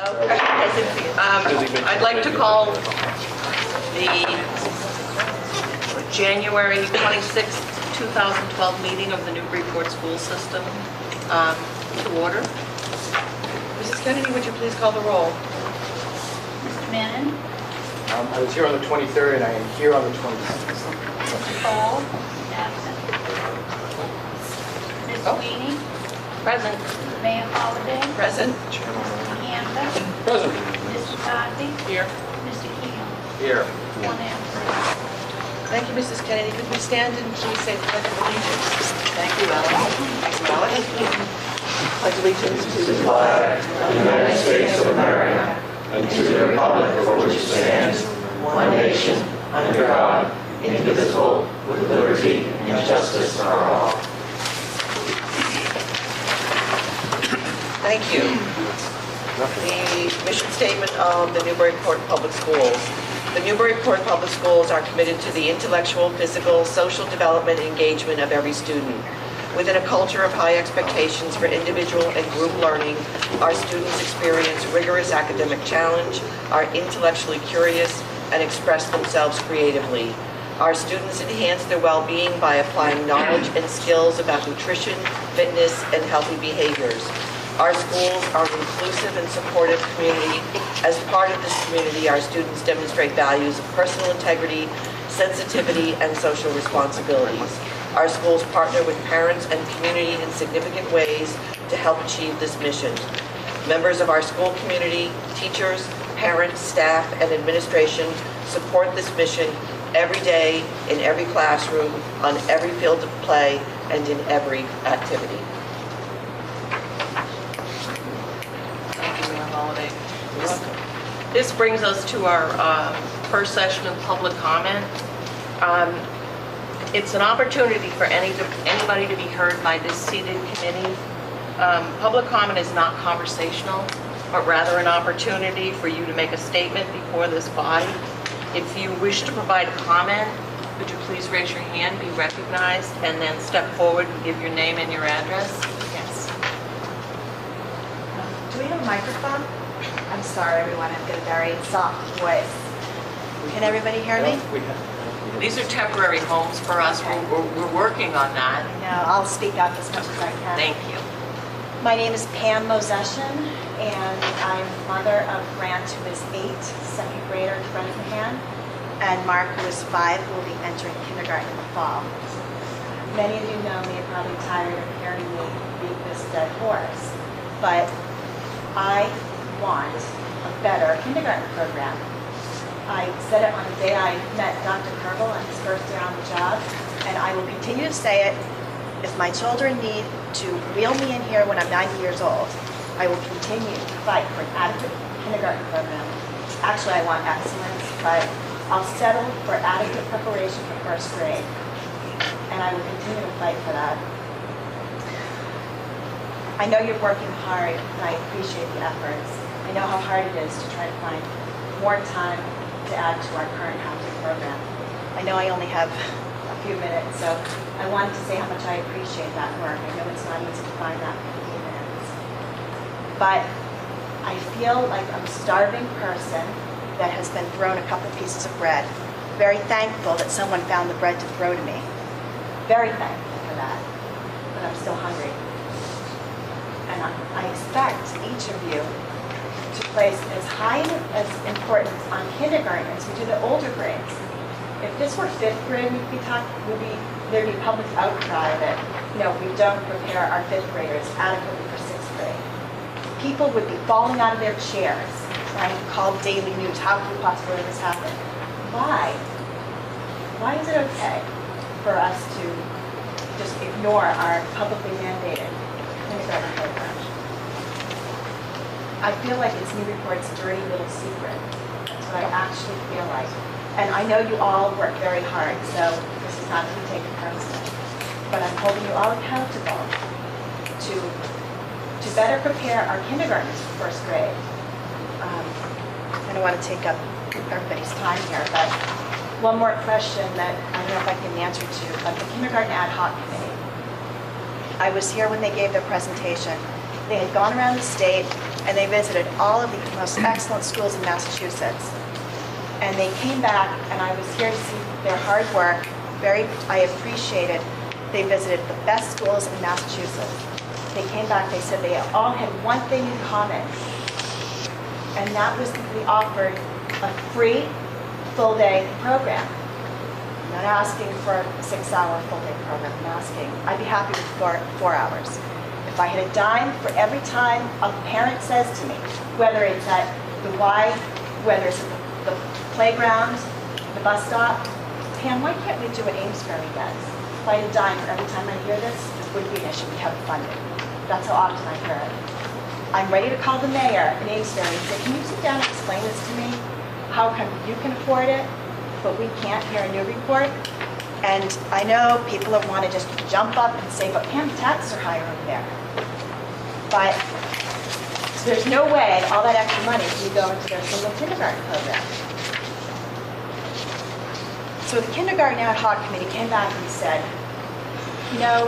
Okay. I'd like to call the January 26th, 2012 meeting of the Newburyport School System to order. Mrs. Kennedy, would you please call the roll? Mr. Manning? I was here on the 23rd and I am here on the 26th. Mr. Cole? Absent. Ms. Sweeney? Present. Mayor Holiday? Present. Mr. Hampton? Present. Mr. Cosby? Here. Mr. Keel? Here. One absent. Thank you, Mrs. Kennedy. Could we stand and please say the Pledge of Allegiance? Thank you, Ellen. Thank you, Ellen. Pledge allegiance to the flag of the United States of America and to the republic for which it stands, one nation, under God, indivisible, with liberty and justice for all. Thank you. The mission statement of the Newburyport Public Schools. The Newburyport Public Schools are committed to the intellectual, physical, social development and engagement of every student. Within a culture of high expectations for individual and group learning, our students experience rigorous academic challenge, are intellectually curious, and express themselves creatively. Our students enhance their well-being by applying knowledge and skills about nutrition, fitness, and healthy behaviors. Our schools are an inclusive and supportive community. As part of this community, our students demonstrate values of personal integrity, sensitivity, and social responsibilities. Our schools partner with parents and community in significant ways to help achieve this mission. Members of our school community, teachers, parents, staff, and administration support this mission every day, in every classroom, on every field of play, and in every activity. Thank you, Mayor Holiday. This brings us to our first session of public comment. It's an opportunity for anybody to be heard by this seated committee. Public comment is not conversational, but rather an opportunity for you to make a statement before this body. If you wish to provide a comment, would you please raise your hand, be recognized, and then step forward and give your name and your address? Yes. Do we have a microphone? I'm sorry, everyone. I've got a very soft voice. Can everybody hear me? These are temporary homes for us. We're working on that. No, I'll speak up as much as I can. Thank you. My name is Pam Moseshin, and I'm mother of Grant, who is 8, second grader at Brennan, and Mark, who is 5, who will be entering kindergarten in the fall. Many of you know me and probably tired of hearing me beat this dead horse, but I want a better kindergarten program. I said it on the day I met Dr. Kerbel on his first year on the job, and I will continue to say it. If my children need to wheel me in here when I'm 90 years old, I will continue to fight for an adequate kindergarten program. Actually, I want excellence, but I'll settle for adequate preparation for first grade, and I will continue to fight for that. I know you're working hard, and I appreciate the efforts. I know how hard it is to try to find more time to add to our current housing program. I know I only have a few minutes, so I wanted to say how much I appreciate that work. I know it's not easy to find that 15 minutes. But I feel like I'm a starving person that has been thrown a couple pieces of bread. Very thankful that someone found the bread to throw to me. Very thankful for that, but I'm still hungry. And I expect each of you to place as high as importance on kindergarten as we do the older grades. If this were 5th grade, there'd be public outcry that, we don't prepare our 5th graders adequately for 6th grade. People would be falling out of their chairs trying to call daily news. How could we possibly let this happen? Why? Why is it okay for us to just ignore our publicly mandated kindergarten program? I feel like it's Newburyport's dirty little secret. That's what I actually feel like. And I know you all work very hard, so this is not to be taken personally. But I'm holding you all accountable to better prepare our kindergartners for first grade. I don't want to take up everybody's time here, but one more question that I don't know if I can answer to, but the Kindergarten Ad Hoc Committee. I was here when they gave their presentation, They had gone around the state and they visited all of the most excellent schools in Massachusetts. And they came back, and I was here to see their hard work. I appreciated. They visited the best schools in Massachusetts. They came back, they said they all had one thing in common, and that was that we offered a free full-day program. I'm not asking for a 6-hour full-day program. I'm asking, I'd be happy with 4 hours. If I had a dime for every time a parent says to me, whether it's at the Y, whether it's at the playground, the bus stop, Pam, why can't we do what Amesbury does? If I had a dime for every time I hear this, it wouldn't be an issue. We have it funded. That's how often I hear it. I'm ready to call the mayor in Amesbury and say, can you sit down and explain this to me? How come you can afford it, but we can't here in Newburyport? And I know people that want to just jump up and say, but Pam, taxes are higher over there. But so there's no way all that extra money can go into their single kindergarten program. So the kindergarten ad hoc committee came back and said, you know,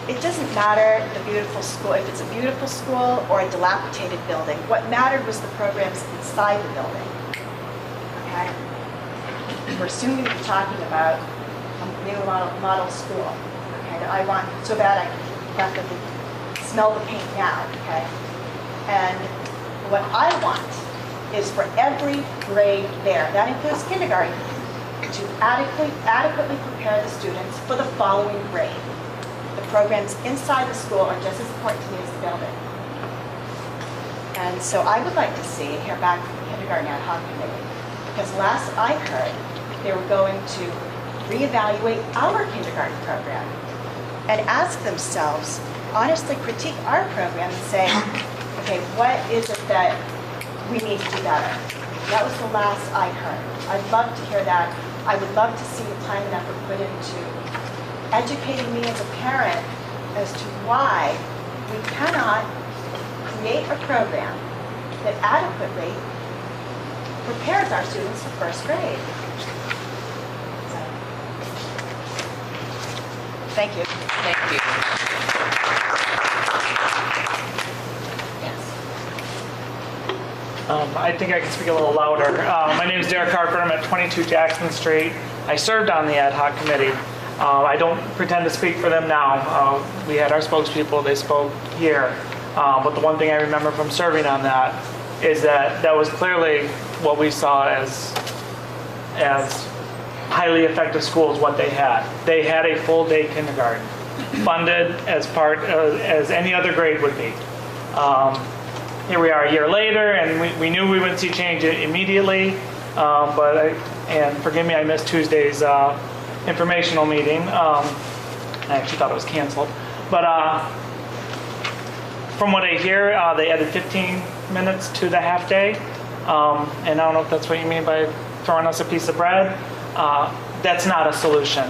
it doesn't matter the beautiful school, if it's a beautiful school or a dilapidated building. What mattered was the programs inside the building. Okay? We're soon going to be talking about a new model school. Okay? That I want so bad I can practically smell the paint now. Okay? And what I want is for every grade there, that includes kindergarten, to adequately prepare the students for the following grade. The programs inside the school are just as important to me as the building. And so I would like to see and hear back from the kindergarten ad hoc committee, because last I heard, they were going to reevaluate our kindergarten program and ask themselves, honestly critique our program and say, okay, what is it that we need to do better? That was the last I heard. I'd love to hear that. I would love to see the time and effort put into educating me as a parent as to why we cannot create a program that adequately prepares our students for first grade. So, thank you. Thank you. Yes. I think I can speak a little louder. My name is Derek Harper. I'm at 22 Jackson Street. I served on the ad hoc committee. I don't pretend to speak for them now. We had our spokespeople, they spoke here. But the one thing I remember from serving on that is that that was clearly what we saw as highly effective schools, what they had. They had a full day kindergarten, funded as any other grade would be. Here we are a year later, and we knew we wouldn't see change immediately. And forgive me, I missed Tuesday's informational meeting. I actually thought it was canceled. But from what I hear, they added 15 minutes to the half day. And I don't know if that's what you mean by throwing us a piece of bread. That's not a solution.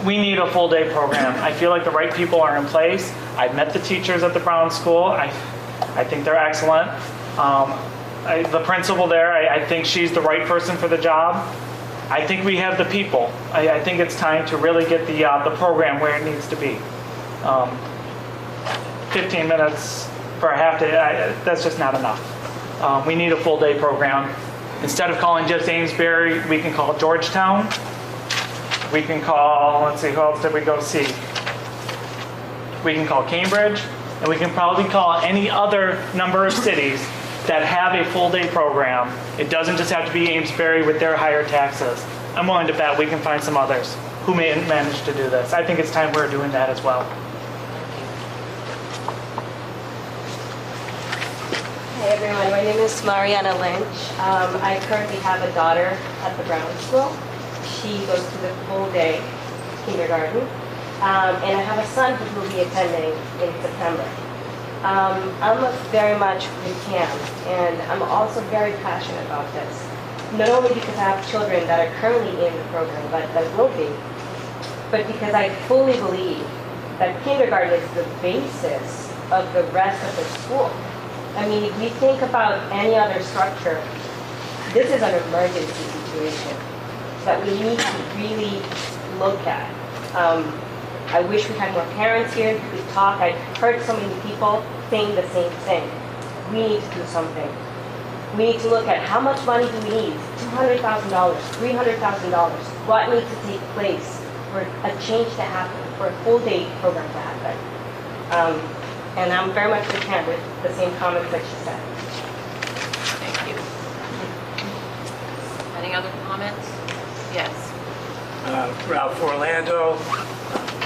We need a full day program. I feel like the right people are in place. I've met the teachers at the Brown School. I think they're excellent. The principal there, I think she's the right person for the job. I think we have the people. I think it's time to really get the program where it needs to be. 15 minutes for a half day, that's just not enough. We need a full day program. Instead of calling just Amesbury, we can call Georgetown. We can call, let's see, who else did we go see? We can call Cambridge, and we can probably call any other number of cities that have a full day program. It doesn't just have to be Amesbury with their higher taxes. I'm willing to bet we can find some others who may manage to do this. I think it's time we're doing that as well. Hey everyone, my name is Mariana Lynch. I currently have a daughter at the Brown School. She goes to the full day kindergarten. And I have a son who will be attending in September. I'm very much with Cam, and I'm also very passionate about this. Not only because I have children that are currently in the program, but that will be, but because I fully believe that kindergarten is the basis of the rest of the school. I mean, if we think about any other structure, this is an emergency situation that we need to really look at. I wish we had more parents here who could talk. I heard so many people saying the same thing. We need to do something. We need to look at how much money do we need? $200,000, $300,000. What needs to take place for a change to happen, for a full day program to happen? And I'm very much content with the same comments that she said. Thank you. Any other comments? Yes. Ralph Orlando.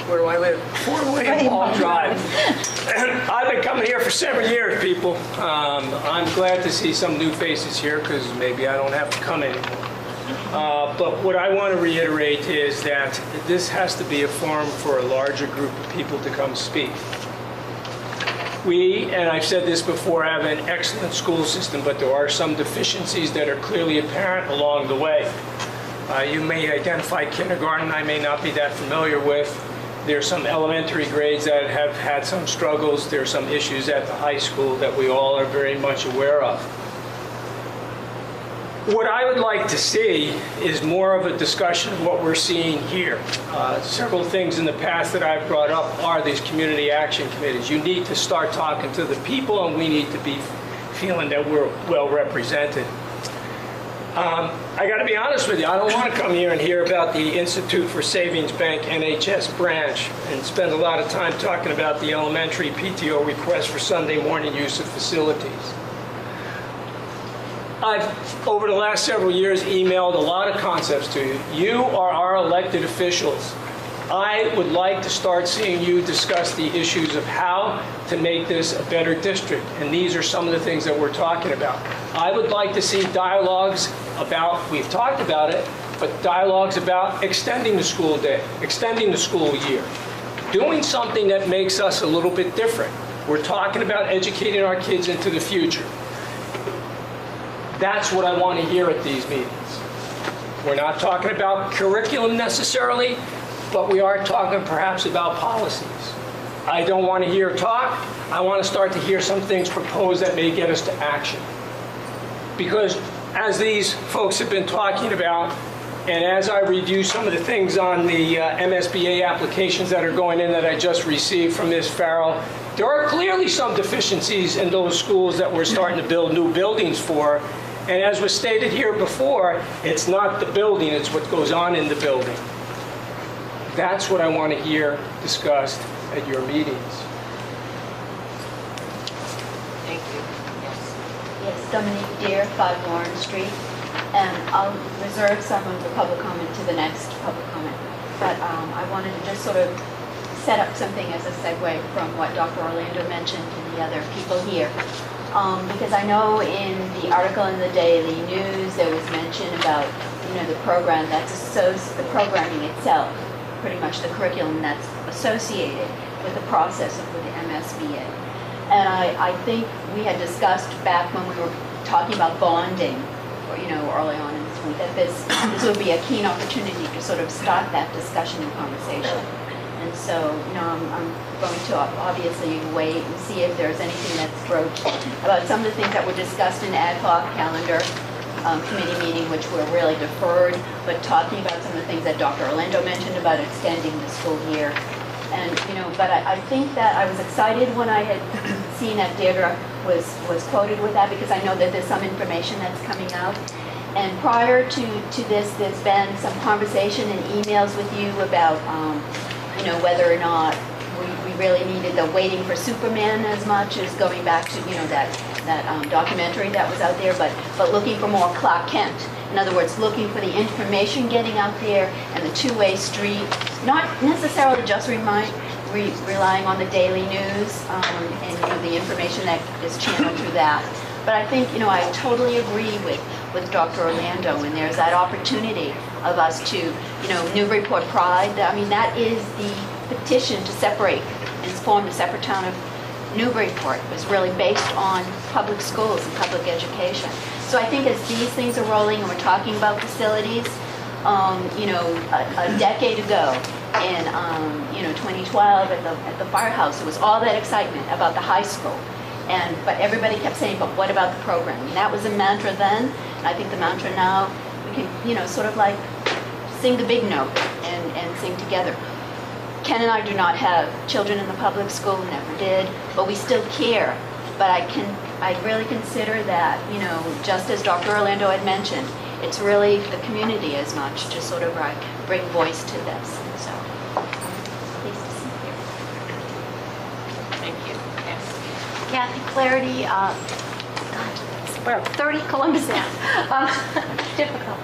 Where do I live? 4 William Hall Drive. I've been coming here for 7 years, people. I'm glad to see some new faces here because maybe I don't have to come anymore. But what I want to reiterate is that this has to be a forum for a larger group of people to come speak. We, and I've said this before, have an excellent school system, but there are some deficiencies that are clearly apparent along the way. You may identify kindergarten I may not be that familiar with. There's some elementary grades that have had some struggles. There's some issues at the high school that we all are very much aware of. What I would like to see is more of a discussion of what we're seeing here. Several things in the past that I've brought up are these community action committees. You need to start talking to the people, and we need to be feeling that we're well represented. I got to be honest with you, I don't want to come here and hear about the Institute for Savings Bank NHS branch and spend a lot of time talking about the elementary PTO request for Sunday morning use of facilities. I've, over the last several years, emailed a lot of concepts to you. You are our elected officials. I would like to start seeing you discuss the issues of how to make this a better district. And these are some of the things that we're talking about. I would like to see dialogues about, we've talked about it, but dialogues about extending the school day, extending the school year, doing something that makes us a little bit different. We're talking about educating our kids into the future. That's what I want to hear at these meetings. We're not talking about curriculum necessarily, but we are talking perhaps about policies. I don't want to hear talk. I want to start to hear some things proposed that may get us to action. Because as these folks have been talking about, and as I review some of the things on the MSBA applications that are going in that I just received from Ms. Farrell, there are clearly some deficiencies in those schools that we're starting to build new buildings for. And as was stated here before, it's not the building, it's what goes on in the building. That's what I want to hear discussed at your meetings. Thank you. Yes. Yes, Dominique Deere, 5 Lawrence Street, and I'll reserve some of the public comment to the next public comment. But I wanted to just sort of set up something as a segue from what Dr. Orlando mentioned and the other people here. Because I know in the article in the Daily News there was mention about, the program that's the programming itself, pretty much the curriculum that's associated with the process of the MSBA. And I think we had discussed back when we were talking about bonding, early on in this week, that this would be a keen opportunity to sort of start that discussion and conversation. And so, I'm going to obviously wait and see if there's anything that's broached about some of the things that were discussed in ad hoc calendar committee meeting, which were really deferred, but talking about some of the things that Dr. Orlando mentioned about extending the school year. And, but I think that I was excited when I had seen that Deirdre was quoted with that, because I know that there's some information that's coming out. And prior to this, there's been some conversation and emails with you about, whether or not we really needed the Waiting for Superman as much as going back to, that documentary that was out there, but looking for more Clark Kent. In other words, looking for the information getting out there and the two-way street, not necessarily just relying on the daily news and the information that is channeled through that. But I think, I totally agree with Dr. Orlando, and there's that opportunity of us to, Newburyport Pride, that is the petition to separate and form the separate town of Newburyport. It was really based on public schools and public education. So I think as these things are rolling and we're talking about facilities, a decade ago in 2012 at the firehouse, there was all that excitement about the high school. But everybody kept saying, but what about the program? And that was a mantra then, and I think the mantra now, we can, sort of like sing the big note and sing together. Ken and I do not have children in the public school, never did, but we still care. But I really consider that, you know, just as Dr. Orlando had mentioned, it's really the community as much to sort of bring voice to this. So, pleased to see you. Thank you. Yes. Kathy Clarity, God, we're 30 Columbus Ave. Difficult.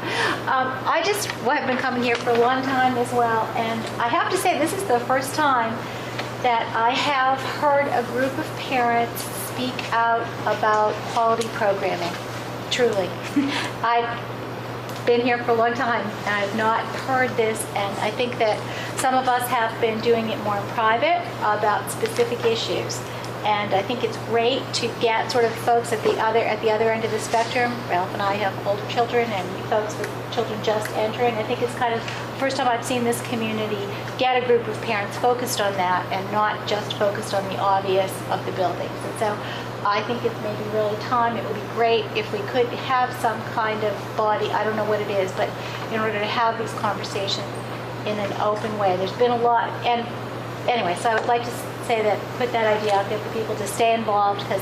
I just have been coming here for a long time as well, and I have to say this is the first time that I have heard a group of parents speak out about quality programming, truly. I've been here for a long time, and I've not heard this, and I think that some of us have been doing it more in private about specific issues. And I think it's great to get sort of folks at the other end of the spectrum. Ralph and I have older children, and you folks with children just entering. I think it's kind of the first time I've seen this community get a group of parents focused on that and not just focused on the obvious of the buildings. And so I think it's maybe really time. It would be great if we could have some kind of body, I don't know what it is, but in order to have these conversations in an open way. There's been a lot, and anyway, so I would like to say that, put that idea out there for people to stay involved, because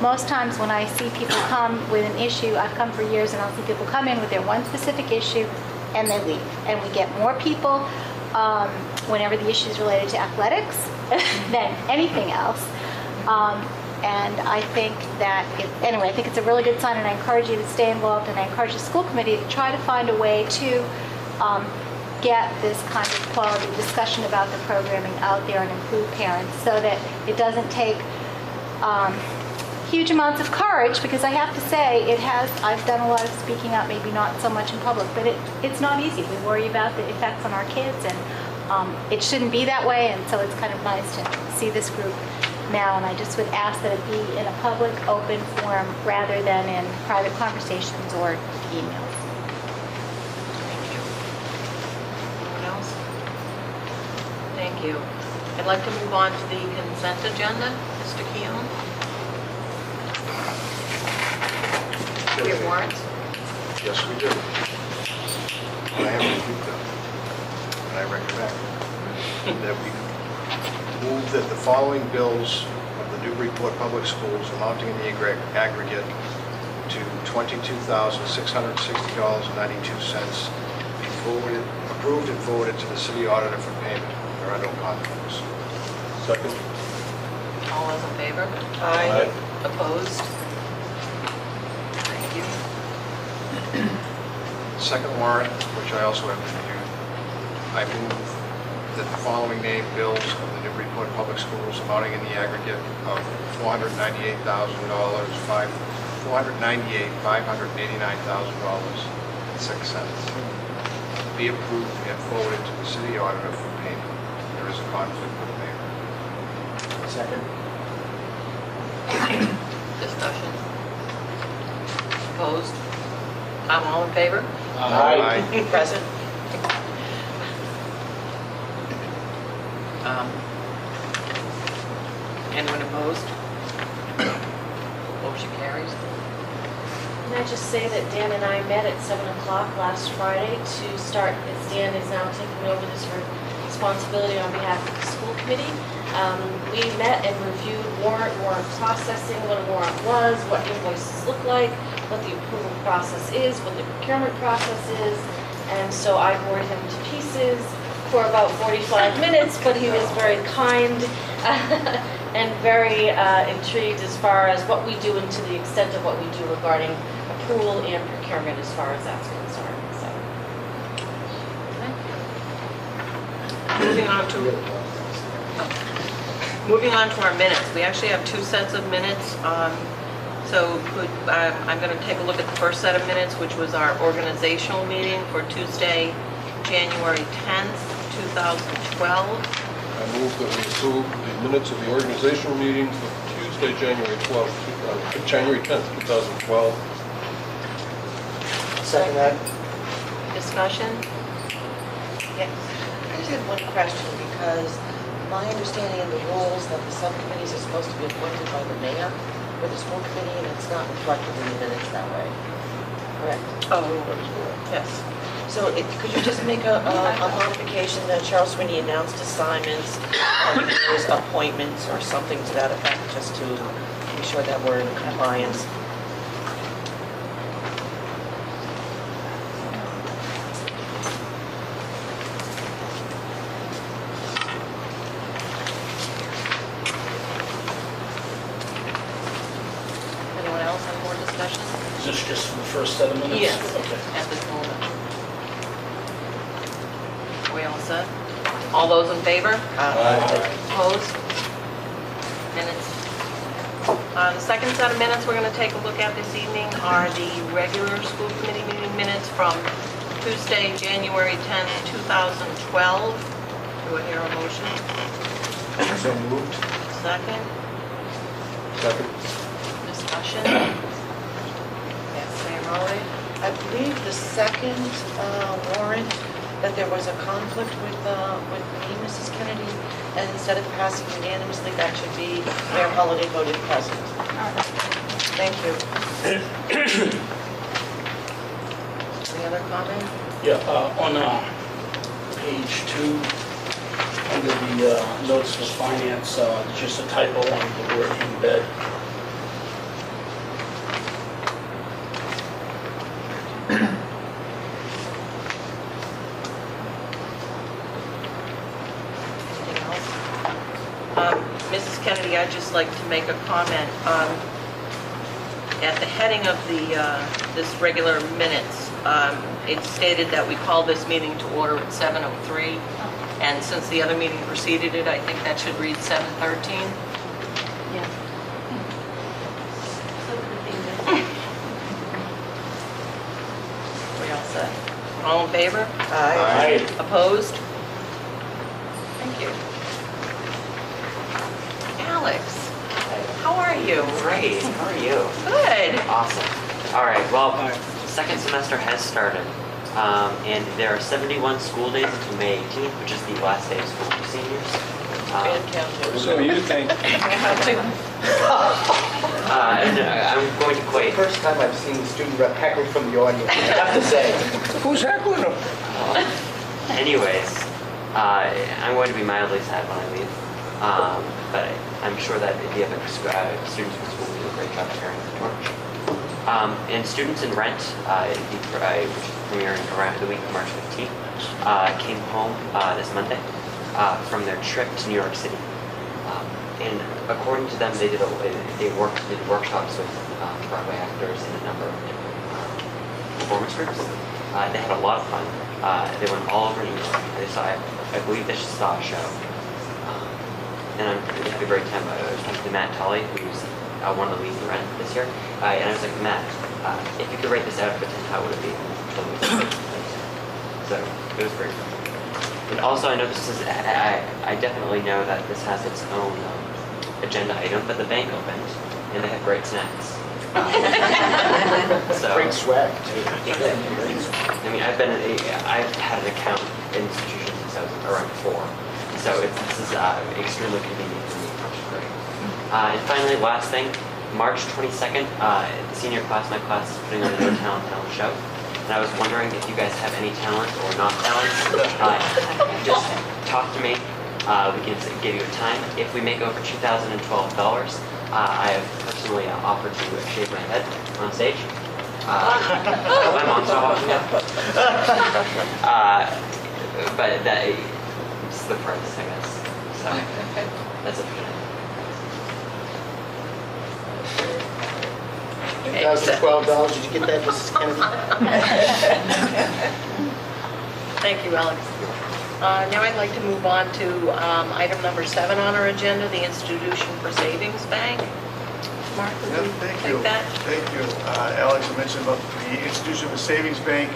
most times when I see people come with an issue, I've come for years, and I'll see people come in with their one specific issue and they leave. And we get more people whenever the issue is related to athletics than anything else. And I think that, anyway, I think it's a really good sign, and I encourage you to stay involved, and I encourage the school committee to try to find a way to get this kind of quality discussion about the programming out there and include parents, so that it doesn't take huge amounts of courage, because I have to say I've done a lot of speaking out, maybe not so much in public, but it's not easy. We worry about the effects on our kids, and it shouldn't be that way, and so it's kind of nice to see this group now, and I just would ask that it be in a public, open forum rather than in private conversations or emails. Thank you. I'd like to move on to the consent agenda. Mr. Keown? We have warrants? Yes, we do. I have reviewed them, and I recommend that we move that the following bills of the Newburyport Public Schools amounting in the aggregate to $22,660.92 be approved and forwarded to the city auditor for payment. There are no conflicts. Second. All those in favor? Aye. Opposed? Thank you. Second warrant, which I also have reviewed, I move that the following named bills of the Newburyport Public Schools amounting in the aggregate of $498,589.06 be approved and forwarded to the city auditor for payment. There is a conflict with payment. Second. Discussion. Opposed? I'm all in favor? Aye. Present. Anyone opposed? Motion carries. Can I just say that Dan and I met at 7 o'clock last Friday to start, as Dan is now taking over this responsibility on behalf of the school committee. We met and reviewed warrant processing, what a warrant was, what invoices look like, what the approval process is, what the procurement process is. And so I bored him to pieces for about 45 minutes, but he was very kind and very intrigued as far as what we do and to the extent of what we do regarding approval and procurement as far as that's concerned. So. Moving on to our minutes. We actually have two sets of minutes. So I'm going to take a look at the first set of minutes, which was our organizational meeting for Tuesday, January 10th, 2012. I move that we approve the minutes of the organizational meeting for Tuesday, January 10th, 2012. Second that. Discussion? Yes. I just had one question, because my understanding of the rules that the subcommittees are supposed to be appointed by the mayor for the school committee, and it's not reflected in the minutes that way. correct? Oh, yes. So could you just make a modification that Charles Sweeney announced assignments, his appointments, or something to that effect, just to be sure that we're in compliance? Anyone else have more discussion? Is this just for the first set of minutes? Yes, Okay. at this moment. We all set? All those in favor? Opposed? Minutes. The second set of minutes we're going to take a look at this evening are the regular school committee meeting minutes from Tuesday, January 10th, 2012. Do I hear a motion? So moved. Second? Second. Discussion? Yes, Mayor Rowley? I believe the second warrant, that there was a conflict with me, Mrs. Kennedy, and instead of passing unanimously, that should be Mayor Holliday voted present. Thank you. Any other comment? Yeah, on page 2, under the notes for finance, there's just a typo on the word embed. Anything else? Mrs. Kennedy, I'd just like to make a comment. At the heading of this regular minutes, it's stated that we call this meeting to order at 7:03, and since the other meeting preceded it, I think that should read 7:13. Yeah. We all set? All in favor? Aye. Opposed? Thank you. Alex, how are you? Great, how are you? Good. Awesome. All right, well, second semester has started, and there are 71 school days until May 18th, which is the last day of school for seniors. So you think? And I'm going to quite... First time I've seen the student rep heckle from the audience, I have to say. Who's heckling him? Anyways, I'm going to be mildly sad when I leave, but I'm sure that the other students from school will do a great job carrying the torch. And students in Rent, which is premiering around the week of March 15th, came home this Monday from their trip to New York City. And according to them, they did workshops with Broadway actors in a number of different performance groups. They had a lot of fun. They went all over New York. They saw, I believe they saw a show. And I'm really happy very time. I was talking to Matt Tolley, who's one of the leads in Rent this year. And I was like, Matt, if you could rate this out of 10, how would it be? So it was great. And also, I know this is, I definitely know that this has its own agenda item, but the bank opened, and they have great snacks. So, Great swag, too. I mean, I've had an account in institutions since I was around 4, so this is extremely convenient for me, which is great. And finally, last thing, March 22nd, the senior class, my class, is putting on a No Talent show. And I was wondering if you guys have any talent or not talent. Just talk to me. We can give you a time. If we make over $2,012, I have personally offered to shave my head on stage. My mom's not watching it. But it's the price, I guess. So that's it for tonight. $1,012, did you get that, Mrs. Kennedy? Thank you, Alex. Now I'd like to move on to item number 7 on our agenda, the Institution for Savings Bank. Mark, would you take that? Thank you. Alex, I mentioned about the Institution for Savings Bank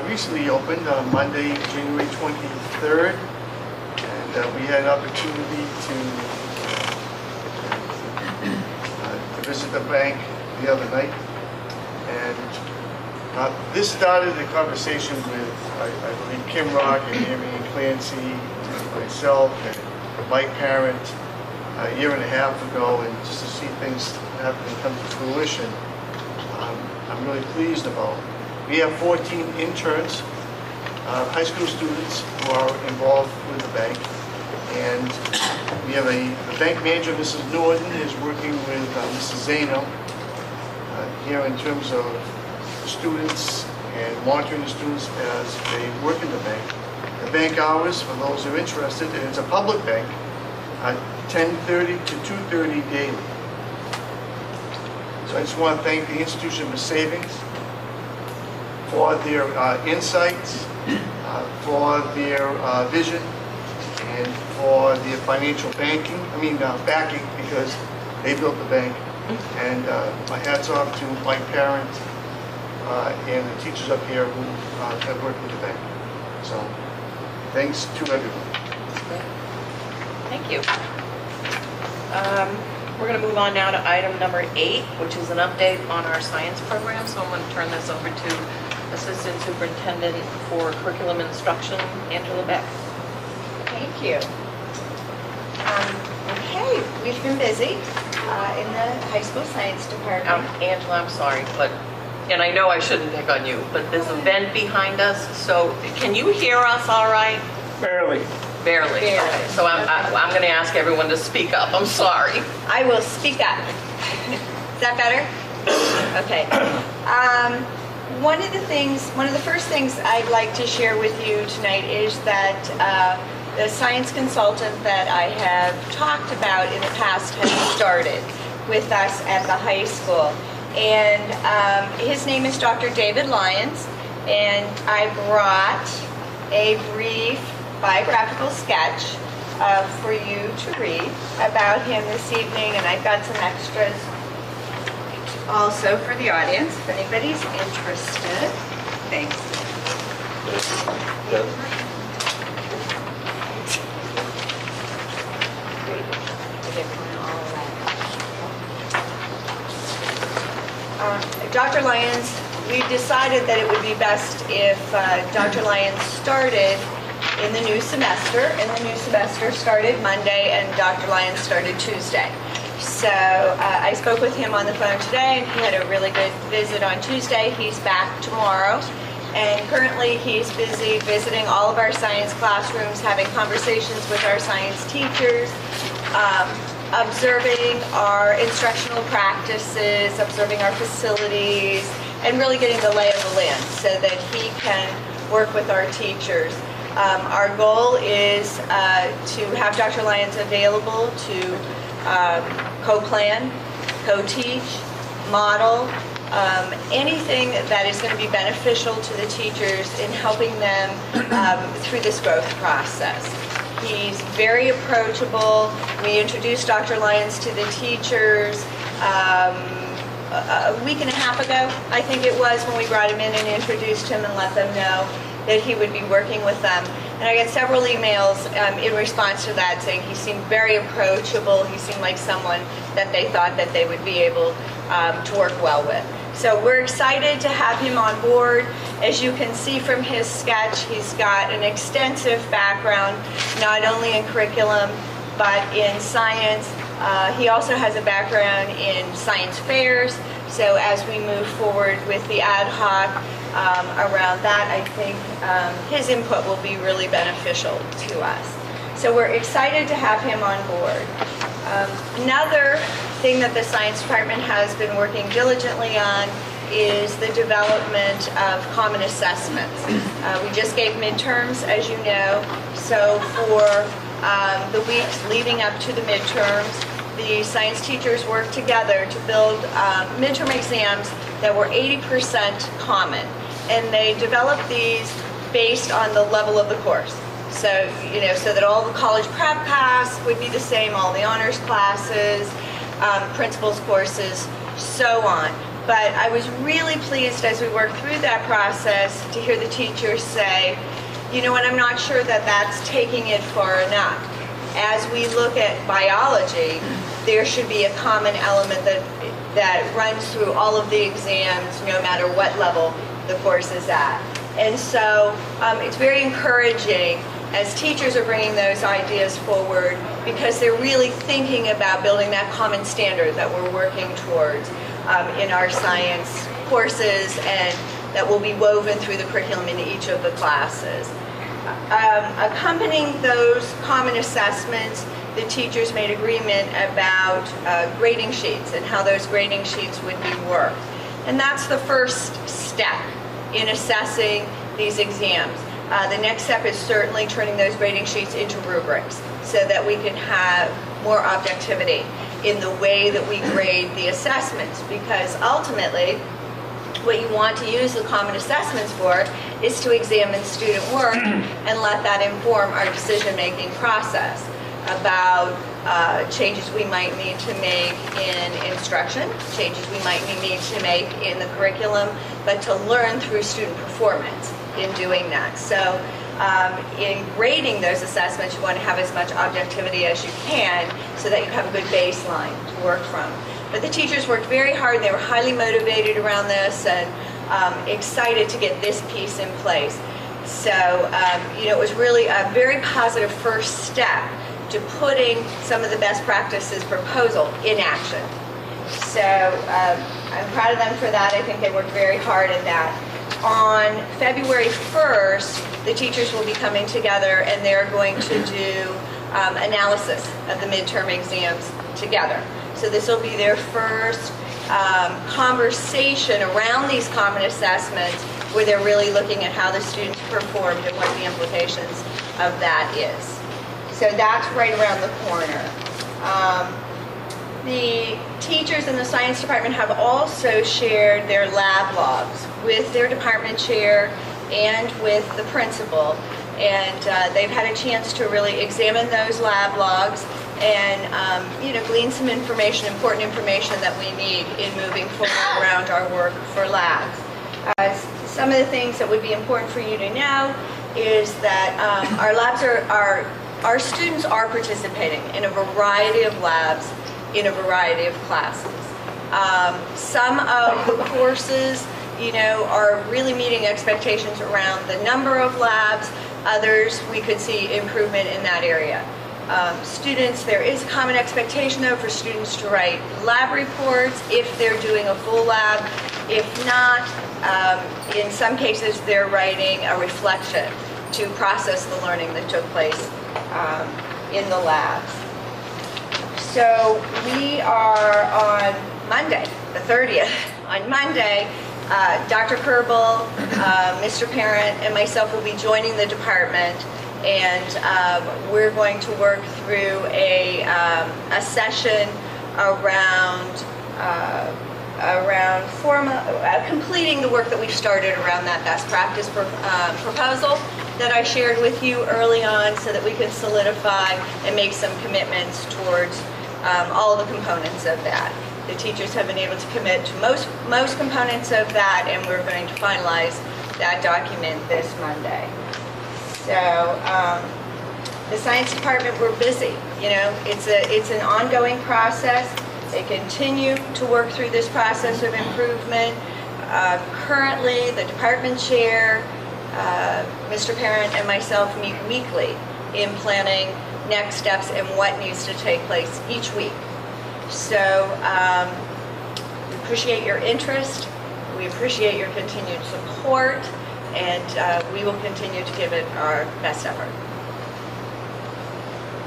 recently opened on Monday, January 23rd, and we had an opportunity to visit the bank the other night, and this started a conversation with, I believe, Kim Rock and Amy Clancy, and myself, and Mike Parent a year and a half ago, and just to see things happen and come to fruition. I'm really pleased about. We have 14 interns, high school students who are involved with the bank. And we have the bank manager, Mrs. Norton, is working with Mrs. Zano here in terms of students and monitoring the students as they work in the bank. The bank hours, for those who are interested, and it's a public bank, 10:30 to 2:30 daily. So I just want to thank the Institution of Savings for their insights, for their vision, and for their financial backing, because they built the bank. And my hat's off to my parents and the teachers up here who have worked with the bank. So thanks to everyone. Thank you. We're going to move on now to item number 8, which is an update on our science program. So I'm going to turn this over to Assistant Superintendent for Curriculum Instruction, Angela Beck. Thank you. Okay, we've been busy in the high school science department. Angela, I'm sorry, and I know I shouldn't pick on you, but there's a vent behind us, so can you hear us all right? Barely. Barely. Okay. So I'm going to ask everyone to speak up. I'm sorry. I will speak up. Is that better? Okay. One of the first things I'd like to share with you tonight is that the science consultant that I have talked about in the past has started with us at the high school. And his name is Dr. David Lyons, and I brought a brief biographical sketch for you to read about him this evening, and I've got some extras also for the audience if anybody's interested. Thanks. Dr. Lyons, we decided that it would be best if Dr. Lyons started in the new semester, and the new semester started Monday and Dr. Lyons started Tuesday. So I spoke with him on the phone today, and he had a really good visit on Tuesday. He's back tomorrow, and currently he's busy visiting all of our science classrooms, having conversations with our science teachers, observing our instructional practices, observing our facilities, and really getting the lay of the land so that he can work with our teachers. Our goal is to have Dr. Lyons available to co-plan, co-teach, model, anything that is going to be beneficial to the teachers in helping them through this growth process. He's very approachable. We introduced Dr. Lyons to the teachers a week and a half ago, I think it was, when we brought him in and introduced him and let them know that he would be working with them. And I got several emails in response to that saying he seemed very approachable. He seemed like someone that they thought that they would be able to work well with. So we're excited to have him on board. As you can see from his sketch, he's got an extensive background, not only in curriculum, but in science. He also has a background in science fairs. So as we move forward with the ad hoc around that, I think his input will be really beneficial to us. So we're excited to have him on board. Another thing that the science department has been working diligently on is the development of common assessments. We just gave midterms, as you know, so for the weeks leading up to the midterms, the science teachers worked together to build midterm exams that were 80% common, and they developed these based on the level of the course. So, so that all the college prep class would be the same, all the honors classes, principals courses, so on. But I was really pleased as we worked through that process to hear the teachers say, you know what, I'm not sure that that's taking it far enough. As we look at biology, there should be a common element that runs through all of the exams, no matter what level the course is at. And so it's very encouraging as teachers are bringing those ideas forward, because they're really thinking about building that common standard that we're working towards in our science courses and that will be woven through the curriculum in each of the classes. Accompanying those common assessments, the teachers made agreement about grading sheets and how those grading sheets would be worked. And that's the first step in assessing these exams. The next step is certainly turning those grading sheets into rubrics so that we can have more objectivity in the way that we grade the assessments, because ultimately what you want to use the common assessments for is to examine student work and let that inform our decision-making process about changes we might need to make in instruction, changes we might need to make in the curriculum, but to learn through student performance in doing that. So in grading those assessments, you want to have as much objectivity as you can so that you have a good baseline to work from. But the teachers worked very hard. They were highly motivated around this and excited to get this piece in place. So, it was really a very positive first step to putting some of the best practices proposal in action. So I'm proud of them for that. I think they worked very hard at that. On February 1st, the teachers will be coming together and they're going to do analysis of the midterm exams together. So this will be their first conversation around these common assessments where they're really looking at how the students performed and what the implications of that is. So that's right around the corner. The teachers in the science department have also shared their lab logs with their department chair and with the principal. And they've had a chance to really examine those lab logs and glean some information, important information that we need in moving forward around our work for labs. Some of the things that would be important for you to know is that our labs our students are participating in a variety of labs in a variety of classes. Some of the courses, are really meeting expectations around the number of labs. Others, we could see improvement in that area. Students, there is a common expectation though for students to write lab reports if they're doing a full lab. If not, in some cases they're writing a reflection to process the learning that took place in the labs. So we are on Monday, the 30th. On Monday, Dr. Kerbal, Mr. Parent, and myself will be joining the department, and we're going to work through a session around completing the work that we've started around that best practice proposal that I shared with you early on, so that we can solidify and make some commitments towards all of the components of that. The teachers have been able to commit to most components of that, and we're going to finalize that document this Monday. So the science department, we're busy. It's an ongoing process. They continue to work through this process of improvement. Currently, the department chair, Mr. Parent, and myself meet weekly in planning next steps and what needs to take place each week. So we appreciate your interest, we appreciate your continued support, and we will continue to give it our best effort.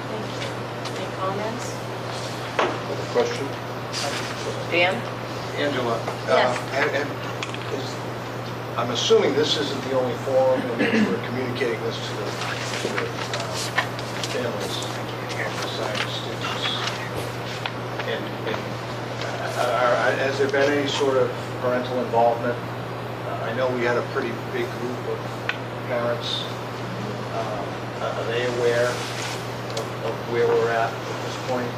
Thank you. Any comments? Other question? Dan? Angela? Yes. I'm assuming this isn't the only forum in which we're communicating this to the families and the science students. Has there been any sort of parental involvement? I know we had a pretty big group of parents. Are they aware of where we're at this point?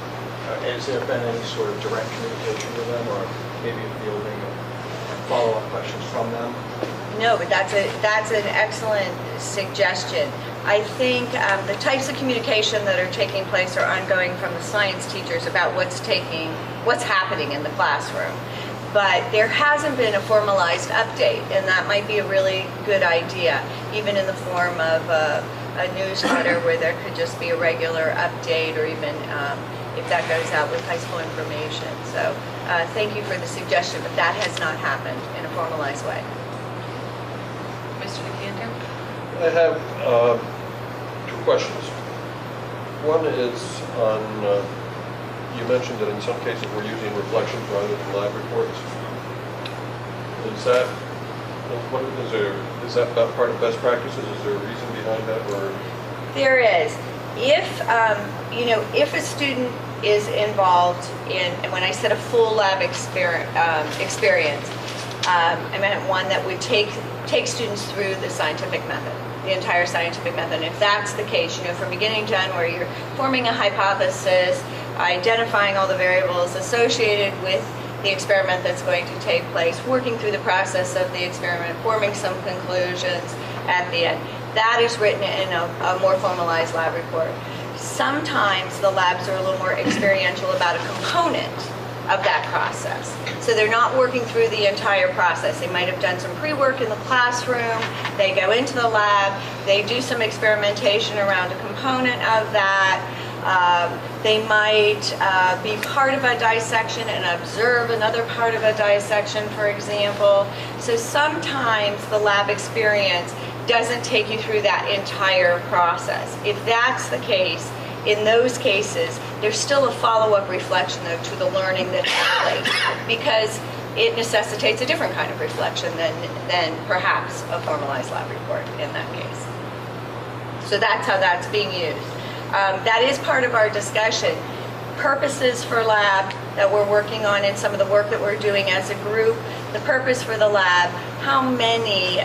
Has there been any sort of direct communication with them, or maybe fielding follow-up questions from them? No, but that's an excellent suggestion. I think the types of communication that are taking place are ongoing from the science teachers about what's happening in the classroom. But there hasn't been a formalized update, and that might be a really good idea, even in the form of a newsletter where there could just be a regular update, or even if that goes out with high school information. So thank you for the suggestion, but that has not happened in a formalized way. Mr. DeCanter? I have two questions. One is on, you mentioned that in some cases we're using reflections rather than lab reports. Is that, is that part of best practices? Is there a reason behind that, or? There is. If, if a student is involved in, and when I said a full lab experience, I meant one that would take students through the scientific method, the entire scientific method. And if that's the case, from beginning to end, where you're forming a hypothesis, identifying all the variables associated with the experiment that's going to take place, working through the process of the experiment, forming some conclusions at the end. That is written in a more formalized lab report. Sometimes the labs are a little more experiential about a component of that process. So they're not working through the entire process. They might have done some pre-work in the classroom, they go into the lab, they do some experimentation around a component of that. They might be part of a dissection and observe another part of a dissection, for example. So sometimes the lab experience doesn't take you through that entire process. If that's the case, in those cases, there's still a follow-up reflection to the learning that took place, because it necessitates a different kind of reflection than perhaps a formalized lab report in that case. So that's how that's being used. That is part of our discussion. Purposes for lab that we're working on and some of the work that we're doing as a group, the purpose for the lab, how many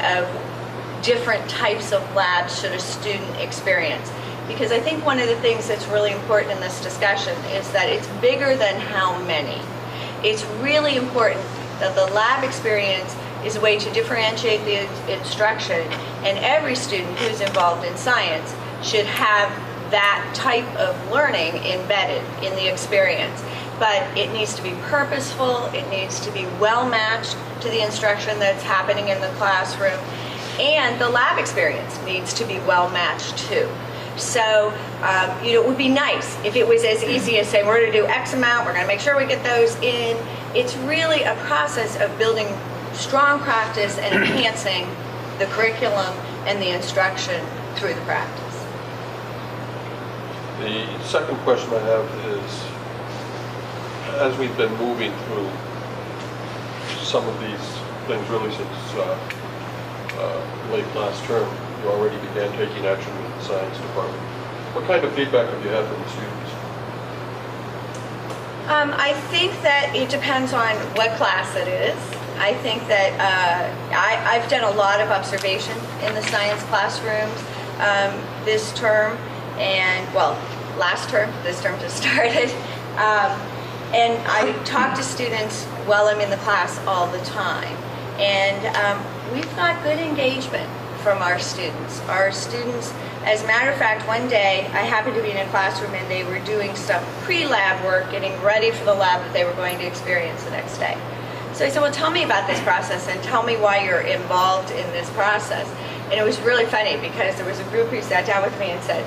different types of labs should a student experience? Because I think one of the things that's really important in this discussion is that it's bigger than how many. It's really important that the lab experience is a way to differentiate the instruction, and every student who's involved in science should have that type of learning embedded in the experience. But it needs to be purposeful, it needs to be well matched to the instruction that's happening in the classroom, and the lab experience needs to be well matched too. So, it would be nice if it was as easy as saying, we're going to do X amount, we're going to make sure we get those in. It's really a process of building strong practice and enhancing the curriculum and the instruction through the practice. The second question I have is, as we've been moving through some of these things really since late last term, you already began taking action with the science department. What kind of feedback have you had from the students? I think that it depends on what class it is. I think that I've done a lot of observation in the science classrooms this term, and last term, this term just started. And I talk to students while I'm in the class all the time. And we've got good engagement from our students. Our students, as a matter of fact, one day I happened to be in a classroom and they were doing some pre-lab work, getting ready for the lab that they were going to experience the next day. So I said, well, tell me about this process and tell me why you're involved in this process. And it was really funny because there was a group who sat down with me and said,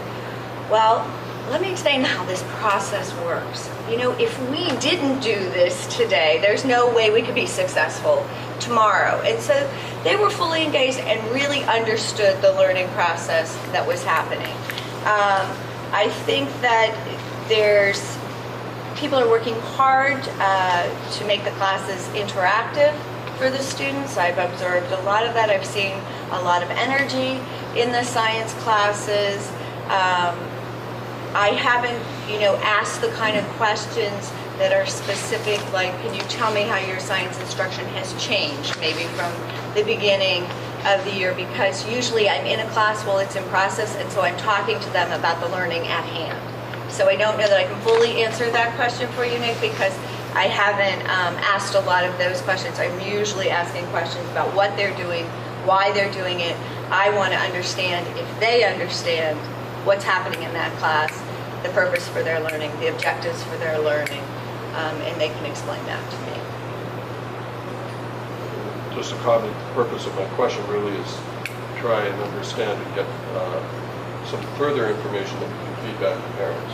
well, let me explain how this process works. If we didn't do this today, there's no way we could be successful tomorrow. And so they were fully engaged and really understood the learning process that was happening. I think that people are working hard to make the classes interactive for the students. I've observed a lot of that. I've seen a lot of energy in the science classes. I haven't, asked the kind of questions that are specific, like, can you tell me how your science instruction has changed, maybe from the beginning of the year? Because usually I'm in a class while it's in process, and so I'm talking to them about the learning at hand. So I don't know that I can fully answer that question for you, Nick, because I haven't asked a lot of those questions. I'm usually asking questions about what they're doing, why they're doing it. I want to understand if they understand what's happening in that class, the purpose for their learning, the objectives for their learning, and they can explain that to me. Just a comment, the purpose of my question really is to try and understand and get some further information that we can feed back to parents.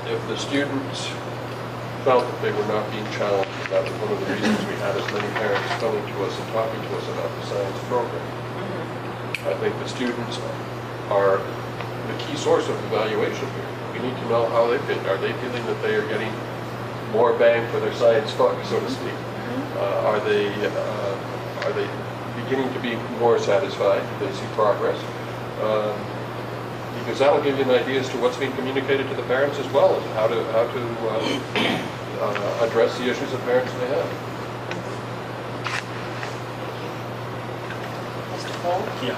if the students felt that they were not being challenged, that was one of the reasons we had as many parents coming to us and talking to us about the science program. I think the students are the key source of evaluation here. We need to know how they feel. Are they feeling that they are getting more bang for their science buck, so to speak? Are they beginning to be more satisfied? Do they see progress? Because that'll give you an idea as to what's being communicated to the parents as well, as how to address the issues that parents may have. Mr. Cole? Yeah.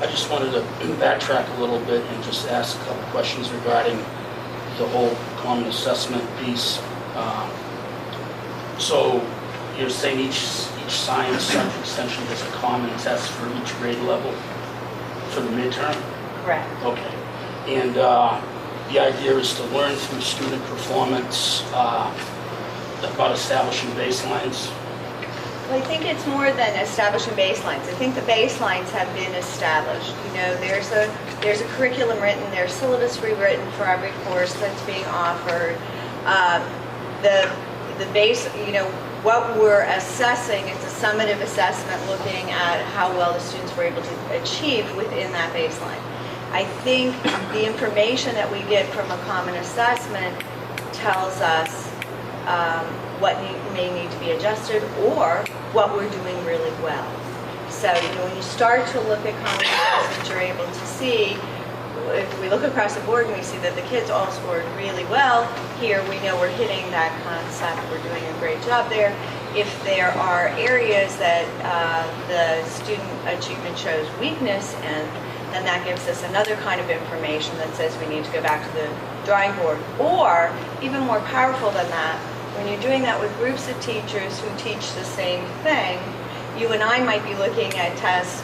I just wanted to backtrack a little bit and just ask a couple questions regarding the whole common assessment piece. So you're saying each science subject essentially has a common test for each grade level for the midterm? Correct. Okay. And the idea is to learn through student performance about establishing baselines? Well, I think it's more than establishing baselines. I think the baselines have been established. You know, there's a curriculum written, there's syllabus rewritten for every course that's being offered. The base, you know, what we're assessing, it's a summative assessment looking at how well the students were able to achieve within that baseline. I think the information that we get from a common assessment tells us what may need to be adjusted or what we're doing really well. So, you know, when you start to look at common assessment, you're able to see, if we look across the board and we see that the kids all scored really well, here we know we're hitting that concept, we're doing a great job there. If there are areas that the student achievement shows weakness in, then that gives us another kind of information that says we need to go back to the drawing board. Or, even more powerful than that, when you're doing that with groups of teachers who teach the same thing, you and I might be looking at tests.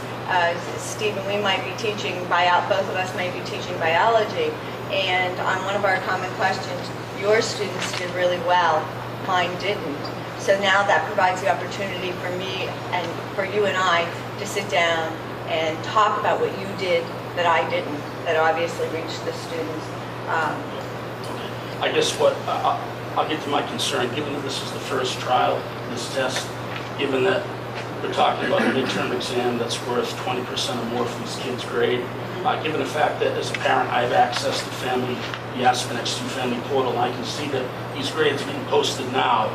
Stephen, we might be teaching both of us might be teaching biology, and on one of our common questions, your students did really well, mine didn't. So now that provides the opportunity for me and for you and I to sit down and talk about what you did that I didn't, that obviously reached the students. I guess what I'll get to my concern, given that this is the first trial, this test, given that we're talking about a midterm exam that's worth 20% or more for these kids' grade, given the fact that as a parent I have access to the Aspin-X2 family portal, and I can see that these grades are being posted now,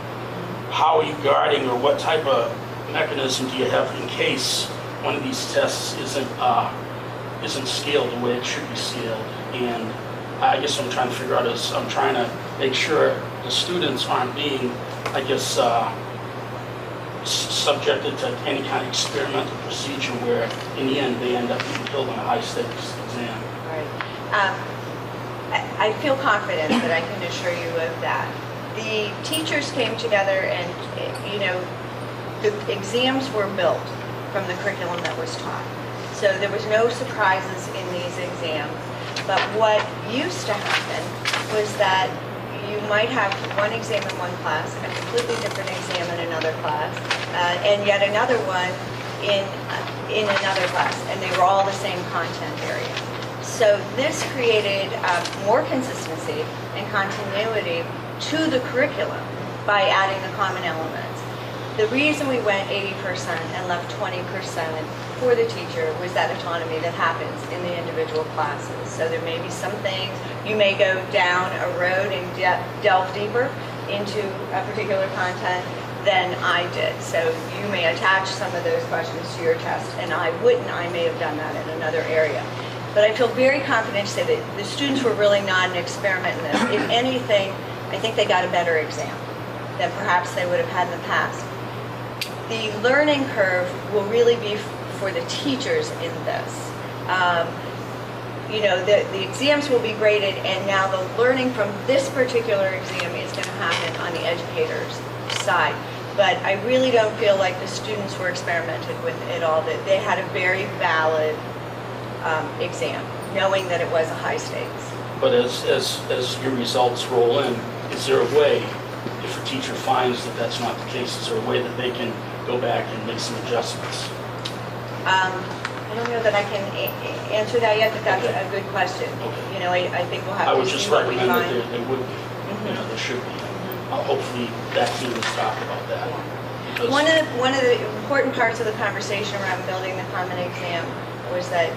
how are you guarding, or what type of mechanism do you have in case one of these tests isn't scaled the way it should be scaled? And I guess what I'm trying to figure out is I'm trying to make sure the students aren't being, I guess, subjected to any kind of experimental procedure where in the end they end up being killed on a high-stakes exam. Right. I feel confident that I can assure you of that. The teachers came together and, you know, the exams were built from the curriculum that was taught. So there was no surprises in these exams. But what used to happen was that you might have one exam in one class, a completely different exam in another class, and yet another one in another class, and they were all the same content area. So this created more consistency and continuity to the curriculum by adding the common elements. The reason we went 80% and left 20% for the teacher was that autonomy that happens in the individual classes. So there may be some things, you may go down a road and delve deeper into a particular content than I did. So you may attach some of those questions to your test, and I wouldn't. I may have done that in another area. But I feel very confident to say that the students were really not an experiment in this. If anything, I think they got a better exam than perhaps they would have had in the past. The learning curve will really be for the teachers in this. You know, the exams will be graded, and now the learning from this particular exam is going to happen on the educator's side. But I really don't feel like the students were experimented with at all. That they had a very valid exam, knowing that it was a high stakes. But as your results roll in, is there a way, if a teacher finds that that's not the case, is there a way that they can go back and make some adjustments? I don't know that I can answer that yet, but that's a good question. You know, I think we'll I have would to just see what we recommend that find. there would be, there should be. Hopefully that team has talked about that. Because One of the important parts of the conversation around building the common exam was that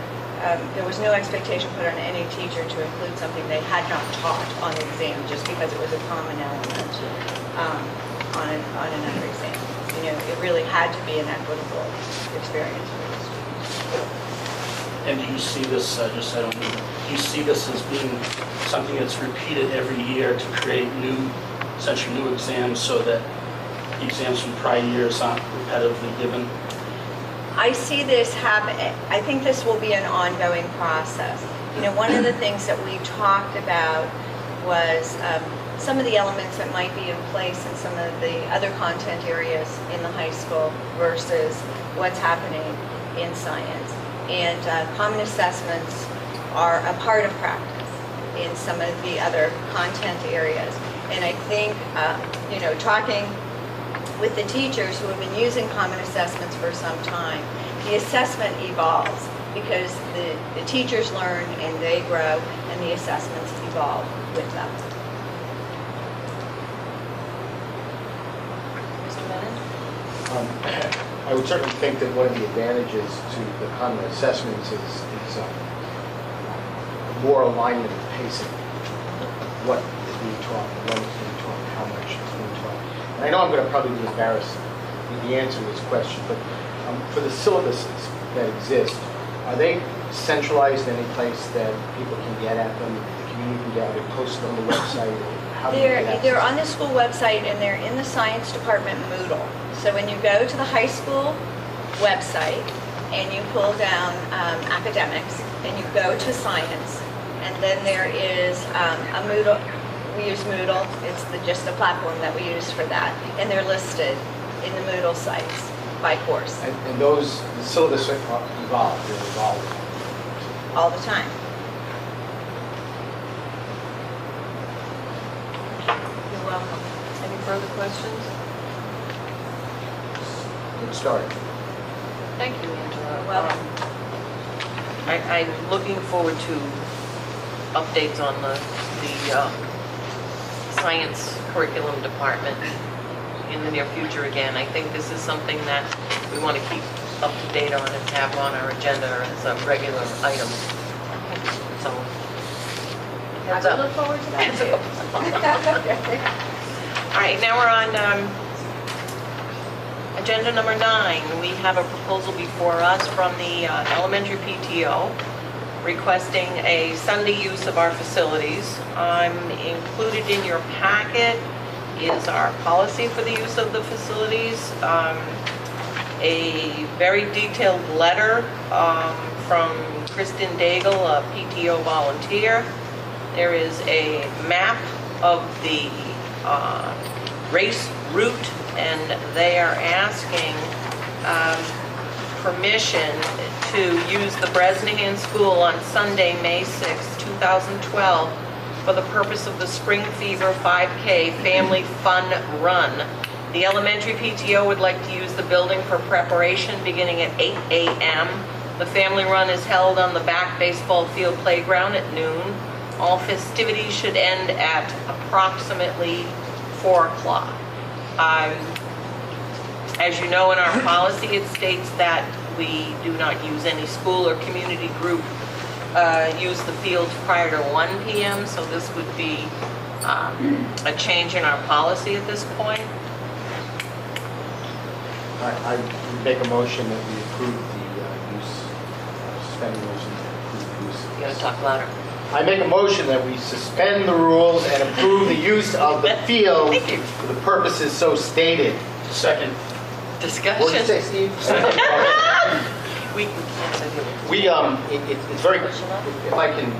there was no expectation put on any teacher to include something they had not taught on the exam just because it was a common element on another exam. You know, it really had to be an equitable experience for the students. And do you see this, just so I don't know, do you see this as being something that's repeated every year to create essentially new exams so that the exams from prior years aren't repetitively given? I see this happen. I think this will be an ongoing process. You know, one of the things that we talked about was some of the elements that might be in place in some of the other content areas in the high school versus what's happening in science. And common assessments are a part of practice in some of the other content areas. And I think, you know, talking with the teachers who have been using common assessments for some time, the assessment evolves because the teachers learn and they grow and the assessments evolve with them. Mr. Menon? I would certainly think that one of the advantages to the common assessments is more alignment of pacing. What is being taught, when it's being taught, how much is being taught. And I know I'm going to probably be embarrassed with the answer to this question, but for the syllabuses that exist, are they centralized in any place that people can get at them, the community can get, are they posted on the website? How do you get access? They're on the school website and they're in the science department Moodle. So when you go to the high school website and you pull down academics and you go to science, and then there is a Moodle. We use Moodle. It's just the platform that we use for that, and they're listed in the Moodle sites by course. And those, the syllabus evolve, they're evolving. All the time. You're welcome. Any further questions? Good start. Thank you, Angela. Well, I'm looking forward to updates on the science curriculum department in the near future again. I think this is something that we want to keep up to date on and have on our agenda as a regular item. So, heads I up. look forward to that too. All right, now we're on agenda number 9. We have a proposal before us from the elementary PTO requesting a Sunday use of our facilities. Included in your packet is our policy for the use of the facilities, a very detailed letter from Kristen Daigle, a PTO volunteer. There is a map of the race route, and they are asking permission to use the Bresnahan School on Sunday, May 6, 2012, for the purpose of the Spring Fever 5K Family Fun Run. The elementary PTO would like to use the building for preparation beginning at 8 a.m. The family run is held on the back baseball field playground at noon. All festivities should end at approximately 4 o'clock. As you know, in our policy, it states that we do not use any school or community group use the fields prior to 1 p.m., so this would be a change in our policy at this point. I make a motion that we approve the use, suspend the rules and approve the use. You gotta talk louder. I make a motion that we suspend the rules and approve the use of the field Thank you. for the purposes so stated. Second. Discussion. What did you say, Steve? We can't say it. It's very, if I can,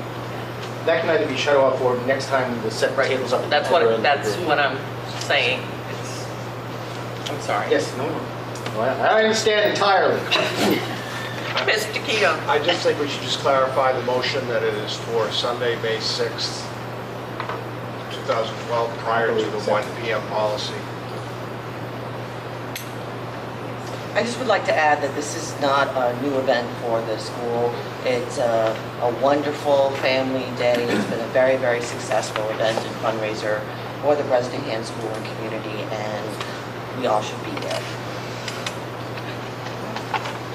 that can either be shut off or next time the set table's up. That's what I'm saying. I'm sorry. Yes, no. I understand entirely. Mr. Keough. I just think we should just clarify the motion that it is for Sunday, May 6th, 2012, prior to the 1 p.m. policy. I just would like to add that this is not a new event for the school. It's a wonderful family day. It's been a very, very successful event and fundraiser for the Bressingham School and community, and we all should be there.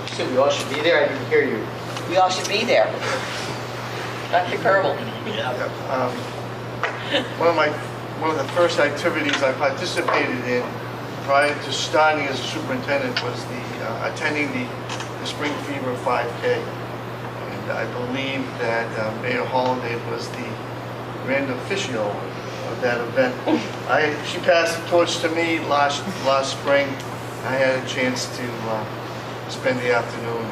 You said we all should be there? I didn't hear you. We all should be there. Dr. Kerbel. One of the first activities I participated in prior to starting as a superintendent was attending the Spring Fever 5K. And I believe that Mayor Holliday was the grand official of that event. She passed the torch to me last spring. I had a chance to spend the afternoon,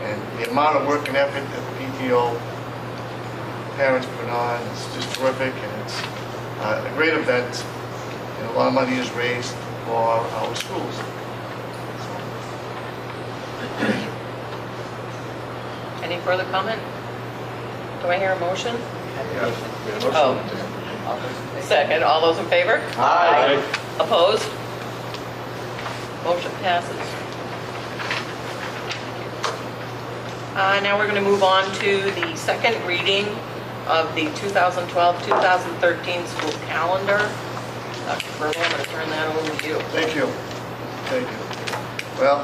and the amount of work and effort that the PTO parents put on is just terrific, and it's a great event, and a lot of money is raised for our schools. Any further comment? Do I hear a motion? Oh. Second, all those in favor? Aye. Opposed? Motion passes. Now we're going to move on to the second reading of the 2012-2013 school calendar. Dr. Kerbel, I'm going to turn that over to you. Thank you. Thank you. Well,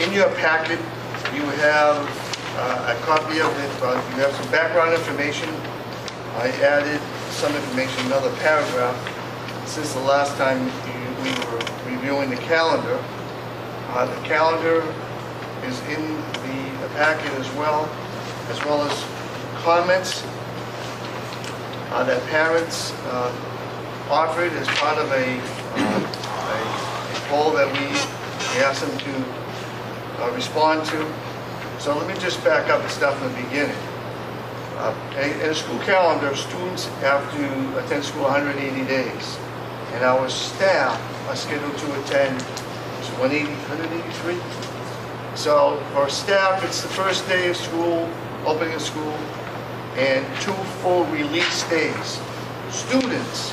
in your packet, you have a copy of it. You have some background information. I added some information, another paragraph, since the last time we were reviewing the calendar. The calendar is in the packet as well as comments that parents offered as part of a poll that we asked them to respond to. So let me just back up and start from the beginning. In a school calendar, students have to attend school 180 days, and our staff are scheduled to attend 183. So for staff, it's the first day of school, opening of school, and 2 full release days. Students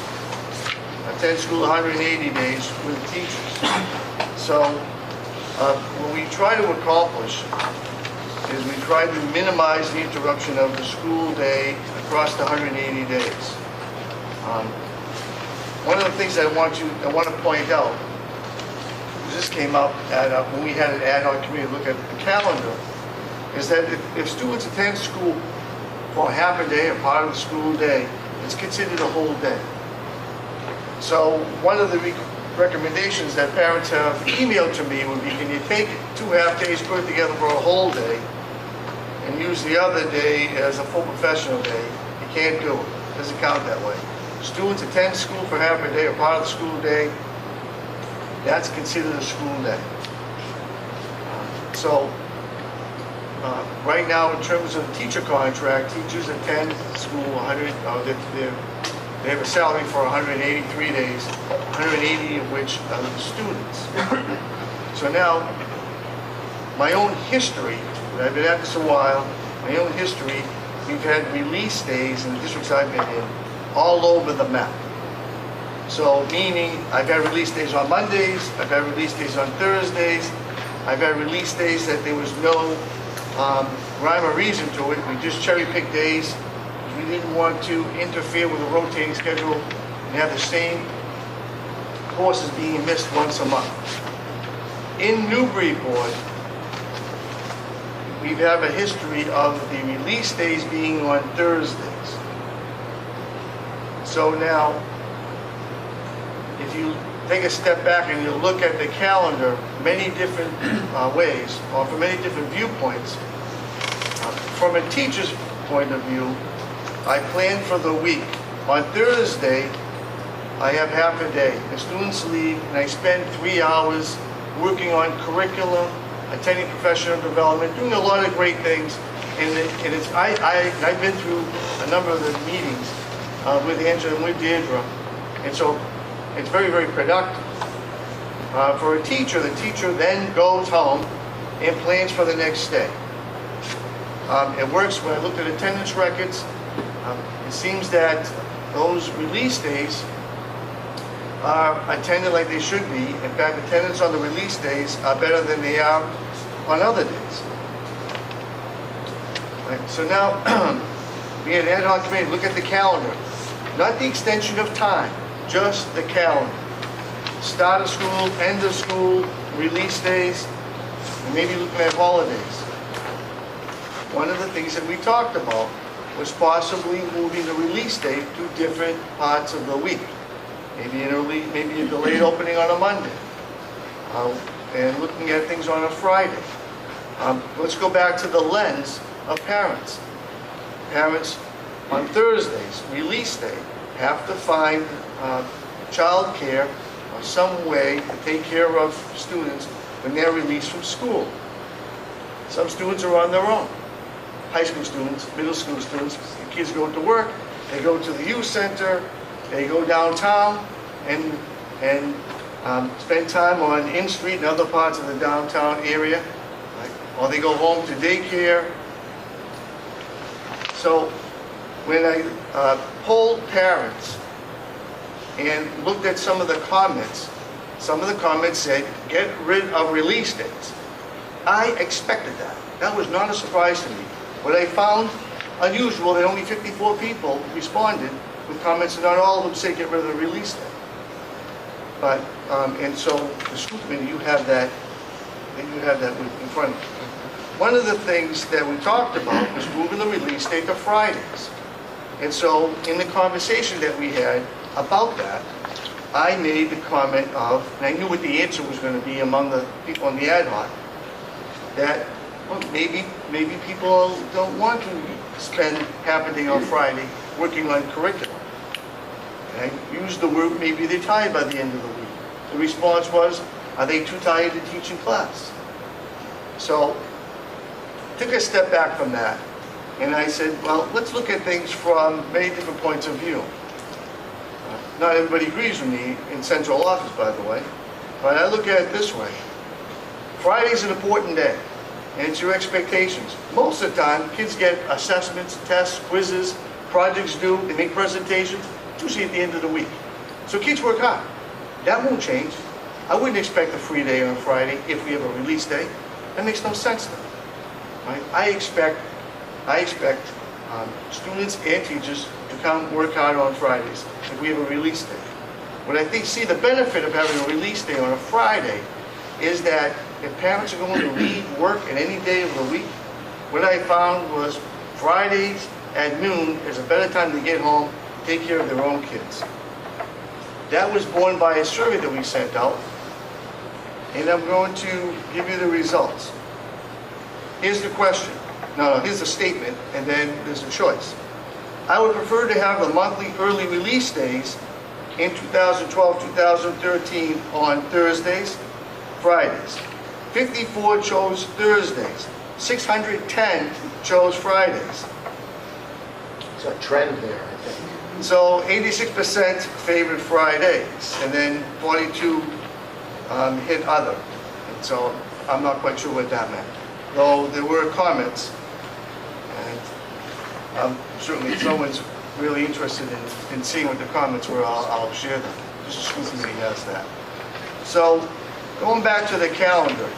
attend school 180 days with teachers. So what we try to accomplish is we try to minimize the interruption of the school day across the 180 days. One of the things I want to point out, this came up when we had an ad hoc committee look at the calendar, is that if students attend school for half a day or part of the school day, it's considered a whole day. So one of the recommendations that parents have emailed to me would be, can you take 2 half days, put it together for a whole day, and use the other day as a full professional day? You can't do it. It doesn't count that way. Students attend school for half a day or part of the school day, that's considered a school day. Right now, in terms of teacher contract, teachers attend school 100, they have a salary for 183 days, 180 of which are the students. So now, my own history, and I've been at this a while, my own history, we've had release days in the districts I've been in all over the map. So meaning, I've had release days on Mondays, I've had release days on Thursdays, I've had release days that there was no rhyme or reason to it. We just cherry-picked days. We didn't want to interfere with a rotating schedule and have the same courses being missed once a month. In Newburyport, we have a history of the release days being on Thursdays. So now, if you take a step back and you look at the calendar many different ways, or from many different viewpoints, from a teacher's point of view, I plan for the week. On Thursday, I have half a day. The students leave, and I spend 3 hours working on curriculum, attending professional development, doing a lot of great things. And I've been through a number of the meetings with Angela and with Deirdre, and so it's very, very productive. For a teacher, the teacher then goes home and plans for the next day. It works. When I looked at attendance records, it seems that those release days are attended like they should be. In fact, attendance on the release days are better than they are on other days. Right, so now, we had an ad hoc committee, look at the calendar. Not the extension of time, just the calendar. Start of school, end of school, release days, and maybe looking at holidays. One of the things that we talked about was possibly moving the release date to different parts of the week. Maybe a delayed opening on a Monday, and looking at things on a Friday. Let's go back to the lens of parents. Parents on Thursdays, release day, have to find child care or some way to take care of students when they're released from school. Some students are on their own. High school students, middle school students, the kids go to work, they go to the youth center, they go downtown and spend time on In Street and other parts of the downtown area, right? Or they go home to daycare. So when I polled parents and looked at some of the comments said, get rid of release dates. I expected that. That was not a surprise to me. What I found unusual that only 54 people responded with comments, and not all of them say get rid of the release date. But, and so the school committee, you have that in front of you. One of the things that we talked about was moving the release date to Fridays. And so in the conversation that we had about that, I made the comment of, and I knew what the answer was going to be among the people on the ad hoc, that well, maybe people don't want to spend half a day on Friday working on curriculum. And I used the word, maybe they're tired by the end of the week. The response was, are they too tired to teach in class? So, took a step back from that, and I said, well, let's look at things from many different points of view. Not everybody agrees with me in central office, by the way, but I look at it this way. Friday's an important day, and it's your expectations. Most of the time, kids get assessments, tests, quizzes, projects due, they make presentations, usually at the end of the week. So kids work hard. That won't change. I wouldn't expect a free day on Friday if we have a release day. That makes no sense to me. Right? I expect students and teachers to come work hard on Fridays if we have a release day. What I think, see, the benefit of having a release day on a Friday is that if parents are going to leave work at any day of the week, what I found was Fridays at noon is a better time to get home, take care of their own kids. That was born by a survey that we sent out, and I'm going to give you the results. Here's the question. No, here's the statement, and then there's a choice. I would prefer to have the monthly early release days in 2012-2013 on Thursdays, Fridays. 54 chose Thursdays. 610 chose Fridays. It's a trend there, I think. So 86% favored Fridays, and then 42 hit other. And so I'm not quite sure what that meant. Though there were comments, and certainly if someone's really interested in seeing what the comments were, I'll share them. Just the school committee has that. So going back to the calendar,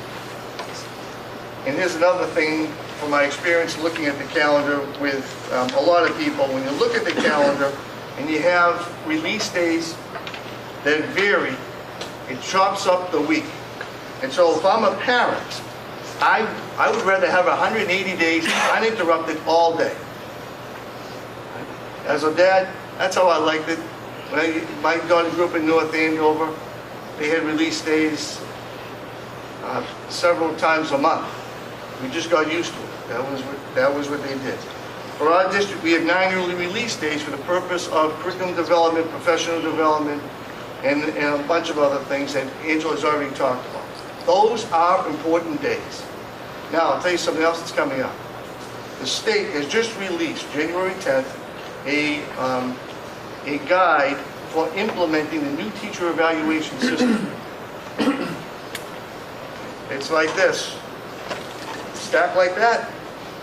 and here's another thing from my experience looking at the calendar with a lot of people. When you look at the calendar and you have release days that vary, it chops up the week. And so if I'm a parent, I would rather have 180 days uninterrupted all day. As a dad, that's how I liked it. When my daughter grew up in North Andover, they had release days several times a month. We just got used to it. That was what they did. For our district, we have 9 early release days for the purpose of curriculum development, professional development, and a bunch of other things that Angela's already talked about. Those are important days. Now, I'll tell you something else that's coming up. The state has just released, January 10th, a guide for implementing the new teacher evaluation system. It's like this. Stacked like that.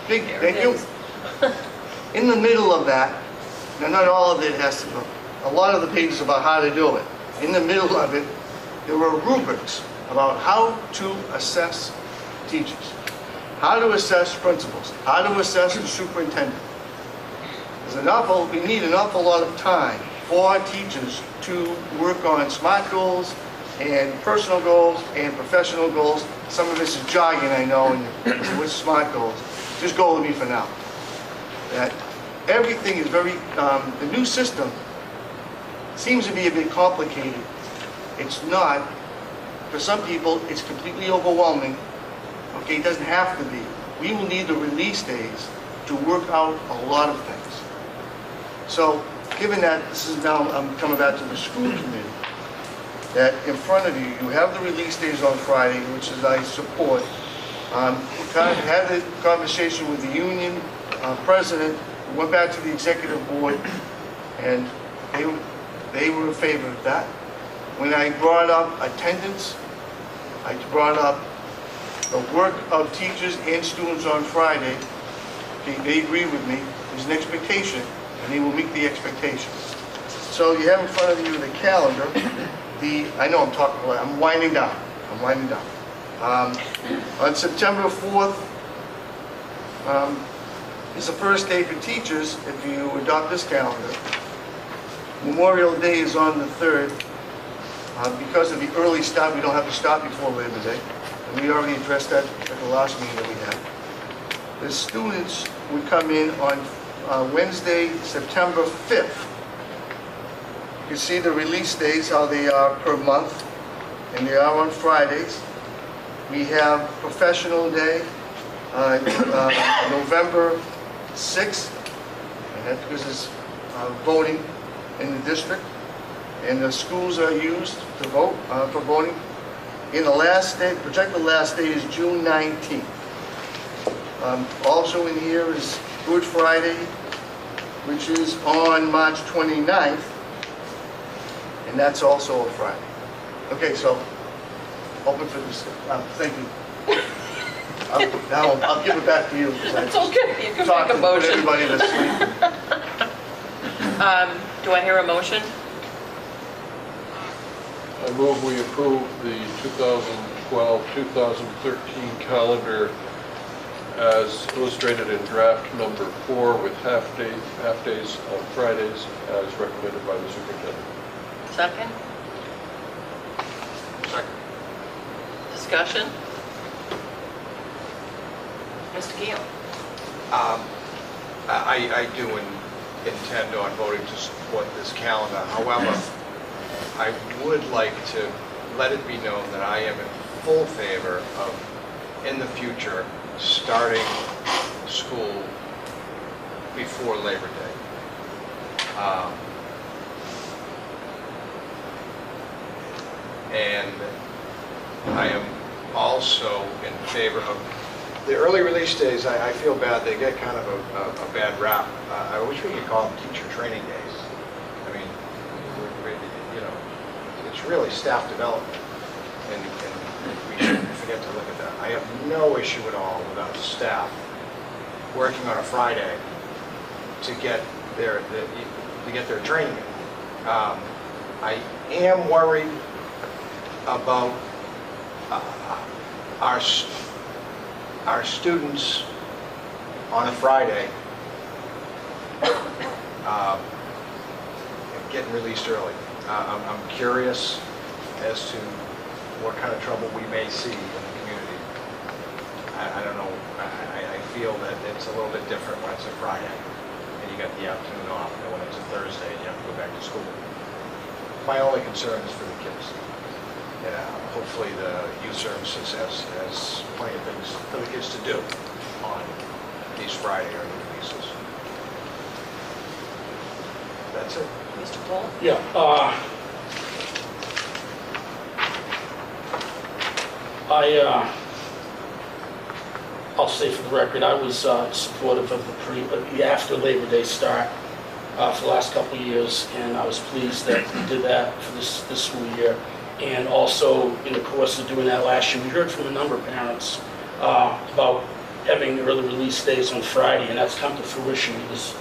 Big, thank you. In the middle of that, now not all of it has to go. A lot of the pages about how to do it. in the middle of it, there were rubrics about how to assess teachers, how to assess principals, how to assess the superintendent. We need an awful lot of time for teachers to work on SMART goals and personal goals and professional goals. Some of this is jargon, I know, and what's SMART goals? Just go with me for now. That everything is very, the new system seems to be a bit complicated. It's not. For some people, it's completely overwhelming. Okay, it doesn't have to be. We will need the release days to work out a lot of things. So, given that this is now, I'm coming back to the school committee, that in front of you, you have the release days on Friday, which is I support. Kind of had a conversation with the union president, went back to the executive board, and they were in favor of that. When I brought up attendance, I brought up the work of teachers and students on Friday. They agree with me. There's an expectation, and they will meet the expectations. So you have in front of you the calendar. I know I'm talking, I'm winding down. On September 4th is the first day for teachers if you adopt this calendar. Memorial Day is on the 3rd. Because of the early start, we don't have to start before Labor Day. And we already addressed that at the last meeting that we had. The students would come in on Wednesday, September 5th. You can see the release days, how they are per month, and they are on Fridays. We have Professional Day, November 6th, and that's because it's voting in the district. And the schools are used to vote for voting. In the last day, the projected last day is June 19th. Also in here is Good Friday, which is on March 29th, and that's also a Friday. Okay, so open for this. Thank you. Now I'll give it back to you. That's okay. You can make a motion. Everybody to sleep. Do I hear a motion? I move we approve the 2012-2013 calendar as illustrated in draft number 4 with half days on Fridays as recommended by the superintendent. Second? Second. Discussion? Mr. Gill? I do intend on voting to support this calendar. However, I would like to let it be known that I am in full favor of, in the future, starting school before Labor Day. And I am also in favor of the early release days. I feel bad. They get kind of a bad rap. I wish we could call them teacher training days. I mean, you know, it's really staff development, and we shouldn't forget to look at that. I have no issue at all with our staff working on a Friday to get their training in. I am worried about our students on a Friday getting released early. I'm curious as to what kind of trouble we may see in the community. I don't know. I feel that it's a little bit different when it's a Friday and you got the afternoon off, and when it's a Thursday and you have to go back to school. My only concern is for the kids. Hopefully the youth services has plenty of things for the kids to do on these Friday early releases. That's it. Mr. Paul? Yeah. I'll say for the record, I was supportive of the after Labor Day start for the last couple of years, and I was pleased that we did that for this school year. And also, in the course of doing that last year, we heard from a number of parents about having early release days on Friday, and that's come to fruition. It was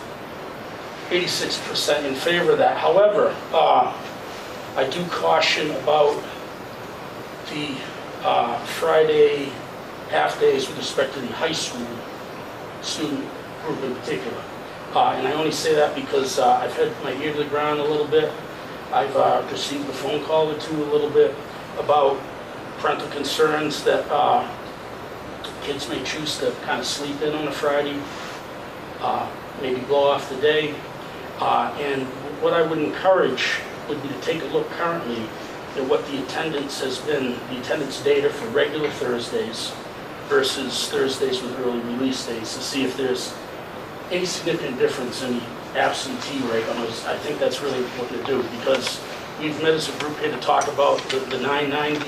86% in favor of that. However, I do caution about the Friday half-days with respect to the high school student group in particular. And I only say that because I've had my ear to the ground a little bit. I've received a phone call or two a little bit about parental concerns that kids may choose to kind of sleep in on a Friday, maybe blow off the day. And what I would encourage would be to take a look currently at what the attendance has been, the attendance data for regular Thursdays versus Thursdays with early release days, to see if there's any significant difference in the absentee rate on those. I think that's really important to do, because we've met as a group here to talk about the 990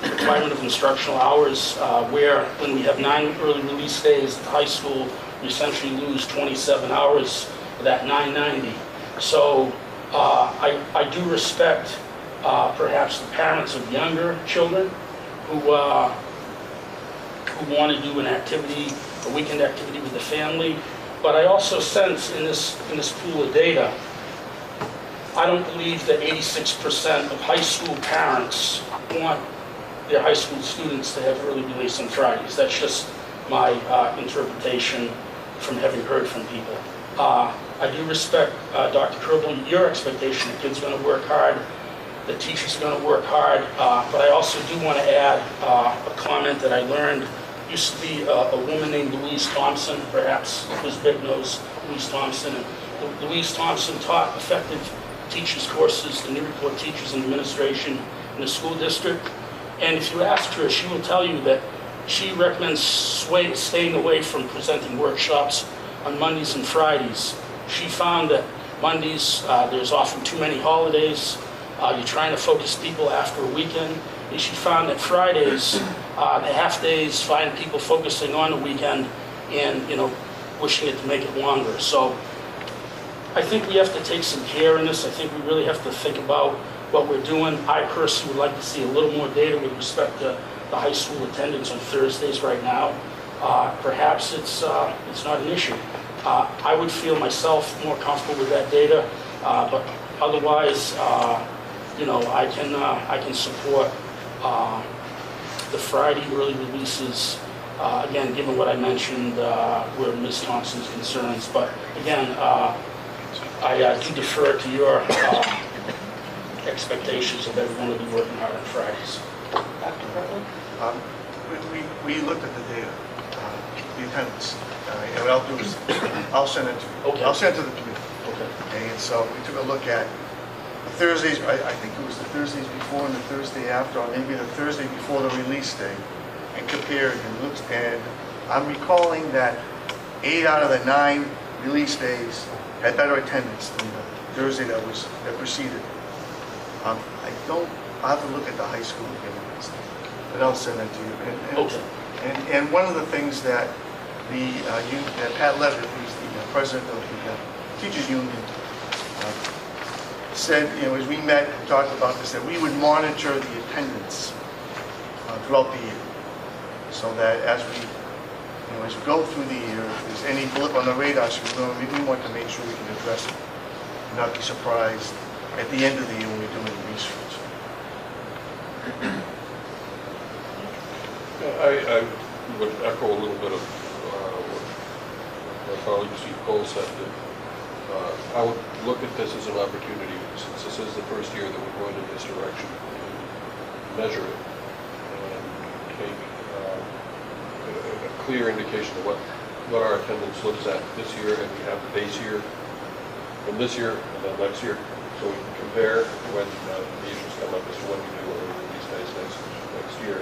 requirement of instructional hours, where when we have 9 early release days at high school, we essentially lose 27 hours of that 990. So I do respect perhaps the parents of younger children who want to do an activity, a weekend activity with the family. But I also sense in this pool of data, I don't believe that 86% of high school parents want their high school students to have early release on Fridays. That's just my interpretation from having heard from people. I do respect, Dr. Kerbel, your expectation that kids are going to work hard, the teachers are going to work hard, but I also do want to add a comment that I learned. Used to be a woman named Louise Thompson, perhaps Elizabeth knows Louise Thompson. And Louise Thompson taught effective teachers courses to Newburyport teachers and administration in the school district. And if you ask her, she will tell you that she recommends staying away from presenting workshops on Mondays and Fridays. She found that Mondays, there's often too many holidays. You're trying to focus people after a weekend. And she found that Fridays, the half days, find people focusing on the weekend and, wishing it to make it longer. So I think we have to take some care in this. I think we really have to think about what we're doing. I personally would like to see a little more data with respect to the high school attendance on Thursdays right now. Perhaps it's not an issue. I would feel myself more comfortable with that data, but otherwise, I can support the Friday early releases. Again, given what I mentioned, where Ms. Thompson's concerns, but again, I do defer to your expectations of everyone will be working hard on Fridays. Dr. Bretland? We looked at the data, the attendance, and what I'll do is I'll send it to you. Okay. I'll send it to the committee. Okay. And so we took a look at the Thursdays, I think it was the Thursdays before and the Thursday after, or maybe the Thursday before the release day, and compared and looked, and I'm recalling that 8 out of the 9 release days had better attendance than the Thursday that preceded. I'll have to look at the high school again, but I'll send it to you. And one of the things that Pat Levitt, who's the president of the teachers union, said, as we met and talked about this, that we would monitor the attendance throughout the year, so that as we go through the year, if there's any blip on the radar screen, we want to make sure we can address it, and not be surprised at the end of the year when we're doing research. I would echo a little bit of what my colleague Steve Cole said. That I would look at this as an opportunity, since this is the first year that we're going in this direction, to measure it and take a clear indication of what our attendance looks at this year, and we have the base year from this year and then next year, so we can compare when the issues come up as to when we do these days next year.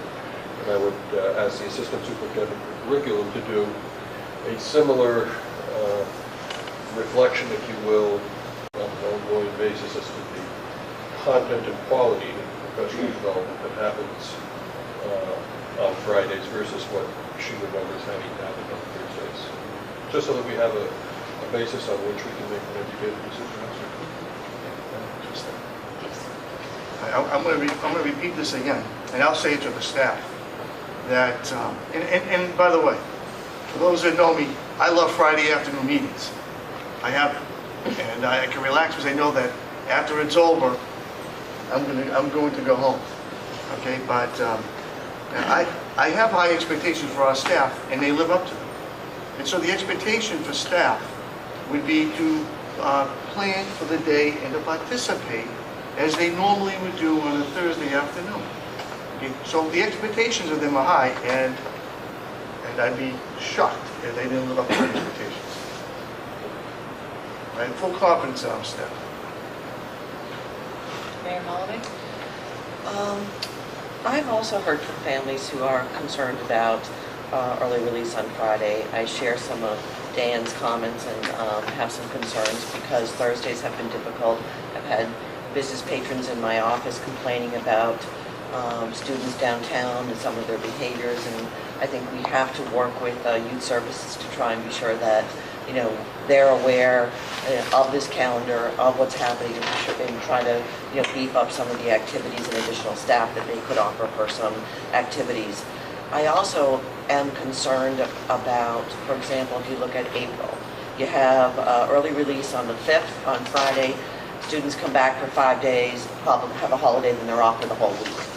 And I would ask the assistant superintendent for curriculum to do a similar reflection, if you will, on an ongoing basis as to the content and quality of professional development that happens on Fridays versus what she remembers having happened on Thursdays. Just so that we have a basis on which we can make an educated decision. I'm going to repeat this again, and I'll say it to the staff, that, and by the way, for those that know me, I love Friday afternoon meetings. I have them. And I can relax because I know that after it's over, I'm going to go home, okay? But I have high expectations for our staff, and they live up to them. And so the expectation for staff would be to plan for the day and to participate as they normally would do on a Thursday afternoon. Okay? So the expectations of them are high, and I'd be shocked if they didn't live up to their expectations. I have full confidence in our staff. Mayor Holloway? I've also heard from families who are concerned about early release on Friday. I share some of Dan's comments and have some concerns because Thursdays have been difficult. I've had business patrons in my office complaining about students downtown and some of their behaviors, and I think we have to work with youth services to try and be sure that, you know, they're aware of this calendar, of what's happening, and try to, you know, beef up some of the activities and additional staff that they could offer for some activities. I also am concerned about, for example, if you look at April, you have early release on the 5th, on Friday. Students come back for 5 days, probably have a holiday, then they're off for the whole week.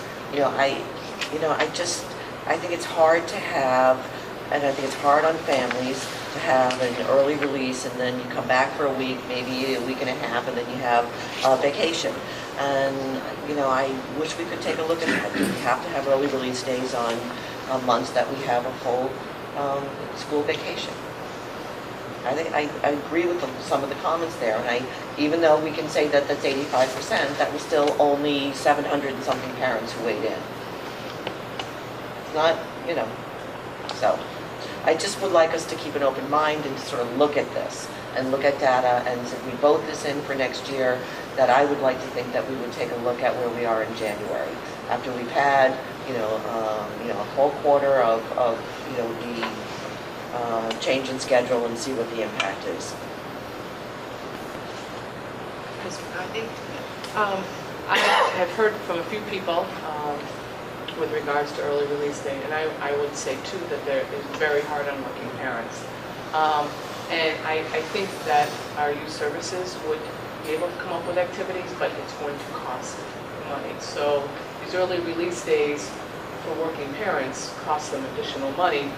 I think it's hard to have, and I think it's hard on families to have an early release and then you come back for a week, maybe a week and a half, and then you have a vacation. And, you know, I wish we could take a look at that. Do we have to have early release days on months that we have a full school vacation? I agree with some of the comments there, and even though we can say that that's 85%, that was still only 700 and something parents who weighed in. It's not, you know, so I just would like us to keep an open mind and to sort of look at this and look at data, and if we vote this in for next year, that I would like to think that we would take a look at where we are in January after we've had, a full quarter of the change in schedule and see what the impact is. Ms. McCarthy? I have heard from a few people with regards to early release day, and I would say too that it's very hard on working parents. And I think that our youth services would be able to come up with activities, but it's going to cost money. So these early release days for working parents cost them additional money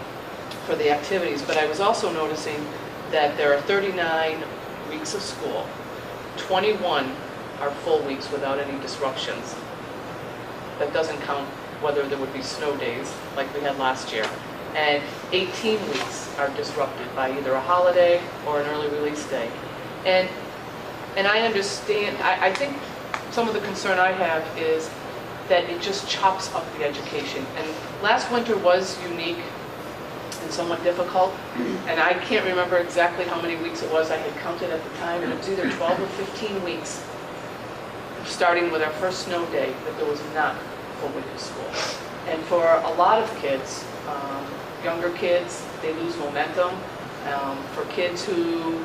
for the activities. But I was also noticing that there are 39 weeks of school. 21 are full weeks without any disruptions. That doesn't count whether there would be snow days like we had last year. And 18 weeks are disrupted by either a holiday or an early release day. And I understand, I think some of the concern I have is that it just chops up the education. And last winter was unique and somewhat difficult, and I can't remember exactly how many weeks it was. I had counted at the time, and it was either 12 or 15 weeks, starting with our first snow day, that there was not a full week of school. And for a lot of kids, younger kids, they lose momentum. For kids who,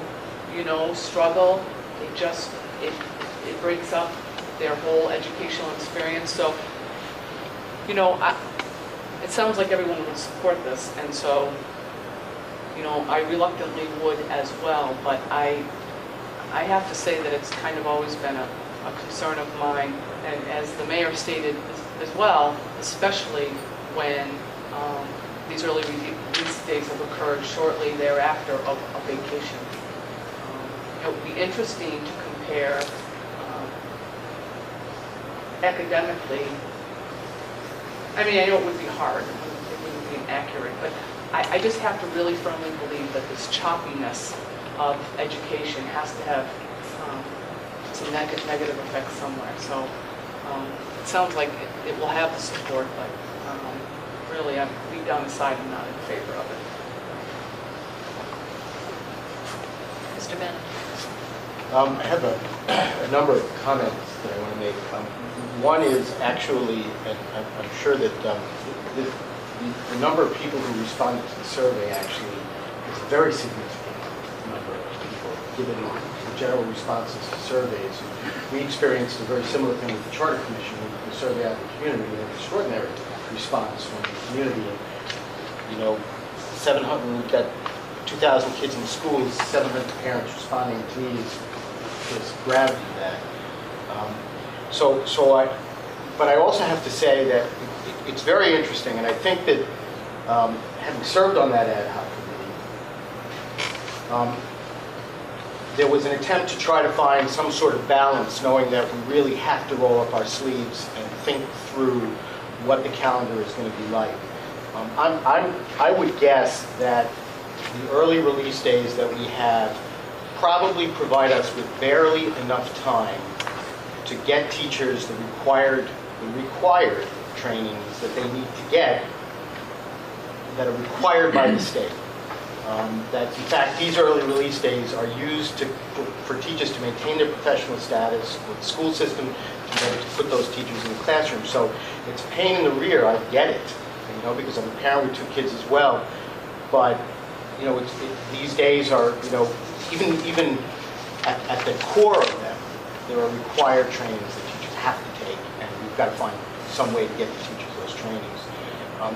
struggle, it breaks up their whole educational experience. So, it sounds like everyone would support this, and so, I reluctantly would as well, but I have to say that it's kind of always been a concern of mine, and as the mayor stated as well, especially when these early release days have occurred shortly thereafter of a vacation. It would be interesting to compare academically. I mean, I know it would be hard, it wouldn't be accurate, but I just have to really firmly believe that this choppiness of education has to have some negative effects somewhere. So it sounds like it will have the support, but really, deep down inside, I'm not in favor of it. Mr. Bennett. I have a number of comments that I want to make. One is actually, and I'm sure that the number of people who responded to the survey actually is a very significant number of people, given the general responses to surveys. We experienced a very similar thing with the Charter Commission. We surveyed out the community, and an extraordinary response from the community. 700, we've got 2,000 kids in schools, 700 parents responding to me is gravity that. But I also have to say that it's very interesting, and I think that having served on that ad hoc committee, there was an attempt to try to find some sort of balance, knowing that we really have to roll up our sleeves and think through what the calendar is going to be like. I would guess that the early release days that we have probably provide us with barely enough time to get teachers the required trainings that they need to get that are required by the state. That in fact these early release days are used for teachers to maintain their professional status with the school system to put those teachers in the classroom. So it's a pain in the rear, I get it, because I'm a parent with 2 kids as well. But these days are, even at the core of them, there are required trainings that teachers have to take, and we've got to find some way to get the teachers those trainings.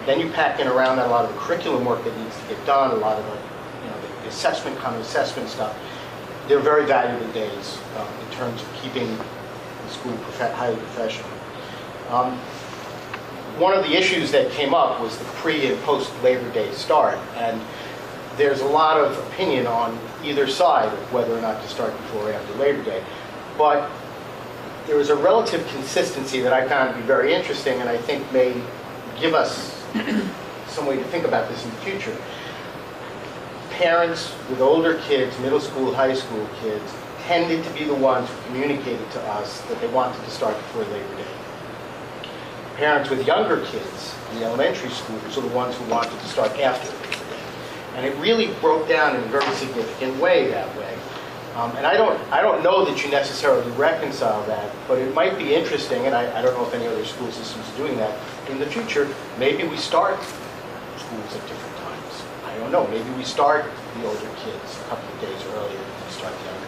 Then you pack in around that a lot of the curriculum work that needs to get done, a lot of the assessment, common assessment stuff. They're very valuable days in terms of keeping the school highly professional. One of the issues that came up was the pre- and post-Labor Day start, and there's a lot of opinion on either side of whether or not to start before or after Labor Day. But there was a relative consistency that I found to be very interesting, and I think may give us some way to think about this in the future. Parents with older kids, middle school, high school kids, tended to be the ones who communicated to us that they wanted to start before Labor Day. Parents with younger kids in the elementary schools are the ones who wanted to start after Labor Day. And it really broke down in a very significant way that way. And I don't know that you necessarily reconcile that, but it might be interesting, and I don't know if any other school systems are doing that. In the future, maybe we start schools at different times. I don't know. Maybe we start the older kids a couple of days earlier than we start the younger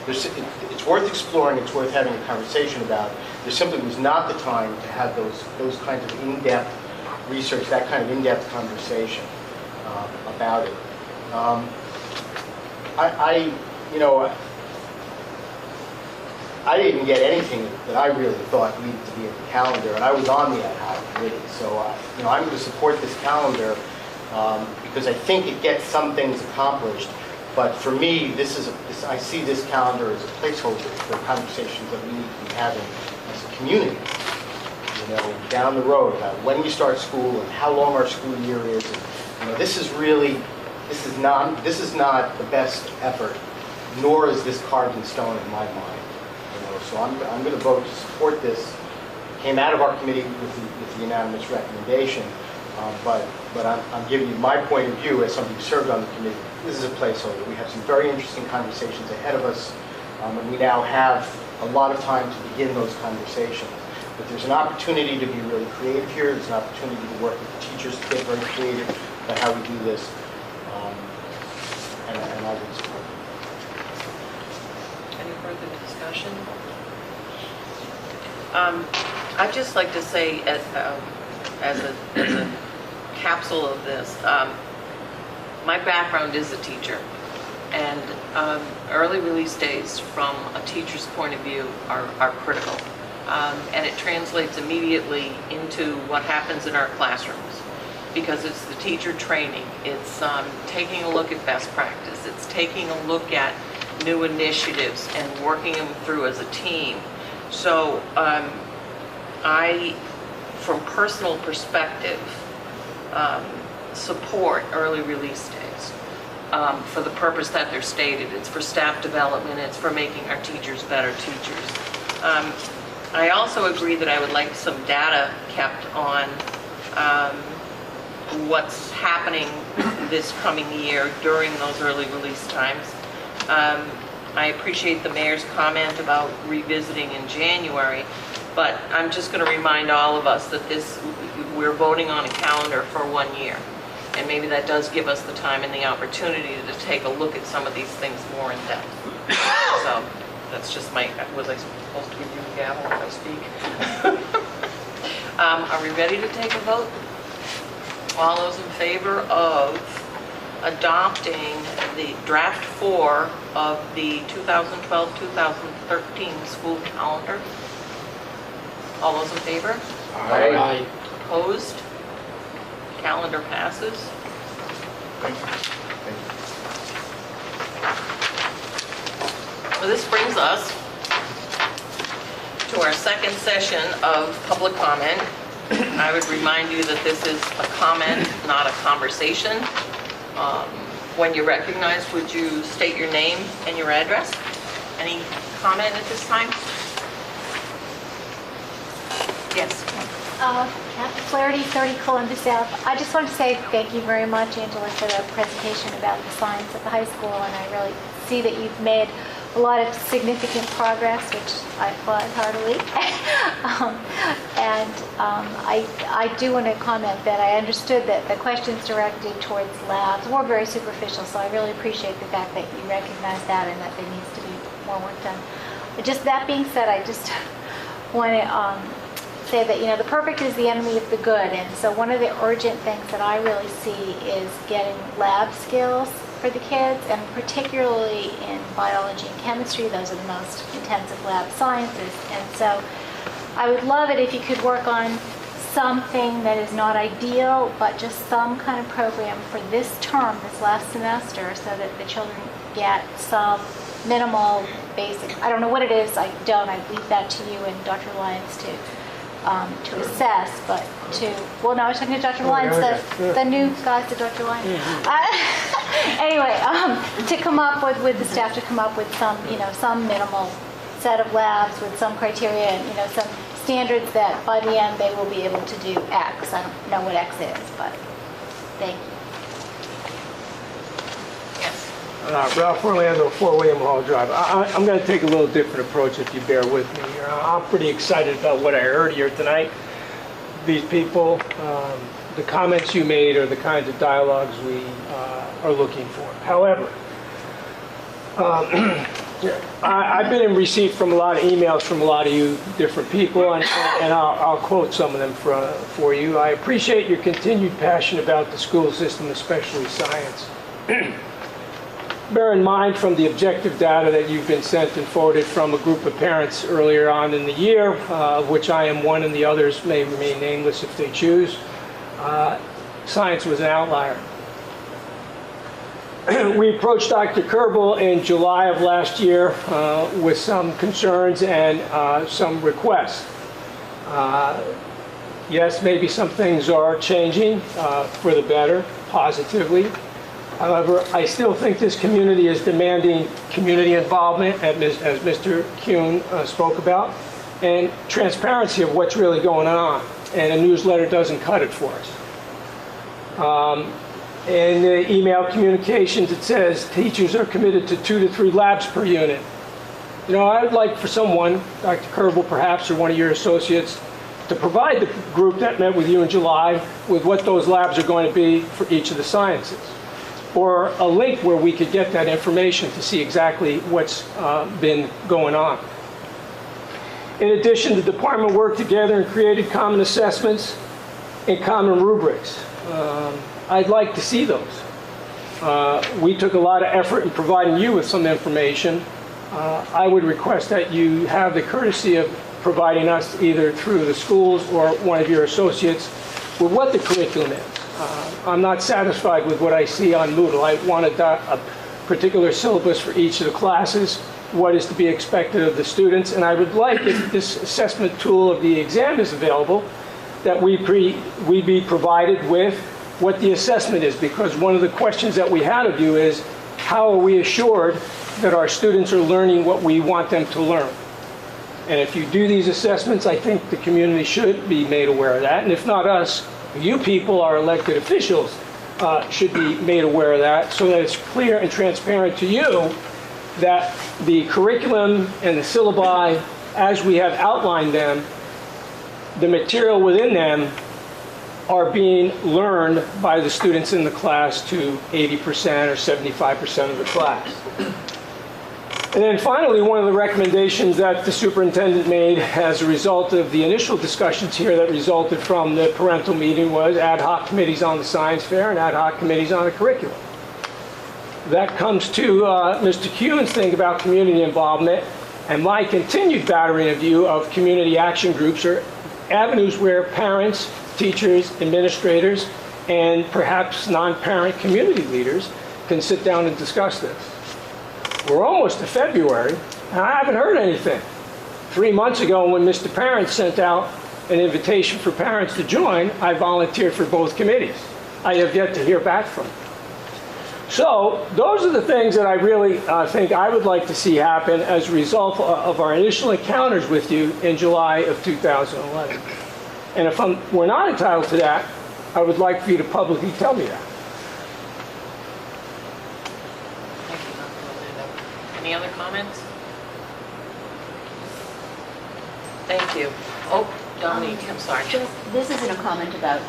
kids. It's worth exploring. It's worth having a conversation about. There simply was not the time to have those kinds of in-depth research, that kind of in-depth conversation about it. I didn't get anything that I really thought needed to be in the calendar, and I was on the ad hoc committee. So, I'm going to support this calendar because I think it gets some things accomplished. But for me, I see this calendar as a placeholder for conversations that we need to be having as a community. Down the road about when we start school and how long our school year is. And, this is not the best effort, nor is this carved in stone in my mind. So I'm going to vote to support this. It came out of our committee with the unanimous recommendation, but I'm giving you my point of view as somebody who served on the committee. This is a placeholder. We have some very interesting conversations ahead of us, and we now have a lot of time to begin those conversations. But there's an opportunity to be really creative here. There's an opportunity to work with the teachers to get very creative about how we do this, and I would support it. Any further discussion? I'd just like to say, as a capsule of this, my background is a teacher, and early release days from a teacher's point of view are critical. And it translates immediately into what happens in our classrooms, because it's the teacher training. It's taking a look at best practice. It's taking a look at new initiatives and working them through as a team. So I, from personal perspective, support early release days for the purpose that they're stated. It's for staff development. It's for making our teachers better teachers. I also agree that I would like some data kept on what's happening this coming year during those early release times. I appreciate the mayor's comment about revisiting in January, but I'm just going to remind all of us that we're voting on a calendar for 1 year. And maybe that does give us the time and the opportunity to take a look at some of these things more in depth. So that's just was I supposed to give you a gavel if I speak? Are we ready to take a vote? All those in favor of adopting the draft 4 of the 2012-2013 school calendar. All those in favor? Aye. Opposed? Calendar passes. Thank you. Well, this brings us to our second session of public comment. I would remind you that this is a comment, not a conversation. When you're recognized, would you state your name and your address? Any comment at this time? Yes. Kathy Flaherty, 30 Columbus Ave. I just want to say thank you very much, Angela, for the presentation about the science at the high school, and I really see that you've made a lot of significant progress, which I applaud heartily. I do want to comment that I understood that the questions directed towards labs were very superficial, so I really appreciate the fact that you recognize that and that there needs to be more work done. But just that being said, I just want to say that, the perfect is the enemy of the good, and so one of the urgent things that I really see is getting lab skills for the kids, and particularly in biology and chemistry. Those are the most intensive lab sciences, and so I would love it if you could work on something that is not ideal, but just some kind of program for this term, this last semester, so that the children get some minimal basic, I don't know what it is, I leave that to you and Dr. Lyons to assess, but no, I was talking to Dr. Lyons, the new guys to Dr. Lyons. Anyway, to come up with the staff to come up with some, some minimal set of labs with some criteria and, some standards that by the end they will be able to do X. I don't know what X is, but thank you. Ralph Orlando, 4 William Hall Drive. I'm going to take a little different approach if you bear with me. I'm pretty excited about what I heard here tonight. These people, the comments you made are the kinds of dialogues we are looking for. However, I've been in receipt from a lot of emails from a lot of you different people, and I'll quote some of them for you. I appreciate your continued passion about the school system, especially science. Bear in mind from the objective data that you've been sent and forwarded from a group of parents earlier on in the year, of which I am one and the others may remain nameless if they choose, science was an outlier. We approached Dr. Kerbel in July of last year with some concerns and some requests. Yes, maybe some things are changing for the better, positively. However, I still think this community is demanding community involvement, as Mr. Kuhn spoke about, and transparency of what's really going on. And a newsletter doesn't cut it for us. In the email communications, it says teachers are committed to 2 to 3 labs per unit. I would like for someone, Dr. Kerbel perhaps, or one of your associates, to provide the group that met with you in July with what those labs are going to be for each of the sciences, or a link where we could get that information to see exactly what's been going on. In addition, the department worked together and created common assessments and common rubrics. I'd like to see those. We took a lot of effort in providing you with some information. I would request that you have the courtesy of providing us either through the schools or one of your associates with what the curriculum is. I'm not satisfied with what I see on Moodle. I want a particular syllabus for each of the classes, what is to be expected of the students, and I would like, if this assessment tool of the exam is available, that we be provided with what the assessment is, because one of the questions that we had of you is, how are we assured that our students are learning what we want them to learn? And if you do these assessments, I think the community should be made aware of that, and if not us, you people, our elected officials, should be made aware of that, so that it's clear and transparent to you that the curriculum and the syllabi, as we have outlined them, the material within them are being learned by the students in the class to 80% or 75% of the class. And then finally, one of the recommendations that the superintendent made as a result of the initial discussions here that resulted from the parental meeting was ad hoc committees on the science fair and ad hoc committees on the curriculum. that comes to Mr. Kuhn's thing about community involvement and my continued battering of view of community action groups or avenues where parents, teachers, administrators, and perhaps non-parent community leaders can sit down and discuss this. We're almost to February, and I haven't heard anything. 3 months ago, when Mr. Parent sent out an invitation for parents to join, I volunteered for both committees. I have yet to hear back from them. So those are the things that I really think I would like to see happen as a result of our initial encounters with you in July of 2011. And if we're not entitled to that, I would like for you to publicly tell me that. Thank you, Dr. Orlando. Any other comments? Thank you. Oh, Dominique, I'm sorry. This isn't a comment about,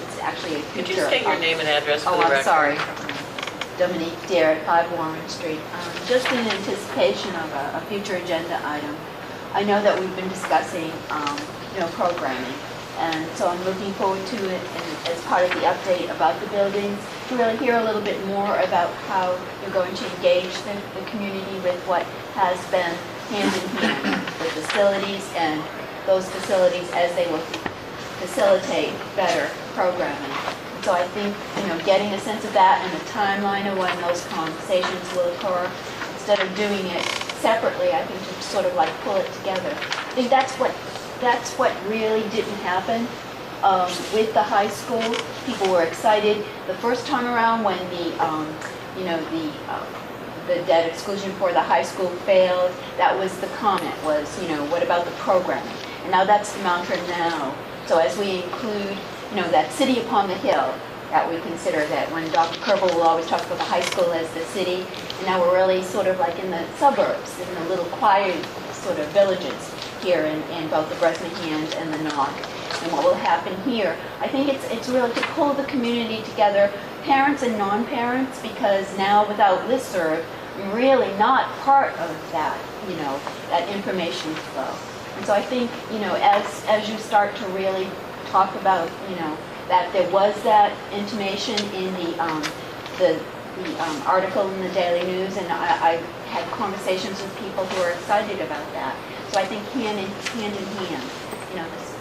it's actually a future. Could you state your name and address for the Oh, record? I'm sorry. Dominique Dare at 5 Warren Street. Just in anticipation of a future agenda item, I know that we've been discussing, programming. And so I'm looking forward to it and as part of the update about the buildings, to really hear a little bit more about how you're going to engage the community with what has been hand in hand, the facilities and those facilities as they will facilitate better programming. So I think, getting a sense of that and the timeline of when those conversations will occur, instead of doing it separately, I think to sort of like pull it together. I think that's what really didn't happen with the high school. People were excited the first time around when the debt exclusion for the high school failed. That was the comment was, what about the programming? And now that's the mantra now. So as we include, that city upon the hill, that we consider that when Dr. Kerbel will always talk about the high school as the city, and now we're really sort of like in the suburbs, in the little quiet sort of villages here in both the Bresnahan and the Knock. And what will happen here, I think it's really to pull the community together, parents and non-parents, because now without listserv, I'm really not part of that, that information flow. And so I think, as you start to really talk about, that there was that intimation in the article in the Daily News, and I had conversations with people who are excited about that. So I think hand in hand, this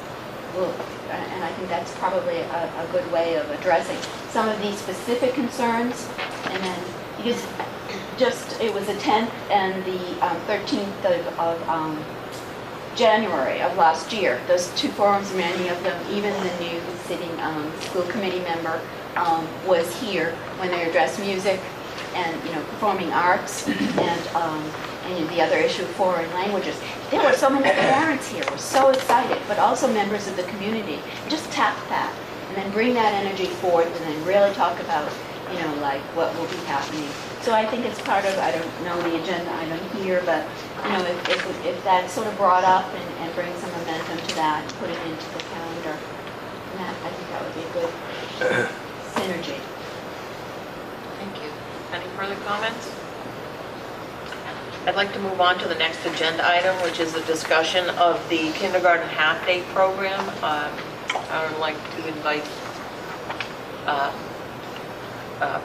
will, and I think that's probably a good way of addressing some of these specific concerns. And then, because it was the 10th and the 13th of January of last year, those two forums, many of them, even the new sitting school committee member was here when they addressed music and performing arts and the other issue, foreign languages. There were so many parents here, were so excited, but also members of the community. Just tap that and then bring that energy forth and then really talk about like what will be happening. So I think it's part of, I don't know the agenda item here, but if that's sort of brought up and bring some momentum to that, put it into the calendar, I think that would be a good synergy. Thank you. Any further comments? I'd like to move on to the next agenda item, which is a discussion of the kindergarten half-day program. I would like to invite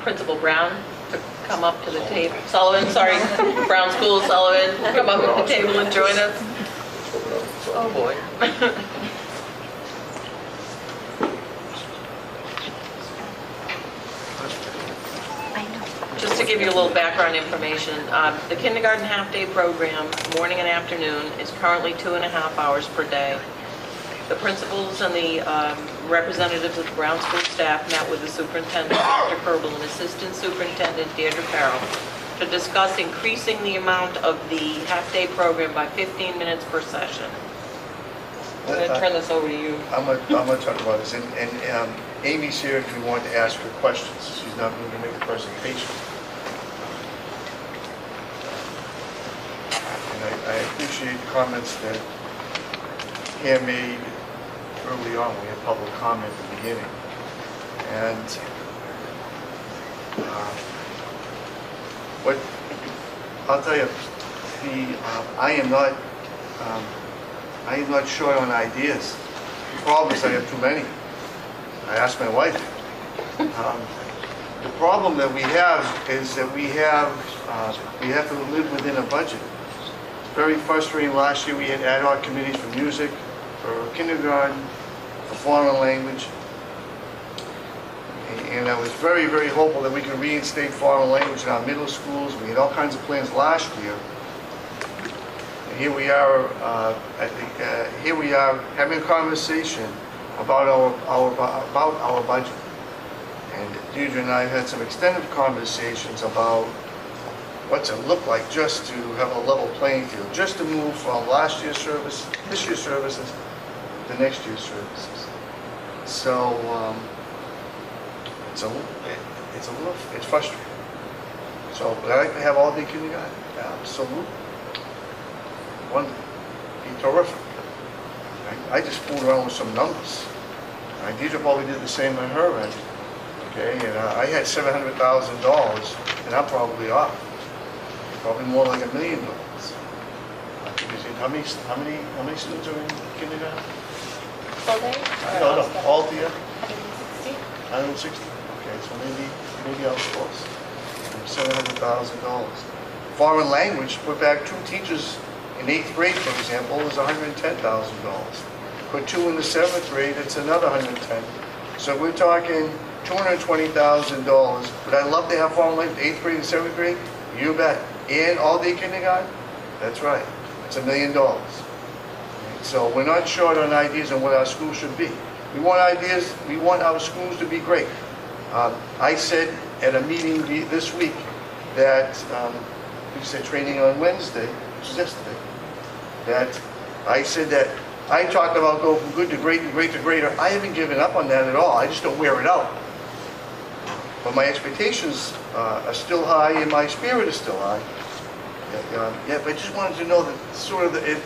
Principal Brown to come up to the table. Sullivan, sorry, Brown School, Sullivan, come up to the table and join us. Oh, boy. Just to give you a little background information, the kindergarten half-day program, morning and afternoon, is currently 2.5 hours per day. The principals and the representatives of the Brown School staff met with the superintendent, Dr. Kerbel, and assistant superintendent, Deirdre Farrell, to discuss increasing the amount of the half-day program by 15 minutes per session. I'm going to turn this over to you. I'm going to talk about this. And Amy's here if you want to ask her questions. She's not going to make a presentation. And I appreciate the comments that Pam made early on. We had public comment at the beginning. And what I'll tell you, I am not short on ideas. The problem is I have too many. I asked my wife. The problem that we have is that we have to live within a budget. It's very frustrating. Last year we had ad hoc committees for music, for kindergarten, for foreign language. And I was very, very hopeful that we could reinstate foreign language in our middle schools. We had all kinds of plans last year. And here we are, having a conversation about our budget. And Deirdre and I have had some extended conversations about what's it look like just to have a level playing field, just to move from last year's service, this year's services, to next year's services. So it's frustrating. So would I like to have all day kindergarten? Absolutely. One, be terrific. I just fooled around with some numbers. Deidre probably did the same on her end. Okay, and I had $700,000, and I'm probably off. Probably more like $1 million. How many students are in kindergarten? Full day? No, all together. 160? 160. Okay, so maybe I was close. $700,000. Foreign language, put back 2 teachers in 8th grade, for example, is $110,000. Put 2 in the 7th grade, it's another $110,000. So we're talking $220,000. Would I love to have foreign language 8th grade and 7th grade? You bet. And all day kindergarten? That's right. It's $1 million. So we're not short on ideas on what our school should be. We want ideas. We want our schools to be great. I said at a meeting this week that we said training on Wednesday, which is yesterday, that I said that I talked about go from good to great and great to greater. I haven't given up on that at all. I just don't wear it out. But my expectations are still high and my spirit is still high. Yeah, but I just wanted to know that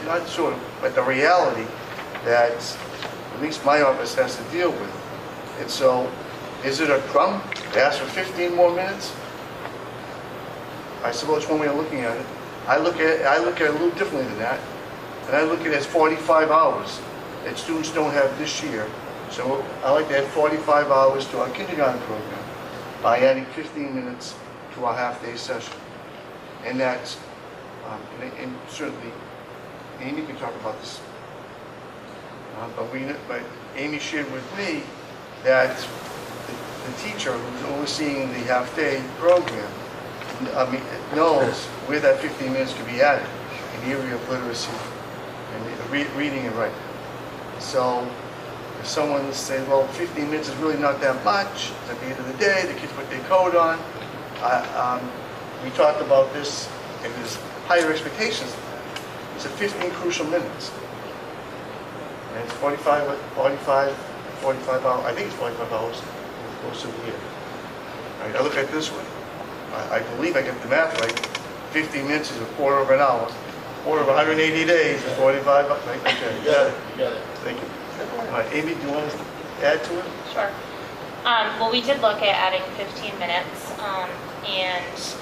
not sort of, but the reality that at least my office has to deal with. And so, is it a crumb to ask for 15 more minutes? I suppose one way of looking at it. I look at it a little differently than that. And I look at it as 45 hours that students don't have this year. So I like to add 45 hours to our kindergarten program by adding 15 minutes to our half-day session. And that's, and certainly, Amy can talk about this, but Amy shared with me that the teacher who's overseeing the half-day program knows where that 15 minutes could be added in the area of literacy and reading and writing. So if someone says, well, 15 minutes is really not that much, at the end of the day, the kids put their coat on. We talked about this, and there's higher expectations. It's at 15 crucial minutes. And it's 45 hours, I think it's 45 hours over the course of the year. All right, I look at it this way. I believe I get the math right. 15 minutes is a quarter of an hour. A quarter of 180 days is 45 hours. Right? Okay, you got it. Thank you. All right, Amy, do you want to add to it? Sure. Well, we did look at adding 15 minutes, and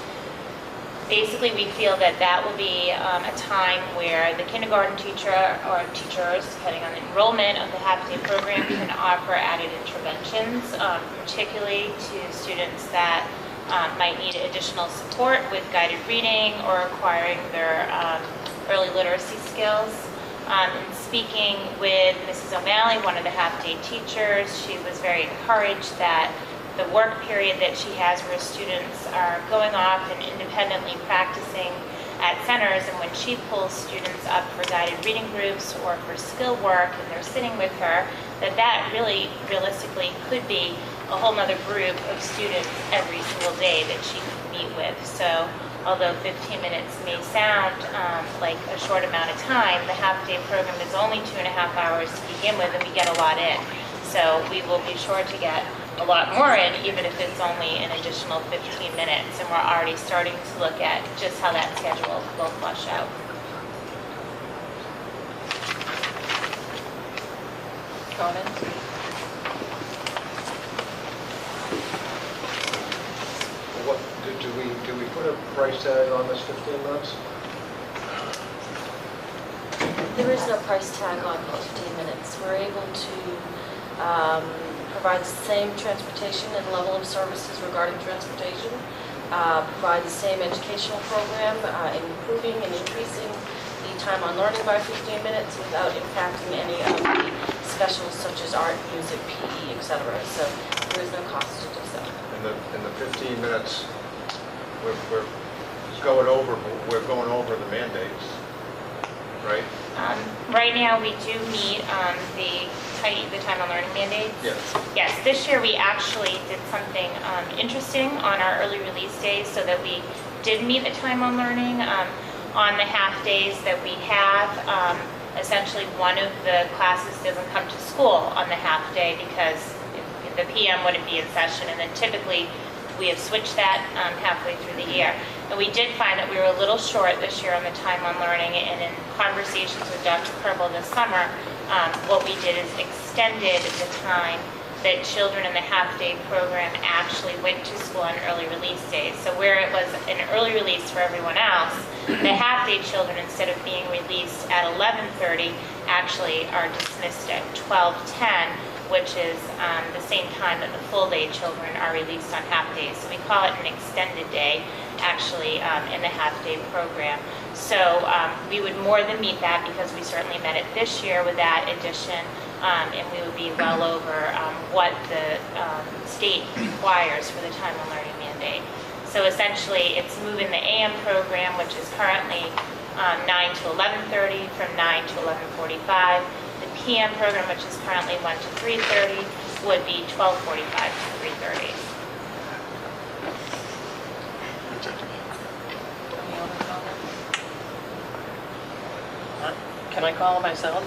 basically we feel that that will be a time where the kindergarten teacher or teachers, depending on the enrollment of the half-day program, can offer added interventions, particularly to students that might need additional support with guided reading or acquiring their early literacy skills. In speaking with Mrs. O'Malley, one of the half-day teachers, she was very encouraged that the work period that she has where students are going off and independently practicing at centers, and when she pulls students up for guided reading groups or for skill work and they're sitting with her, that really realistically could be a whole other group of students every single day that she could meet with. So although 15 minutes may sound like a short amount of time, the half-day program is only 2.5 hours to begin with, and we get a lot in. So we will be sure to get a lot more in, even if it's only an additional 15 minutes. And we're already starting to look at just how that schedule will flush out. Comments? What, do we put a price tag on this 15 minutes? There is no price tag on 15 minutes. We're able to provides the same transportation and level of services regarding transportation, provide the same educational program, improving and increasing the time on learning by 15 minutes without impacting any of the specials such as art, music, PE, etc. So there is no cost to do so. In the 15 minutes, we're going over the mandates, right? Right now, we do meet the time on learning mandates. Yes. Yes, this year we actually did something interesting on our early release days so that we did meet the time on learning. On the half days that we have, essentially one of the classes doesn't come to school on the half day because the PM wouldn't be in session, and then typically we have switched that halfway through the year. And we did find that we were a little short this year on the time on learning, and in conversations with Dr. Kerbal this summer, what we did is extended the time that children in the half-day program actually went to school on early release days. So where it was an early release for everyone else, the half-day children, instead of being released at 11:30, actually are dismissed at 12:10, which is the same time that the full-day children are released on half-days. So we call it an extended day, actually, in the half-day program. So we would more than meet that because we certainly met it this year with that addition, and we would be well over what the state requires for the time on learning mandate. So essentially, it's moving the AM program, which is currently 9 to 11:30, from 9 to 11:45. The PM program, which is currently 1 to 3:30, would be 12:45 to 3:30. Can I call myself?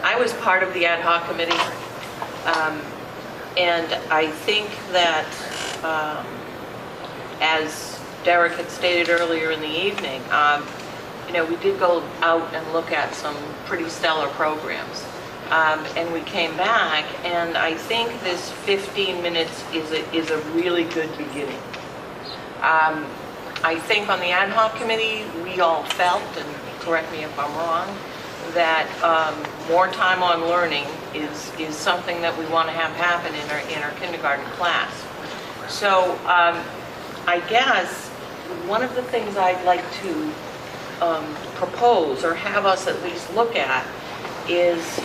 I was part of the ad hoc committee, and I think that, as Derek had stated earlier in the evening, we did go out and look at some pretty stellar programs. And we came back, and I think this 15 minutes is a really good beginning. I think on the ad hoc committee, we all felt, and correct me if I'm wrong, that more time on learning is something that we want to have happen in our kindergarten class. So I guess one of the things I'd like to propose, or have us at least look at, is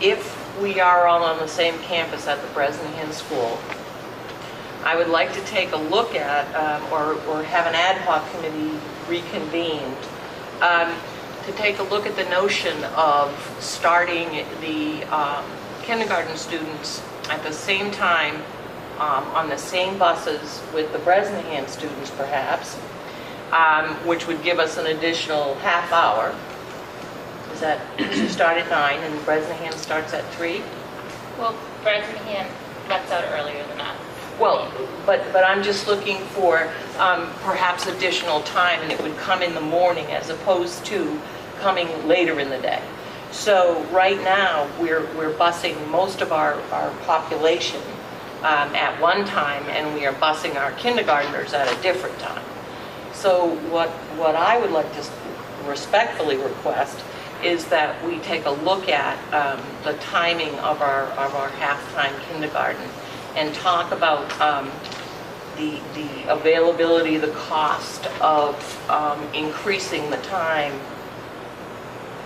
if we are all on the same campus at the Bresnahan School, I would like to take a look at, or have an ad hoc committee reconvened, to take a look at the notion of starting the kindergarten students at the same time, on the same buses with the Bresnahan students perhaps, which would give us an additional half hour. Is that, you start at 9 and Bresnahan starts at 3? Well, Bresnahan lets out earlier than us. Well, but I'm just looking for perhaps additional time, and it would come in the morning as opposed to coming later in the day. So right now, we're busing most of our population at one time, and we are busing our kindergartners at a different time. So what I would like to respectfully request is that we take a look at the timing of our half-time kindergarten and talk about the availability, the cost of increasing the time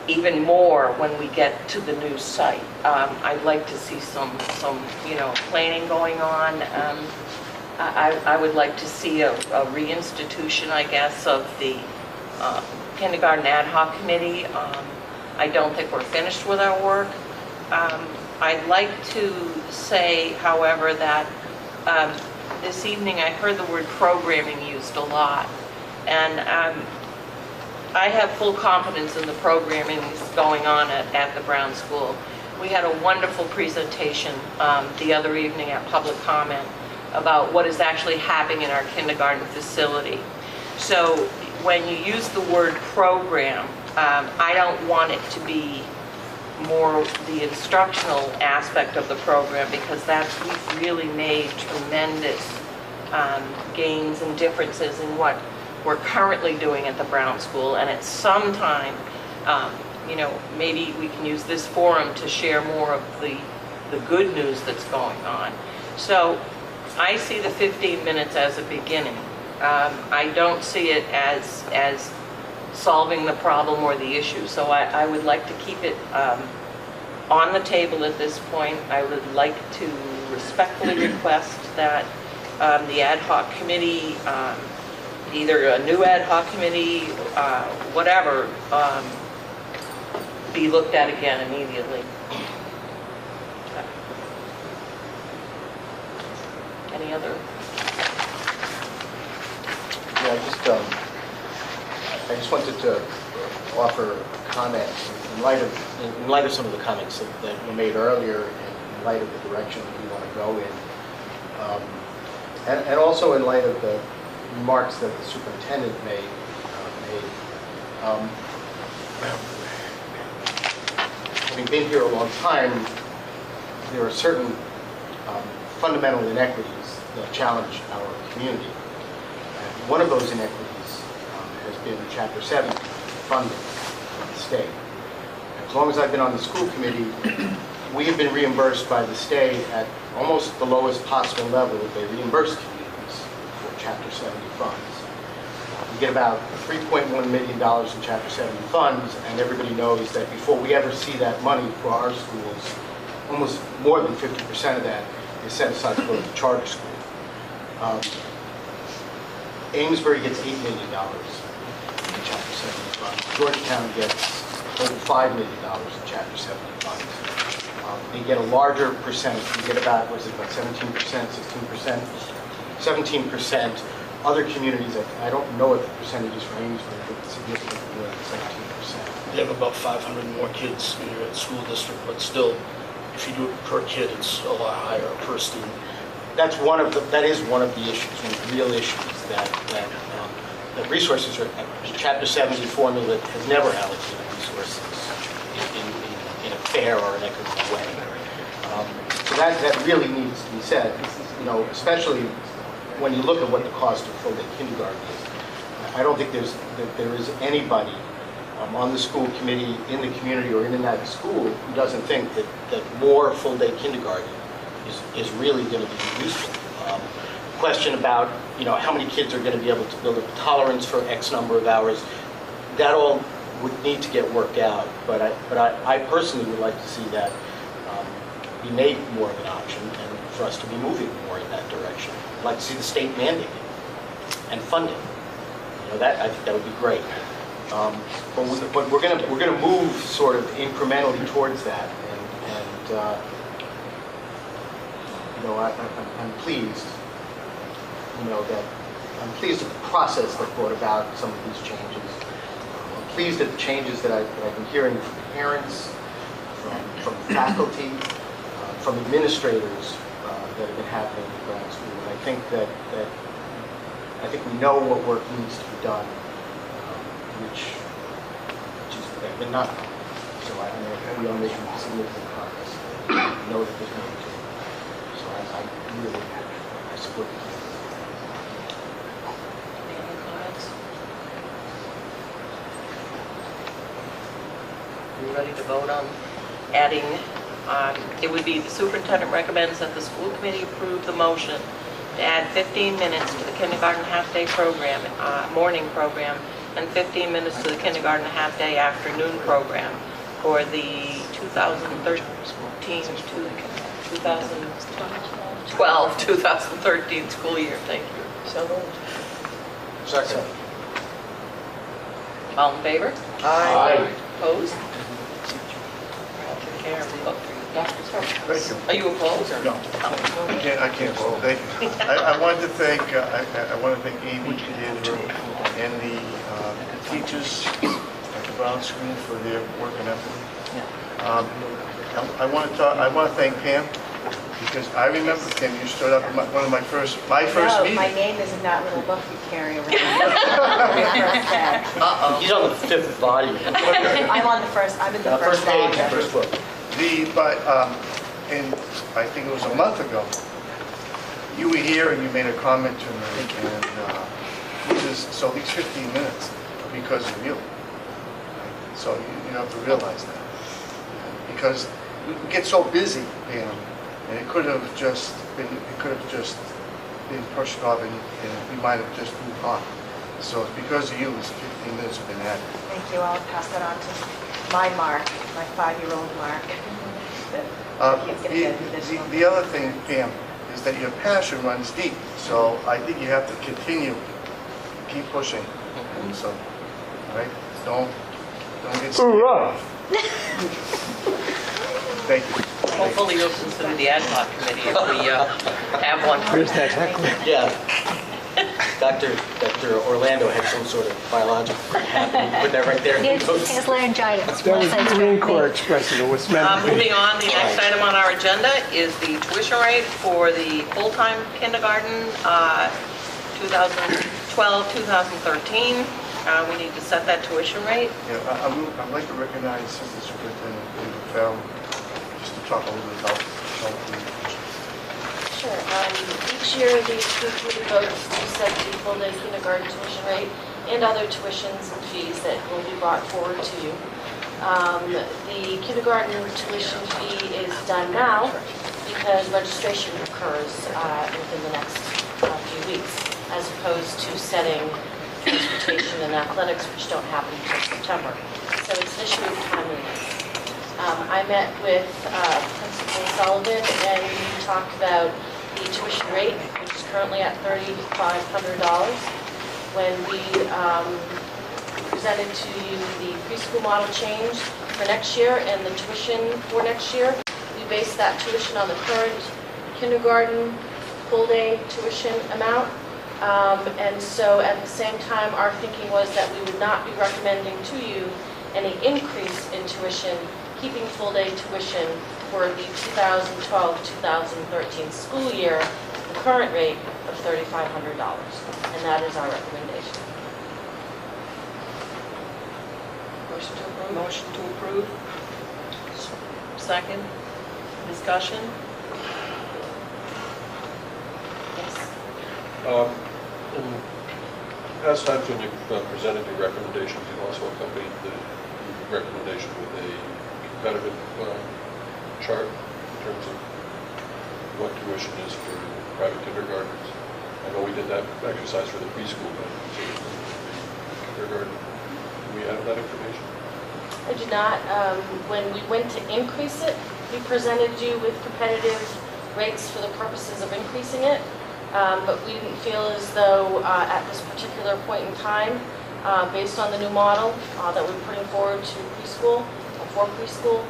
even more when we get to the new site. I'd like to see some planning going on. I would like to see a reinstitution, I guess, of the kindergarten ad hoc committee. I don't think we're finished with our work. I'd like to say, however, that this evening I heard the word programming used a lot, and I have full confidence in the programming that's going on at the Brown School. We had a wonderful presentation the other evening at public comment about what is actually happening in our kindergarten facility. So when you use the word program, I don't want it to be more the instructional aspect of the program, because we've really made tremendous gains and differences in what we're currently doing at the Brown School, and at some time maybe we can use this forum to share more of the good news that's going on. So I see the 15 minutes as a beginning. I don't see it as solving the problem or the issue. So I would like to keep it on the table at this point. I would like to respectfully request that the ad hoc committee, either a new ad hoc committee, whatever, be looked at again immediately. Any other? Yeah, I just wanted to offer a comment in light of some of the comments that were made earlier, and in light of the direction that we want to go in, and also in light of the remarks that the superintendent made. Having been here a long time, there are certain fundamental inequities that challenge our community. And one of those inequities has been Chapter 7 funding from the state. As long as I've been on the school committee, we have been reimbursed by the state at almost the lowest possible level that they reimburse communities for Chapter 70 funds. We get about $3.1 million in Chapter 70 funds, and everybody knows that before we ever see that money for our schools, almost more than 50% of that is set aside to go to charter school. Amesbury gets $8 million in Chapter 70 funds. Georgetown gets over $5 million in Chapter 70 funds. They get a larger percentage. We get about, what is it, about 17%, 16%? 17%. Other communities, I don't know what the percentage is for Amesbury, but it's significantly more than 17%. They have about 500 more kids in your school district, but still, if you do it per kid, it's a lot higher per student. That is one of the issues, one of the real issues that resources are, Chapter 70 formula has never allocated resources in a fair or an equitable way. So that really needs to be said, especially when you look at what the cost of full-day kindergarten is. I don't think that there is anybody on the school committee, in the community, or in that school who doesn't think that more full-day kindergarten is really going to be useful. Question about how many kids are going to be able to build up tolerance for X number of hours, that all would need to get worked out. But I personally would like to see that be made more of an option, and for us to be moving more in that direction. I'd like to see the state mandate and funding. I think that would be great. But we're going to move sort of incrementally towards that, and I'm pleased. I'm pleased at the process that brought about some of these changes. I'm pleased at the changes that I've been hearing from parents, from faculty, from administrators that have been happening in grad school. And I think that we know what work needs to be done, which has been not done. So we are making significant progress. I know that there's more to do. So I really support the plan. Any other comments? Are you ready to vote on adding? It would be the superintendent recommends that the school committee approve the motion to add 15 minutes to the kindergarten half-day program, morning program, and 15 minutes to the kindergarten half-day afternoon program for the 2012-2013 school year. Thank you. So moved. Second. All in favor? Aye. Opposed? I'll take care of the vote for you. Dr. Stark? Thank you. Are you opposed or? No. I can't vote. Thank you. I wanted to thank Amy D'Angelo and the teachers at the Brown School for their work and effort. I want to thank Pam, because I remember, Pam, you stood up at one of my first meeting. My name is in that little book you carry around. He's on the 5th volume. I'm on the first. I'm in the first page, volume. first book. And I think it was a month ago, you were here and you made a comment to me, and so these 15 minutes are because of you. So you have to realize that. Because we get so busy, Pam, and it could have just been pushed off, and we might have just moved on. So it's because of you, it's 15 minutes have been added. Thank you. I'll pass that on to my Mark, my 5-year-old Mark. He's gonna get through this one. The other thing, Pam, is that your passion runs deep. So I think you have to continue, keep pushing. And so, all right, don't get scared. Thank you. Hopefully you'll consider the ad hoc committee if we have one. Where's that heckler? Yeah. Dr. Orlando had some sort of biological happening. Put that right there. He has laryngitis. That was the Marine Corps expressing it was meant to be. Moving on, the next item on our agenda is the tuition rate for the full-time kindergarten, 2012-2013. We need to set that tuition rate. Yeah, I'd like to recognize Assistant Superintendent David Farrell, just to talk a little bit about the Sure. Each year, the school committee votes to set the full-day kindergarten tuition rate and other tuitions and fees that will be brought forward to you. The kindergarten tuition fee is done now because registration occurs within the next few weeks, as opposed to setting transportation and athletics, which don't happen until September. So it's an issue of timeliness. I met with Principal Sullivan and we talked about the tuition rate, which is currently at $3,500. When we presented to you the preschool model change for next year and the tuition for next year, we based that tuition on the current kindergarten full-day tuition amount. And so at the same time, our thinking was that we would not be recommending to you any increase in tuition, keeping full-day tuition for the 2012-2013 school year, the current rate of $3,500. And that is our recommendation. Motion to approve? Motion to approve. Second. Discussion? Yes. In past times when you've presented your recommendations, you've also accompanied the recommendation with a competitive chart in terms of what tuition is for private kindergartens. I know we did that exercise for the preschool, but for the kindergarten, do we have that information? I do not. When we went to increase it, we presented you with competitive rates for the purposes of increasing it. But we didn't feel as though at this particular point in time, based on the new model that we're putting forward to preschool, or for preschool,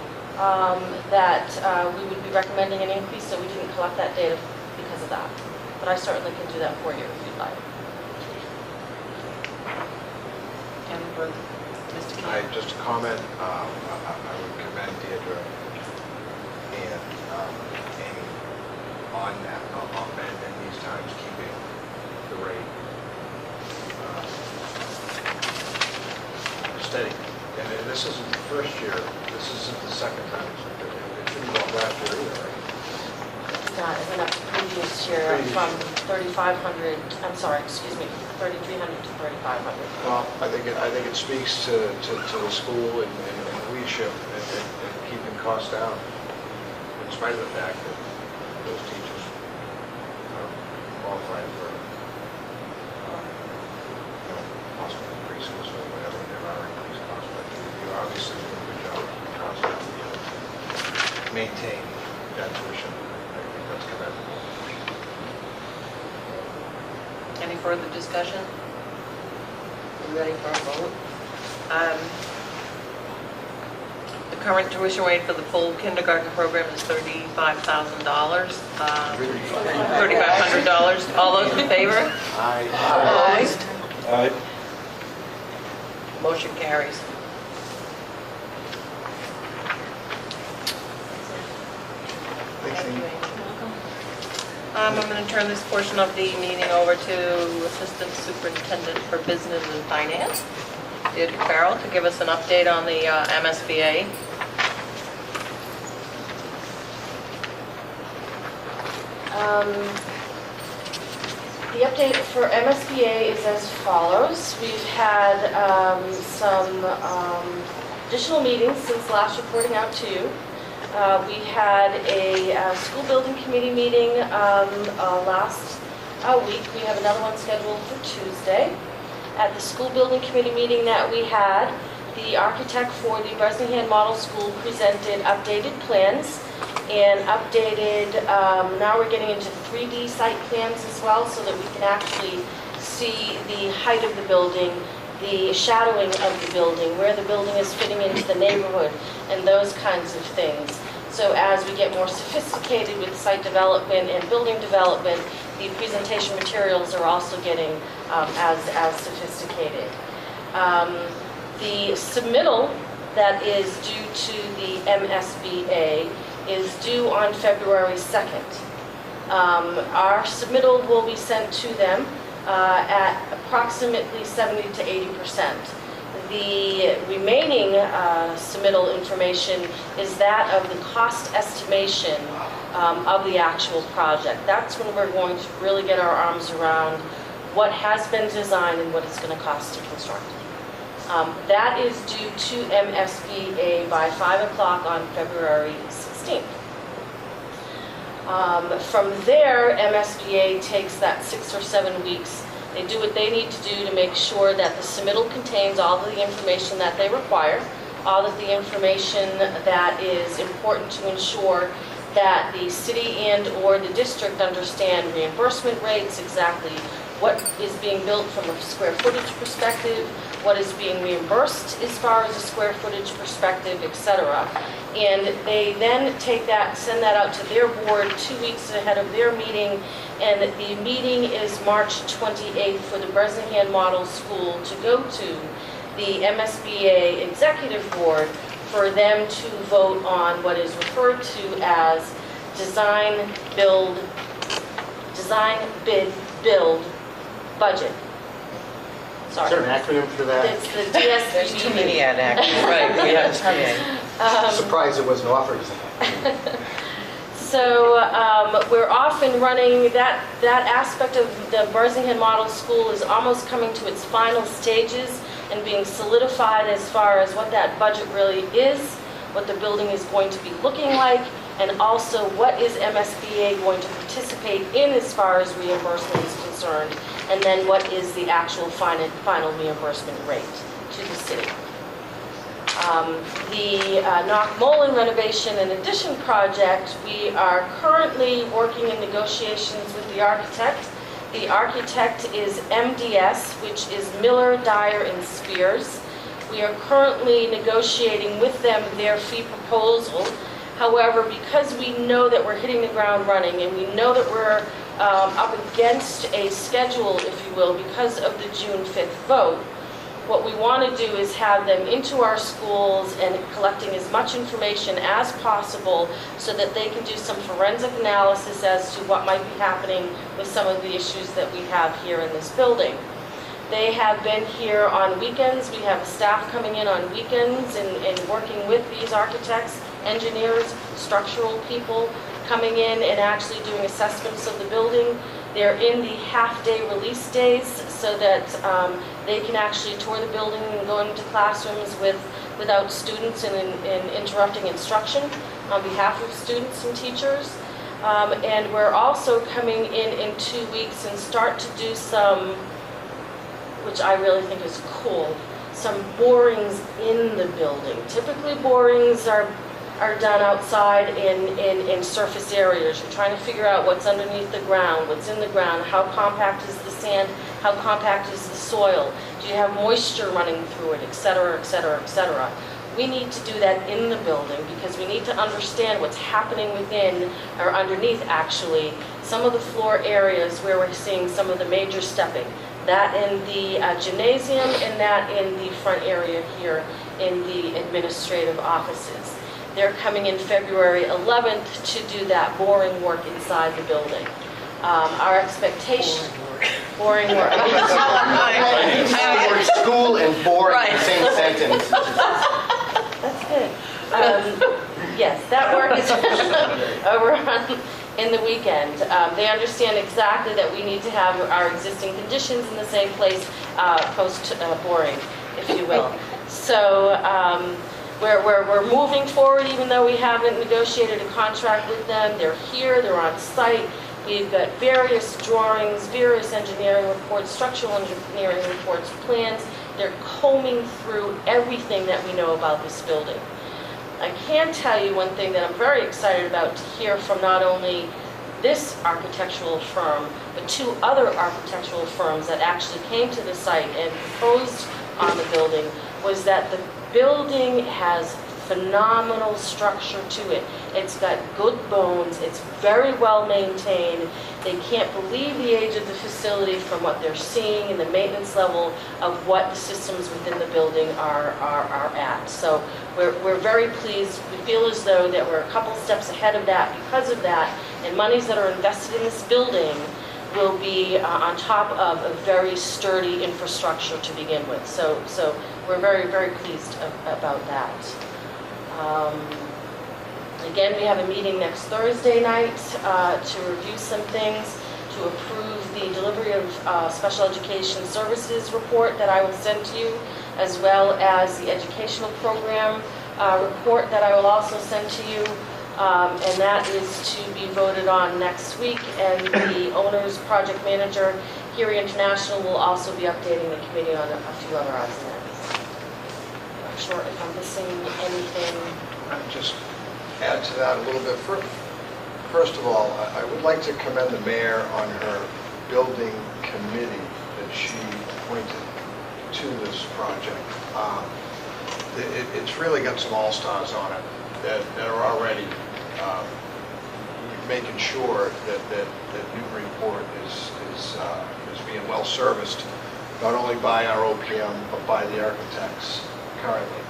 that we would be recommending an increase, so we didn't collect that data because of that. But I certainly can do that for you if you'd like. And for Mr. King? Just a comment, I would commend Deirdre and Amy on that, and these times keeping the rate steady. And this isn't the first year, this isn't the second time. It shouldn't go up last year either, right? Not, it went up the previous year from 3,500, I'm sorry, excuse me, 3,300 to 3,500. Well, I think it speaks to the school and leadership and keeping costs down, in spite of the fact that those teachers are qualified for possible increases or whatever there are increased costs. But you obviously do a good job constantly maintain that tuition. I think that's commendable. Any further discussion? Are we ready for a vote? The current tuition rate for the full kindergarten program is $35,000. $3,500. All those in favor? Aye. Opposed? Aye. Motion carries. I'm going to turn this portion of the meeting over to Assistant Superintendent for Business and Finance, Deirdre Farrell, to give us an update on the MSBA. The update for MSBA is as follows. We've had some additional meetings since last reporting out to you. We had a school building committee meeting last week. We have another one scheduled for Tuesday. At the school building committee meeting that we had, the architect for the Bresnahan Model School presented updated plans and updated, now we're getting into 3D site plans as well so that we can actually see the height of the building, the shadowing of the building, where the building is fitting into the neighborhood, and those kinds of things. So as we get more sophisticated with site development and building development, the presentation materials are also getting as sophisticated. The submittal that is due to the MSBA is due on February 2nd. Our submittal will be sent to them at approximately 70 to 80%. The remaining submittal information is that of the cost estimation of the actual project. That's when we're going to really get our arms around what has been designed and what it's going to cost to construct. That is due to MSBA by 5 o'clock on February 16th. From there, MSBA takes that 6 or 7 weeks. They do what they need to do to make sure that the submittal contains all of the information that they require, all of the information that is important to ensure that the city and or the district understand reimbursement rates, exactly what is being built from a square footage perspective, what is being reimbursed as far as a square footage perspective, etc. And they then take that, send that out to their board 2 weeks ahead of their meeting, and the meeting is March 28th for the Bresnahan Model School to go to the MSBA Executive Board for them to vote on what is referred to as design, bid, build, budget. Sorry. Is there an acronym for that? It's the DSBB. There's too many acronyms. Right, we have too many. Surprised it wasn't offered as that. So we're off and running. That aspect of the Bresnahan Model School is almost coming to its final stages and being solidified as far as what that budget really is, what the building is going to be looking like, and also what is MSBA going to participate in as far as reimbursement is concerned, and then what is the actual final reimbursement rate to the city. The Knock-Mullen renovation and addition project, we are currently working in negotiations with the architect. The architect is MDS, which is Miller, Dyer, and Spears. We are currently negotiating with them their fee proposal. However, because we know that we're hitting the ground running and we know that we're up against a schedule, if you will, because of the June 5th vote, what we want to do is have them into our schools and collecting as much information as possible so that they can do some forensic analysis as to what might be happening with some of the issues that we have here in this building. They have been here on weekends. We have staff coming in on weekends and working with these architects, engineers, structural people, coming in and actually doing assessments of the building. They're in the half-day release days so that they can actually tour the building and go into classrooms without students and interrupting instruction on behalf of students and teachers. And we're also coming in 2 weeks and start to do some, which I really think is cool, some borings in the building. Typically borings are done outside in surface areas. You're trying to figure out what's underneath the ground, what's in the ground, how compact is the sand, how compact is the soil, do you have moisture running through it, et cetera, et cetera, et cetera. We need to do that in the building because we need to understand what's happening within, or underneath actually, some of the floor areas where we're seeing some of the major stepping. That in the gymnasium and that in the front area here in the administrative offices. They're coming in February 11th to do that boring work inside the building. Our expectation... Boring work. Word school and boring in the same sentence. That's good. Yes, that work is over in the weekend. They understand exactly that we need to have our existing conditions in the same place post-boring, if you will. So We're moving forward even though we haven't negotiated a contract with them. They're here, they're on site. We've got various drawings, various engineering reports, structural engineering reports, plans. They're combing through everything that we know about this building. I can tell you one thing that I'm very excited about to hear from not only this architectural firm, but 2 other architectural firms that actually came to the site and proposed on the building, was that the building has phenomenal structure to it. It's got good bones, it's very well maintained. They can't believe the age of the facility from what they're seeing and the maintenance level of what the systems within the building are at. So we're very pleased. We feel as though that we're a couple steps ahead of that because of that, and monies that are invested in this building will be on top of a very sturdy infrastructure to begin with. So we're very, very pleased about that. Again, we have a meeting next Thursday night to review some things, to approve the delivery of special education services report that I will send to you, as well as the educational program report that I will also send to you. And that is to be voted on next week. And the owner's project manager, Erie International, will also be updating the committee on a few other odds and ends. Not sure if I'm missing anything. I'll just add to that a little bit. First of all, I would like to commend the mayor on her building committee that she appointed to this project. It's really got some all-stars on it that are already making sure that Newburyport is being well serviced, not only by our OPM, but by the architects currently.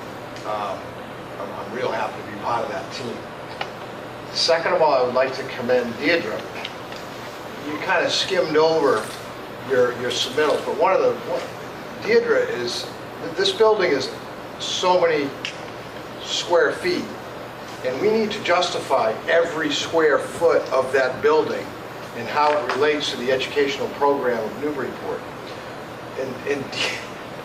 I'm real happy to be part of that team. Second of all, I would like to commend Deirdre. You kind of skimmed over your submittals, but Deirdre is, this building is so many square feet, and we need to justify every square foot of that building and how it relates to the educational program of Newburyport. And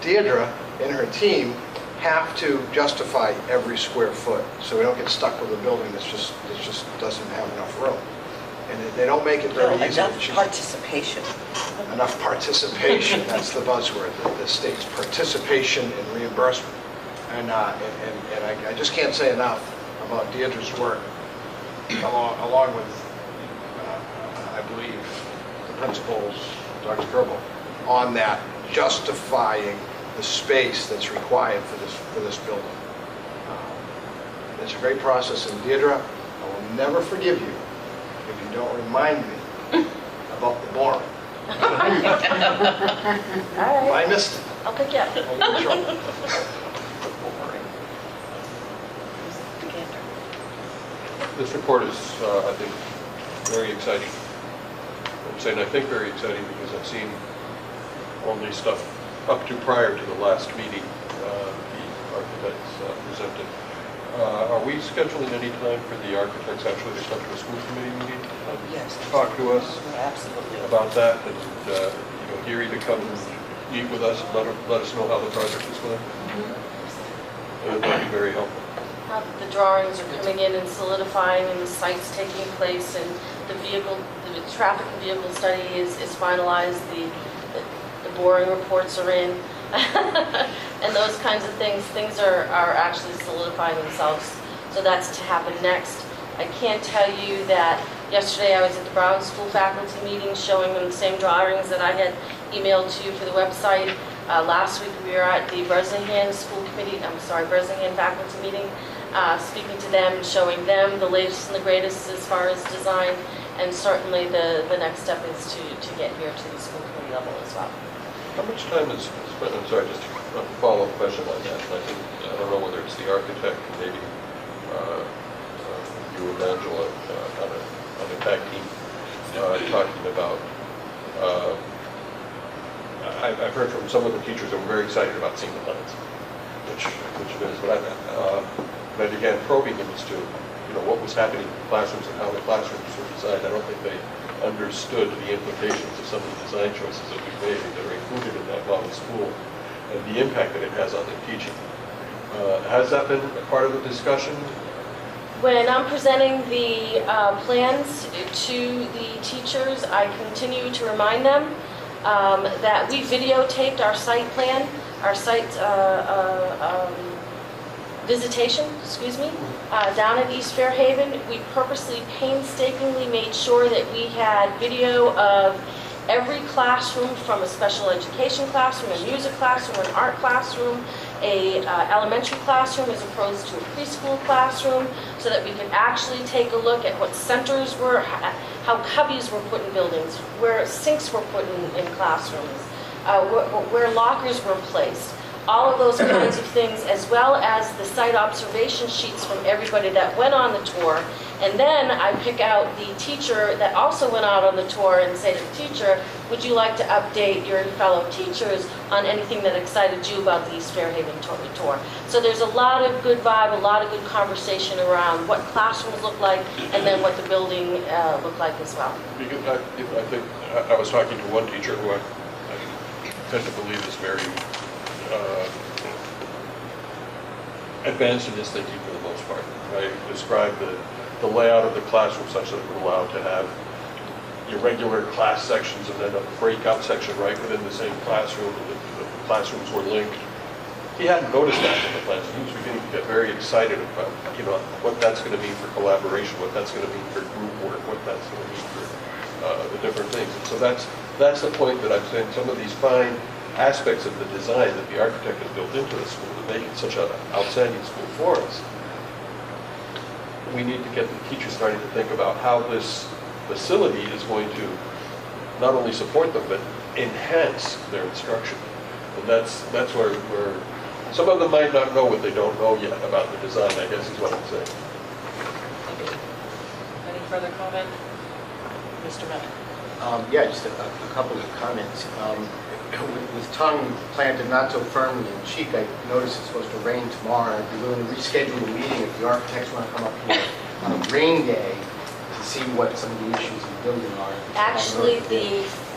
Deirdre and her team have to justify every square foot, so we don't get stuck with a building that just doesn't have enough room. And they don't make it very easy. Enough participation. Enough participation, that's the buzzword, the state's participation in reimbursement. And I just can't say enough about Deirdre's work, along with, I believe, the principals, Dr. Kerbel, on that, justifying the space that's required for this building. It's a great process, and Deirdre, I will never forgive you if you don't remind me about the boring. All right. I missed it. I'll pick you up. I'll get in trouble. This report is, I think, very exciting. I'm saying I think very exciting because I've seen all this stuff up to prior to the last meeting the architects presented. Are we scheduling any time for the architects actually to come to a school committee meeting? Yes. Talk to us Absolutely. about that, and Erie to come and meet with us and let us know how the project is going. That would be very helpful. The drawings are coming in and solidifying, and the site's taking place, and the traffic and vehicle study is finalized. The boring reports are in, and those kinds of things. Things are actually solidifying themselves. So that's to happen next. I can tell you that yesterday I was at the Brown School faculty meeting showing them the same drawings that I had emailed to you for the website. Last week we were at the Bresnahan faculty meeting, speaking to them, showing them the latest and the greatest as far as design, and certainly the next step is to get here to the school committee level as well. How much time is spent, I'm sorry, just a follow-up question on that. I don't know whether it's the architect, maybe you and Angela on the tag team talking about, I've heard from some of the teachers that were very excited about seeing the plans, which it is, but again, probing them as to what was happening in the classrooms and how the classrooms were designed. I don't think they understood the implications of some of the design choices that we've made that are included in that model school and the impact that it has on their teaching. Has that been a part of the discussion? When I'm presenting the plans to the teachers, I continue to remind them that we videotaped our site plan, our site visitation, down at East Fairhaven. We purposely painstakingly made sure that we had video of every classroom, from a special education classroom, a music classroom, an art classroom, a elementary classroom as opposed to a preschool classroom, so that we could actually take a look at what centers were, how cubbies were put in buildings, where sinks were put in classrooms, where lockers were placed. All of those kinds of things, as well as the site observation sheets from everybody that went on the tour. And then I pick out the teacher that also went out on the tour and say to the teacher, would you like to update your fellow teachers on anything that excited you about the East Fairhaven tour? So there's a lot of good vibe, a lot of good conversation around what classrooms look like, and then what the building looked like as well. Because I think I was talking to one teacher who I tend to believe is very advanced in his thinking for the most part. I described the layout of the classroom such that it would allow to have your regular class sections and then a breakout section right within the same classroom, and the classrooms were linked. He hadn't noticed that in the plans. He was beginning to get very excited about, what that's going to mean for collaboration, what that's going to mean for group work, what that's going to mean for the different things. And so that's the point that I'm saying. Some of these fine aspects of the design that the architect has built into the school to make it such an outstanding school for us, we need to get the teachers starting to think about how this facility is going to not only support them, but enhance their instruction. And that's where some of them might not know what they don't know yet about the design, I guess is what I'm saying. Any further comment? Mr. Bennett? Yeah, just a couple of comments. With tongue planted not so firmly in cheek, I noticed it's supposed to rain tomorrow. I'd be willing to reschedule the meeting if the architects want to come up here on a rain day to see what some of the issues in the building are. Actually,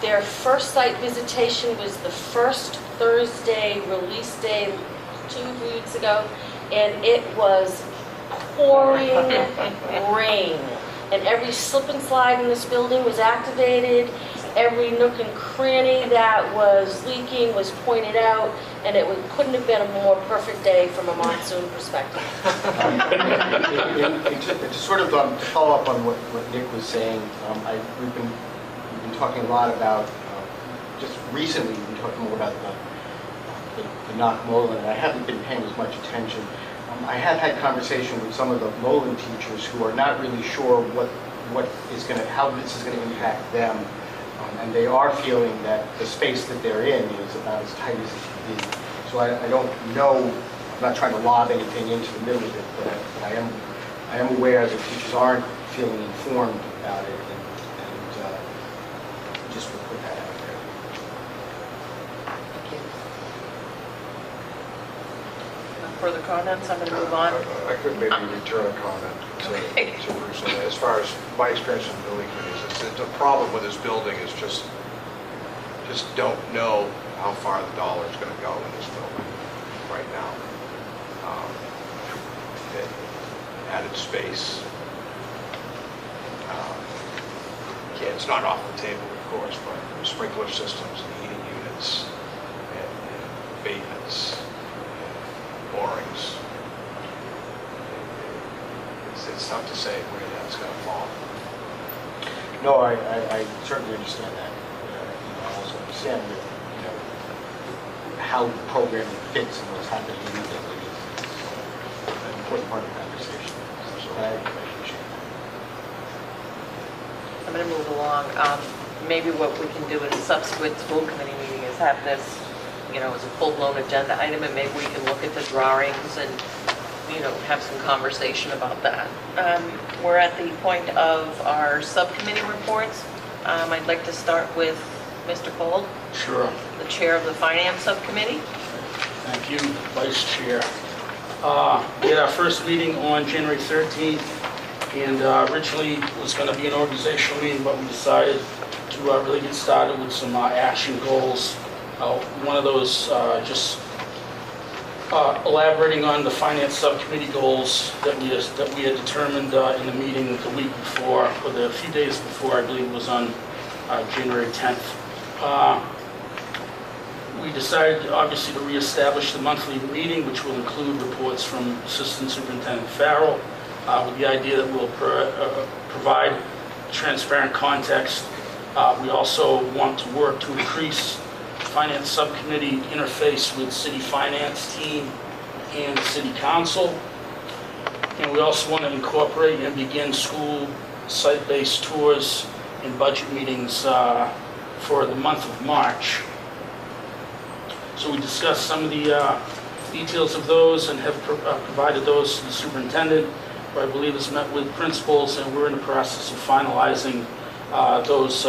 their first site visitation was the first Thursday release day 2 weeks ago, and it was pouring rain. And every slip and slide in this building was activated. Every nook and cranny that was leaking was pointed out, and couldn't have been a more perfect day from a monsoon perspective. To sort of follow up on what Nick was saying, we've been talking a lot about, just recently we've been talking more about the Knock Molen, and I haven't been paying as much attention. I have had conversation with some of the Molen teachers who are not really sure how this is going to impact them. And they are feeling that the space that they're in is about as tight as it can be. So I don't know, I'm not trying to lob anything into the middle of it, but I am aware that teachers aren't feeling informed about it, and just would put that out there. Thank you. No further comments? I'm going to move on. I could maybe return a comment to Bruce. As far as my experience in building committees, the problem with this building is just don't know how far the dollar is going to go in this building right now. Added space. It's not off the table, of course, but sprinkler systems and heating units and abatements and borings. It's tough to say where that's going to fall. No, I certainly understand that. I also understand that, how the programming fits and what's happening in the building is an important part of the conversation. So I appreciate that. I'm going to move along. Maybe what we can do in a subsequent school committee meeting is have this, as a full-blown agenda item, and maybe we can look at the drawings and, have some conversation about that. We're at the point of our subcommittee reports. I'd like to start with Mr. Fold. Sure. The chair of the finance subcommittee. Thank you, Vice Chair. We had our first meeting on January 13th, and originally it was going to be an organizational meeting, but we decided to really get started with some action goals. One of those just elaborating on the finance subcommittee goals that we had determined in the meeting the week before, or the few days before, I believe it was on January 10th. We decided, obviously, to reestablish the monthly meeting, which will include reports from Assistant Superintendent Farrell, with the idea that we'll provide transparent context. We also want to work to increase Finance Subcommittee interface with City Finance Team and City Council. And we also want to incorporate and begin school site-based tours and budget meetings for the month of March. So we discussed some of the details of those and have provided those to the superintendent, who I believe has met with principals, and we're in the process of finalizing those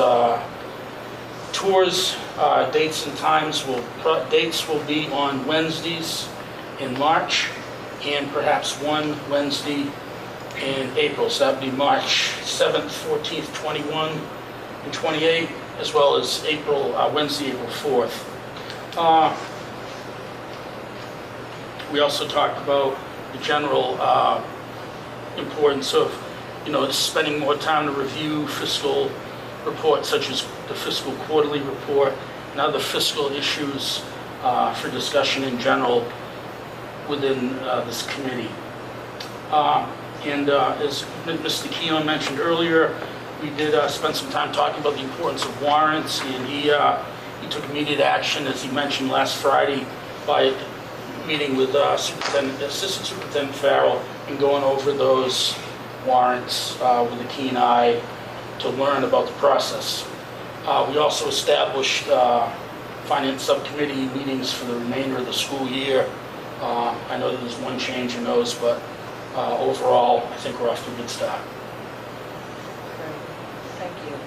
tours. Dates and times dates will be on Wednesdays in March, and perhaps one Wednesday in April. So that would be March 7th, 14th, 21, and 28, as well as Wednesday, April 4th. We also talked about the general importance of, spending more time to review fiscal reports, such as the fiscal quarterly report and other fiscal issues for discussion in general within this committee. As Mr. Keon mentioned earlier, we did spend some time talking about the importance of warrants, and he took immediate action, as he mentioned last Friday, by meeting with Assistant Superintendent Farrell and going over those warrants with a keen eye to learn about the process. We also established Finance Subcommittee meetings for the remainder of the school year. I know that there's one change in those, but overall, I think we're off to a good start. Thank you.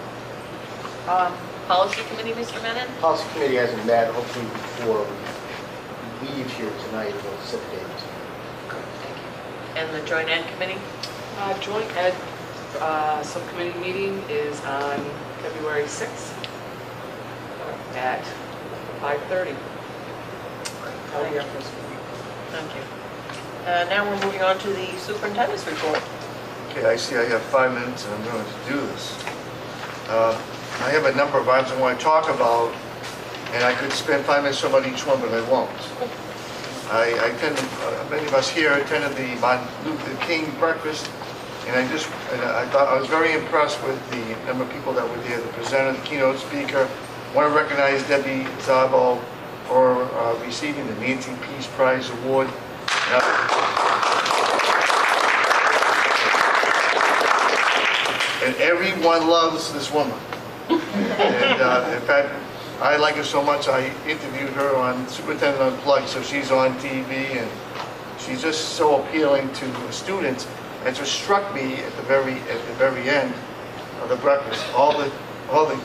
Policy Committee, Mr. Menon? Policy Committee hasn't met. Hopefully before we leave here tonight, we'll set a date. And the Joint Ed Committee? Joint Ed Subcommittee meeting is on February 6th at 5:30. Thank you. Now we're moving on to the superintendent's report. Okay, I see I have 5 minutes and I'm going to do this. I have a number of items I want to talk about, and I could spend 5 minutes on each one, but I won't. Many of us here attended the Martin Luther King breakfast, and I thought I was very impressed with the number of people that were there. The presenter, the keynote speaker. I want to recognize Debbie Zabo for receiving the Nancy Peace Prize Award. And everyone loves this woman. And in fact, I like her so much, I interviewed her on Superintendent Unplugged, so she's on TV, and she's just so appealing to the students. And it just struck me at the very end of the breakfast, all the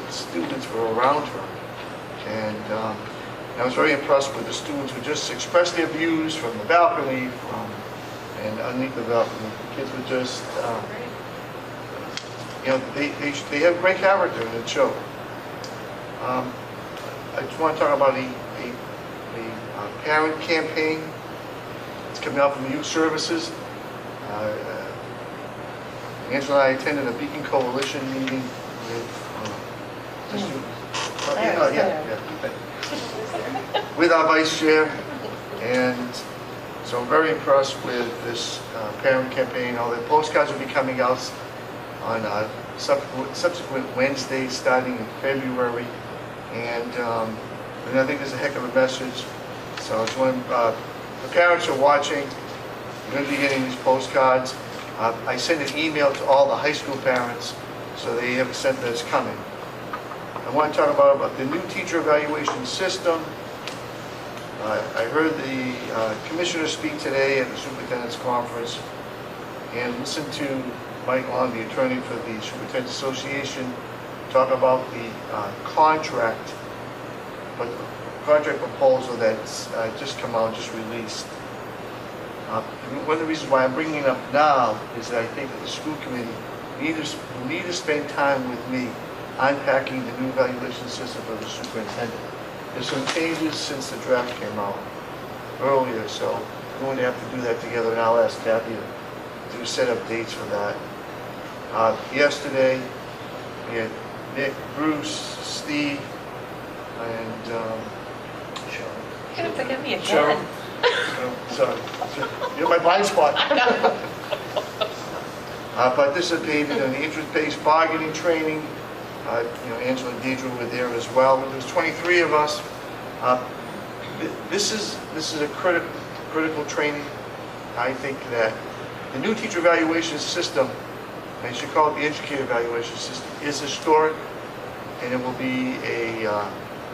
students were around her, and I was very impressed with the students who just expressed their views from the balcony, and underneath the balcony. The kids were just, they have great character, and it showed. I just want to talk about a parent campaign. It's coming out from the Youth Services. Angela and I attended a Beacon Coalition meeting with with our vice chair, and so I'm very impressed with this parent campaign. All the postcards will be coming out on subsequent Wednesdays starting in February, and I think there's a heck of a message. So I just want the parents are watching. You're going to be getting these postcards. I sent an email to all the high school parents, so they have a sense that it's coming. I want to talk about the new teacher evaluation system. I heard the commissioner speak today at the superintendent's conference, and listened to Mike Long, the attorney for the Superintendent's Association, talk about the contract proposal that's just come out, just released. One of the reasons why I'm bringing it up now is that I think that the school committee need to spend time with me unpacking the new evaluation system for the superintendent. There's some changes since the draft came out. earlier, so we're going to have to do that together, and I'll ask Kathy to set up dates for that. Yesterday, we had Nick, Bruce, Steve, and You're gonna forget me Cheryl. again. Sorry, you're my blind spot. Participated in the interest-based bargaining training. Angela and Deidre were there as well. There was 23 of us. This is a critical training. I think that the new teacher evaluation system, I should call it the educator evaluation system, is historic, and it will be a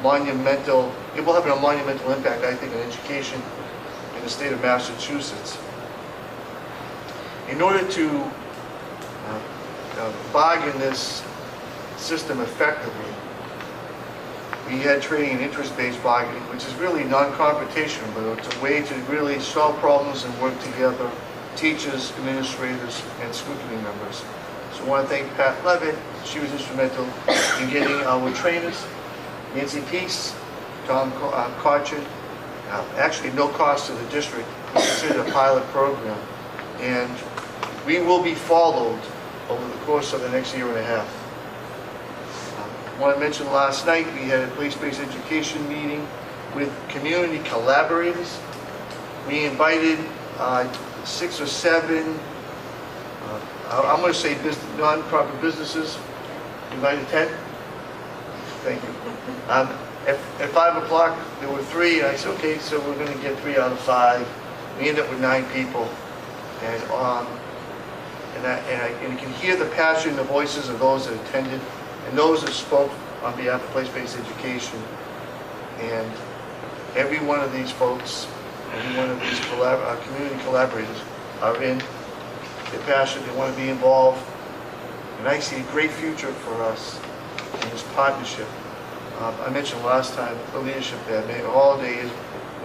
monumental. It will have a monumental impact, I think, on education in the state of Massachusetts. In order to bargain this system effectively, we had training in interest-based bargaining, which is really non-competition, but it's a way to really solve problems and work together, teachers, administrators, and school committee members. So I want to thank Pat Levitt. She was instrumental in getting our trainers, Nancy Peace, Tom Cochin, actually no cost to the district. It's considered a pilot program, and we will be followed over the course of the next year and a half. I want to mention last night we had a place-based education meeting with community collaborators. We invited 6 or 7, I'm going to say non-profit businesses. Invited 10? Thank you. At 5 o'clock there were 3, and I said, okay, so we're going to get 3 out of 5. We ended up with 9 people. And you can hear the passion in the voices of those that attended and those that spoke on behalf of place-based education. And every one of these folks, every one of these community collaborators are in. They're passionate, they want to be involved. And I see a great future for us in this partnership. I mentioned last time the leadership that Mayor Holliday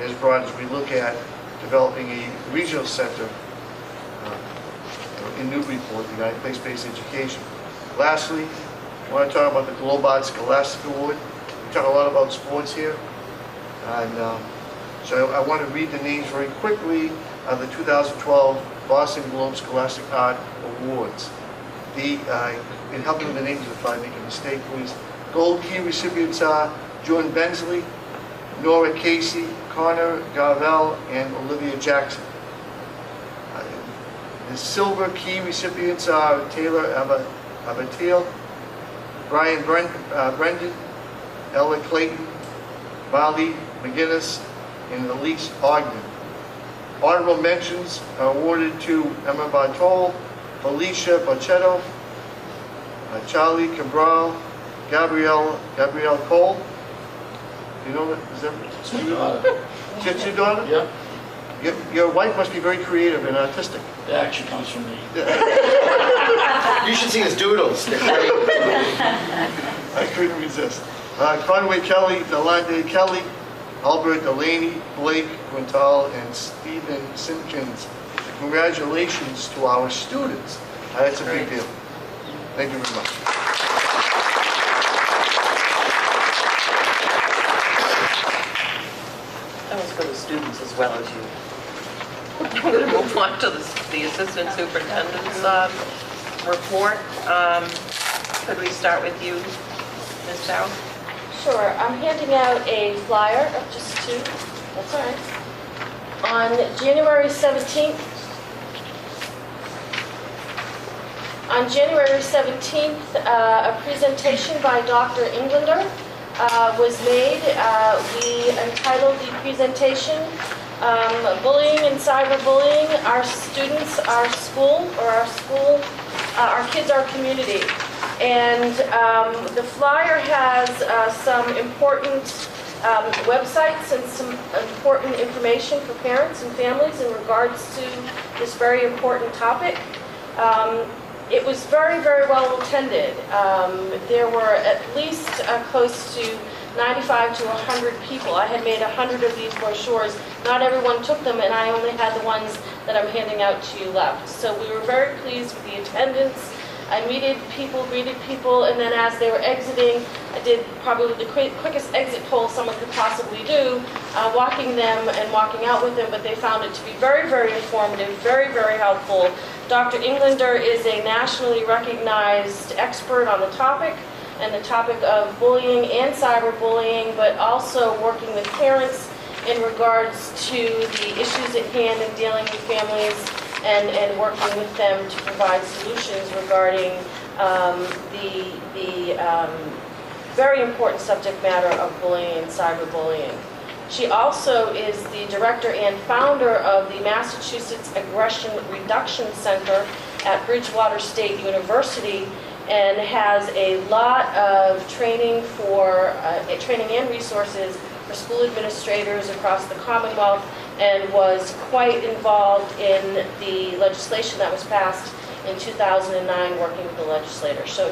has brought as we look at developing a regional center in Newburyport, the United Place-Based Education. Lastly, I want to talk about the Globot Scholastic Award. We talk a lot about sports here. And so I want to read the names very quickly of the 2012 Boston Globe Scholastic Art Awards. And help me with the names if I make a mistake, please. Gold key recipients are Jordan Bensley, Nora Casey, Connor Garvell, and Olivia Jackson. The silver key recipients are Taylor Abatil, Brian Brendan, Ella Clayton, Molly McGinnis, and Elise Ogden. Honorable mentions are awarded to Emma Bartol, Felicia Bochetto, Charlie Cabral, Gabrielle Cole. You know that? Is that your daughter? That's your daughter? Yeah. Your wife must be very creative and artistic. That actually comes from me. You should see his doodles. They're great. I couldn't resist. Conway Kelly, Delande Kelly, Albert Delaney, Blake Quintal, and Stephen Simpkins. Congratulations to our students. That's a big deal. Thank you very much. That was for the students as well as you. I'm going to move on to the assistant superintendent's report. Could we start with you, Ms. Dow? Sure. I'm handing out a flyer of just 2. That's all right. On January 17th, a presentation by Dr. Englander was made. We entitled the presentation, Bullying and Cyberbullying, Our Students, Our School, or Our Kids, Our Community. And the flyer has some important websites and some important information for parents and families in regards to this very important topic. It was very, very well attended. There were at least close to 95 to 100 people. I had made 100 of these brochures. Not everyone took them, and I only had the ones that I'm handing out to you left. So we were very pleased with the attendance. I greeted people, and then as they were exiting, I did probably the quickest exit poll someone could possibly do, walking them and walking out with them, but they found it to be very, very informative, very, very helpful. Dr. Englander is a nationally recognized expert on the topic, and the topic of bullying and cyberbullying, but also working with parents in regards to the issues at hand in dealing with families and working with them to provide solutions regarding the very important subject matter of bullying and cyberbullying. She also is the director and founder of the Massachusetts Aggression Reduction Center at Bridgewater State University, and has a lot of training and resources for school administrators across the Commonwealth, and was quite involved in the legislation that was passed in 2009, working with the legislature. So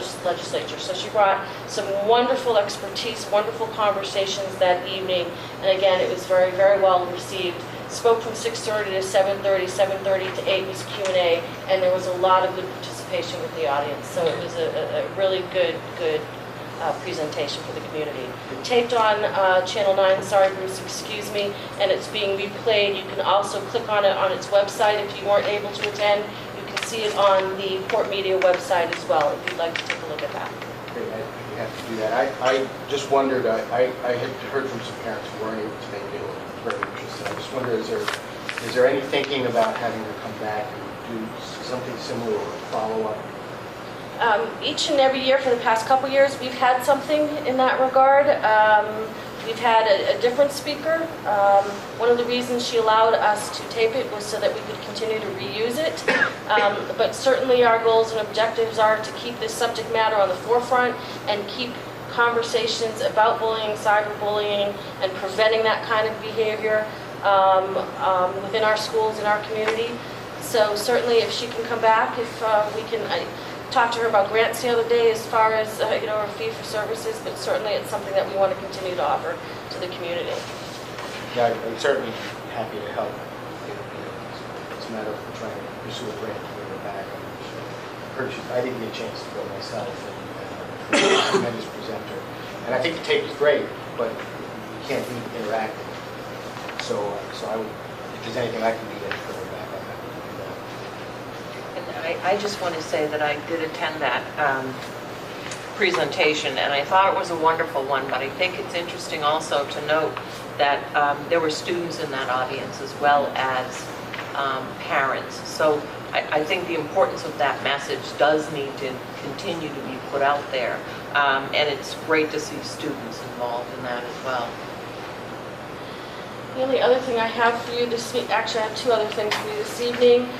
she brought some wonderful expertise, wonderful conversations that evening, and again, it was very, very well received. Spoke from 6:30 to 7:30, 7:30 to 8 was Q&A, and there was a lot of good participation with the audience. So it was a really good presentation for the community. Taped on Channel 9, sorry Bruce, excuse me, and it's being replayed. You can also click on it on its website if you weren't able to attend. You can see it on the PortMedia website as well, if you'd like to take a look at that. Great, you have to do that. I just wondered, I had heard from some parents who weren't able to make it, were very interested. I just wonder, is there any thinking about having her come back and do something similar or follow up? Each and every year for the past couple years, we've had something in that regard. We've had a different speaker. One of the reasons she allowed us to tape it was so that we could continue to reuse it. But certainly our goals and objectives are to keep this subject matter on the forefront and keep conversations about bullying, cyberbullying, and preventing that kind of behavior within our schools and our community. So certainly if she can come back, if we can... I talked to her about grants the other day as far as her fee for services, but certainly it's something that we want to continue to offer to the community. Yeah, I'm certainly happy to help. It's a matter of trying to pursue a grant to bring her back. I didn't get a chance to go myself, and she's a tremendous presenter. And I think the tape is great, but you can't be interactive. So if there's anything I can do to bring her back, I'm happy to do that. I just want to say that I did attend that presentation, and I thought it was a wonderful one, but I think it's interesting also to note that there were students in that audience as well as parents. So I think the importance of that message does need to continue to be put out there, and it's great to see students involved in that as well. The only other thing I have for you this week, actually I have two other things for you this evening.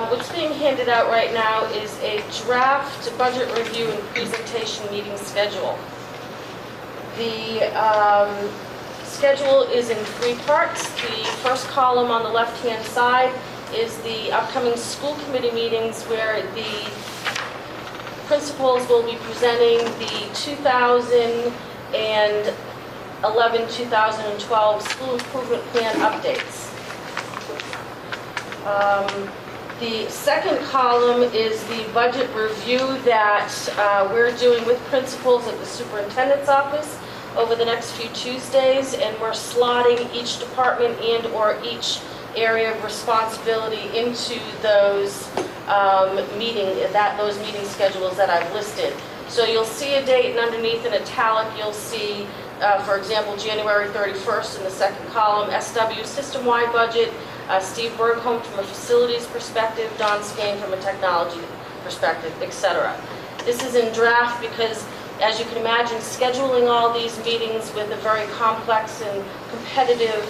What's being handed out right now is a draft budget review and presentation meeting schedule. The schedule is in three parts. The first column on the left-hand side is the upcoming school committee meetings where the principals will be presenting the 2011-2012 school improvement plan updates. The second column is the budget review that we're doing with principals at the superintendent's office over the next few Tuesdays, and we're slotting each department and or each area of responsibility into those those meeting schedules that I've listed. So you'll see a date, and underneath in italic you'll see, for example, January 31st in the second column, SW system-wide budget, Steve Bergholm from a facilities perspective, Don Skane from a technology perspective, etc. This is in draft because, as you can imagine, scheduling all these meetings with a very complex and competitive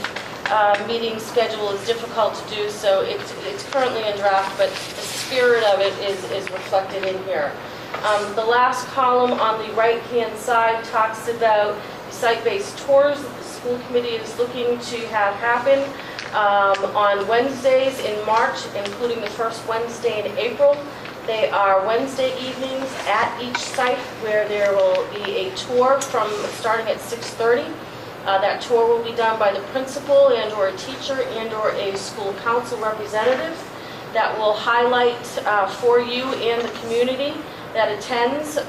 meeting schedule is difficult to do, so it's currently in draft, but the spirit of it is reflected in here. The last column on the right-hand side talks about the site-based tours that the school committee is looking to have happen on Wednesdays in March, including the first Wednesday in April. They are Wednesday evenings at each site where there will be a tour starting at 6:30. That tour will be done by the principal and or a teacher and or a school council representative that will highlight for you and the community that attends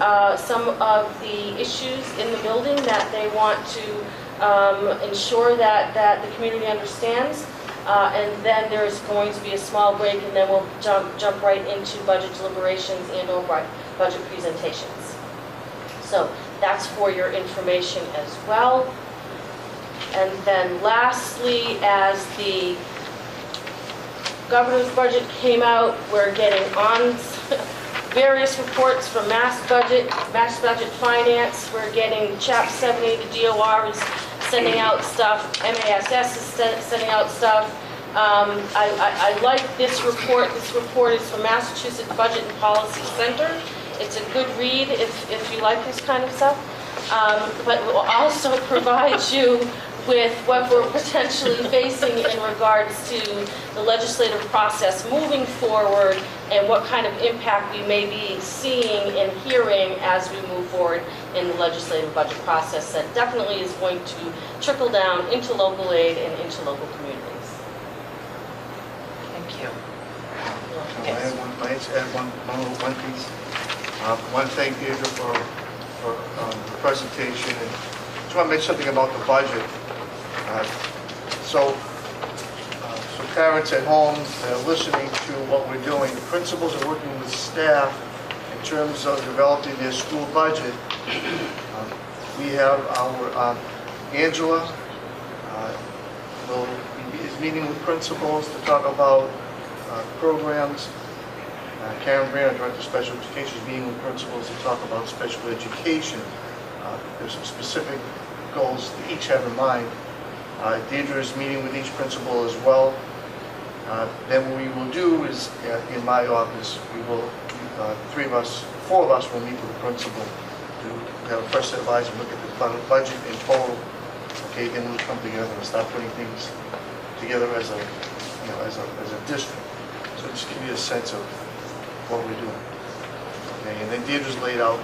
some of the issues in the building that they want to ensure that the community understands. And then there's going to be a small break, and then we'll jump right into budget deliberations and/or budget presentations. So that's for your information as well. And then lastly, as the governor's budget came out, we're getting on various reports from Mass Budget Finance. We're getting Chap 70, the DOR is sending out stuff, MASS is sending out stuff. I like this report. This report is from Massachusetts Budget and Policy Center. It's a good read if you like this kind of stuff. But it will also provide you with what we're potentially facing in regards to the legislative process moving forward and what kind of impact we may be seeing and hearing as we move forward in the legislative budget process that definitely is going to trickle down into local aid and into local communities. Thank you. I had to add one piece. I want to thank Deirdre for the presentation, and just want to make something about the budget. So parents at home that are listening to what we're doing, the principals are working with staff in terms of developing their school budget. We have our Angela is meeting with principals to talk about programs. Karen Brand, Director of Special Education, is meeting with principals to talk about special education. There's some specific goals they each have in mind. Deirdre is meeting with each principal as well. Then what we will do is, in my office, we will, four of us will meet with the principal to have a fresh set of eyes and look at the budget in total. Okay, then we'll come together and start putting things together as a district. So just give you a sense of what we're doing. Okay, and then Deirdre's laid out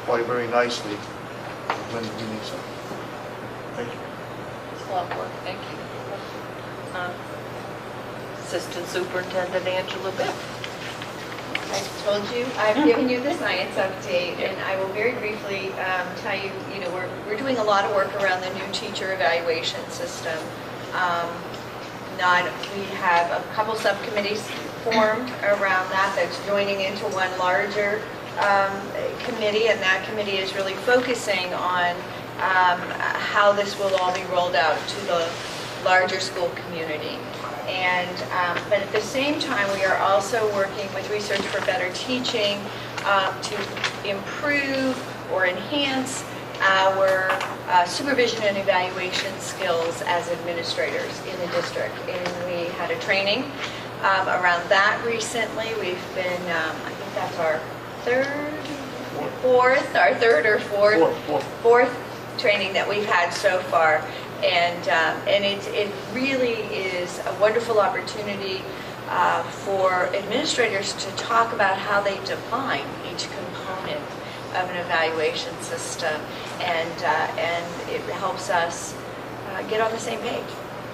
quite very nicely when we need something. Thank you. It's a lot of work. Thank you. Assistant Superintendent Angela Beck. I told you, I've given you the science update, and I will very briefly tell you, we're doing a lot of work around the new teacher evaluation system. We have a couple subcommittees formed around that that's joining into one larger committee, and that committee is really focusing on how this will all be rolled out to the larger school community. But at the same time, we are also working with Research for Better Teaching to improve or enhance our supervision and evaluation skills as administrators in the district. And we had a training around that recently. We've been, I think that's our fourth training that we've had so far. And it really is a wonderful opportunity for administrators to talk about how they define each component of an evaluation system, and it helps us get on the same page,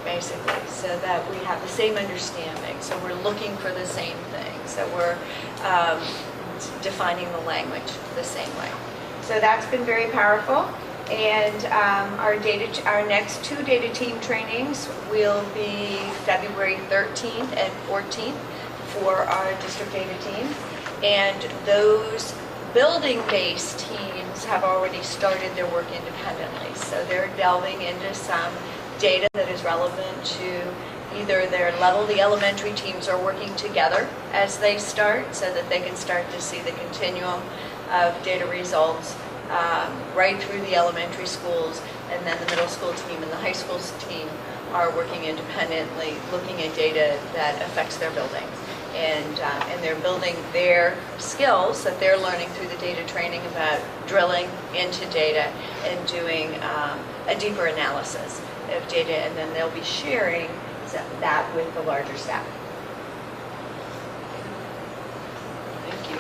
basically, so that we have the same understanding. So we're looking for the same things, that we're defining the language the same way. So that's been very powerful. And our next two data team trainings will be February 13th and 14th for our district data team. And those building-based teams have already started their work independently. So they're delving into some data that is relevant to either their level. The elementary teams are working together as they start so that they can start to see the continuum of data results right through the elementary schools, and then the middle school team and the high school team are working independently, looking at data that affects their building. And they're building their skills that they're learning through the data training about drilling into data and doing a deeper analysis of data, and then they'll be sharing that with the larger staff. Thank you.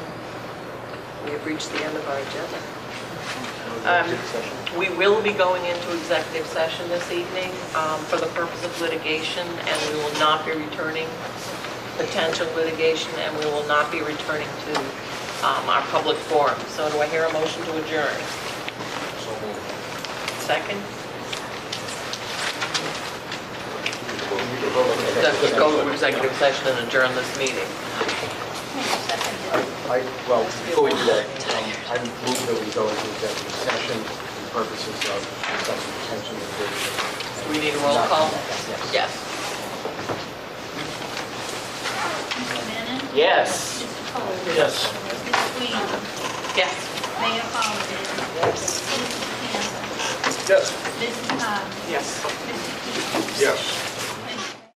We have reached the end of our agenda. We will be going into executive session this evening for the purpose of litigation, and we will not be returning potential litigation, and we will not be returning to our public forum. So do I hear a motion to adjourn? So moved. Second? Let's go to executive session and adjourn this meeting. Well, before we do that, I move that we go into executive session for purposes of discussing potential litigation. Do we need a roll call? Yes. Mr. Bennett? Yes. Mr. Cole? Yes. Mr. Williams? Yes. Mayor Holliday? Mr. Campbell? Yes. Mrs. Hodges? Yes. Mr. Keith? Yes.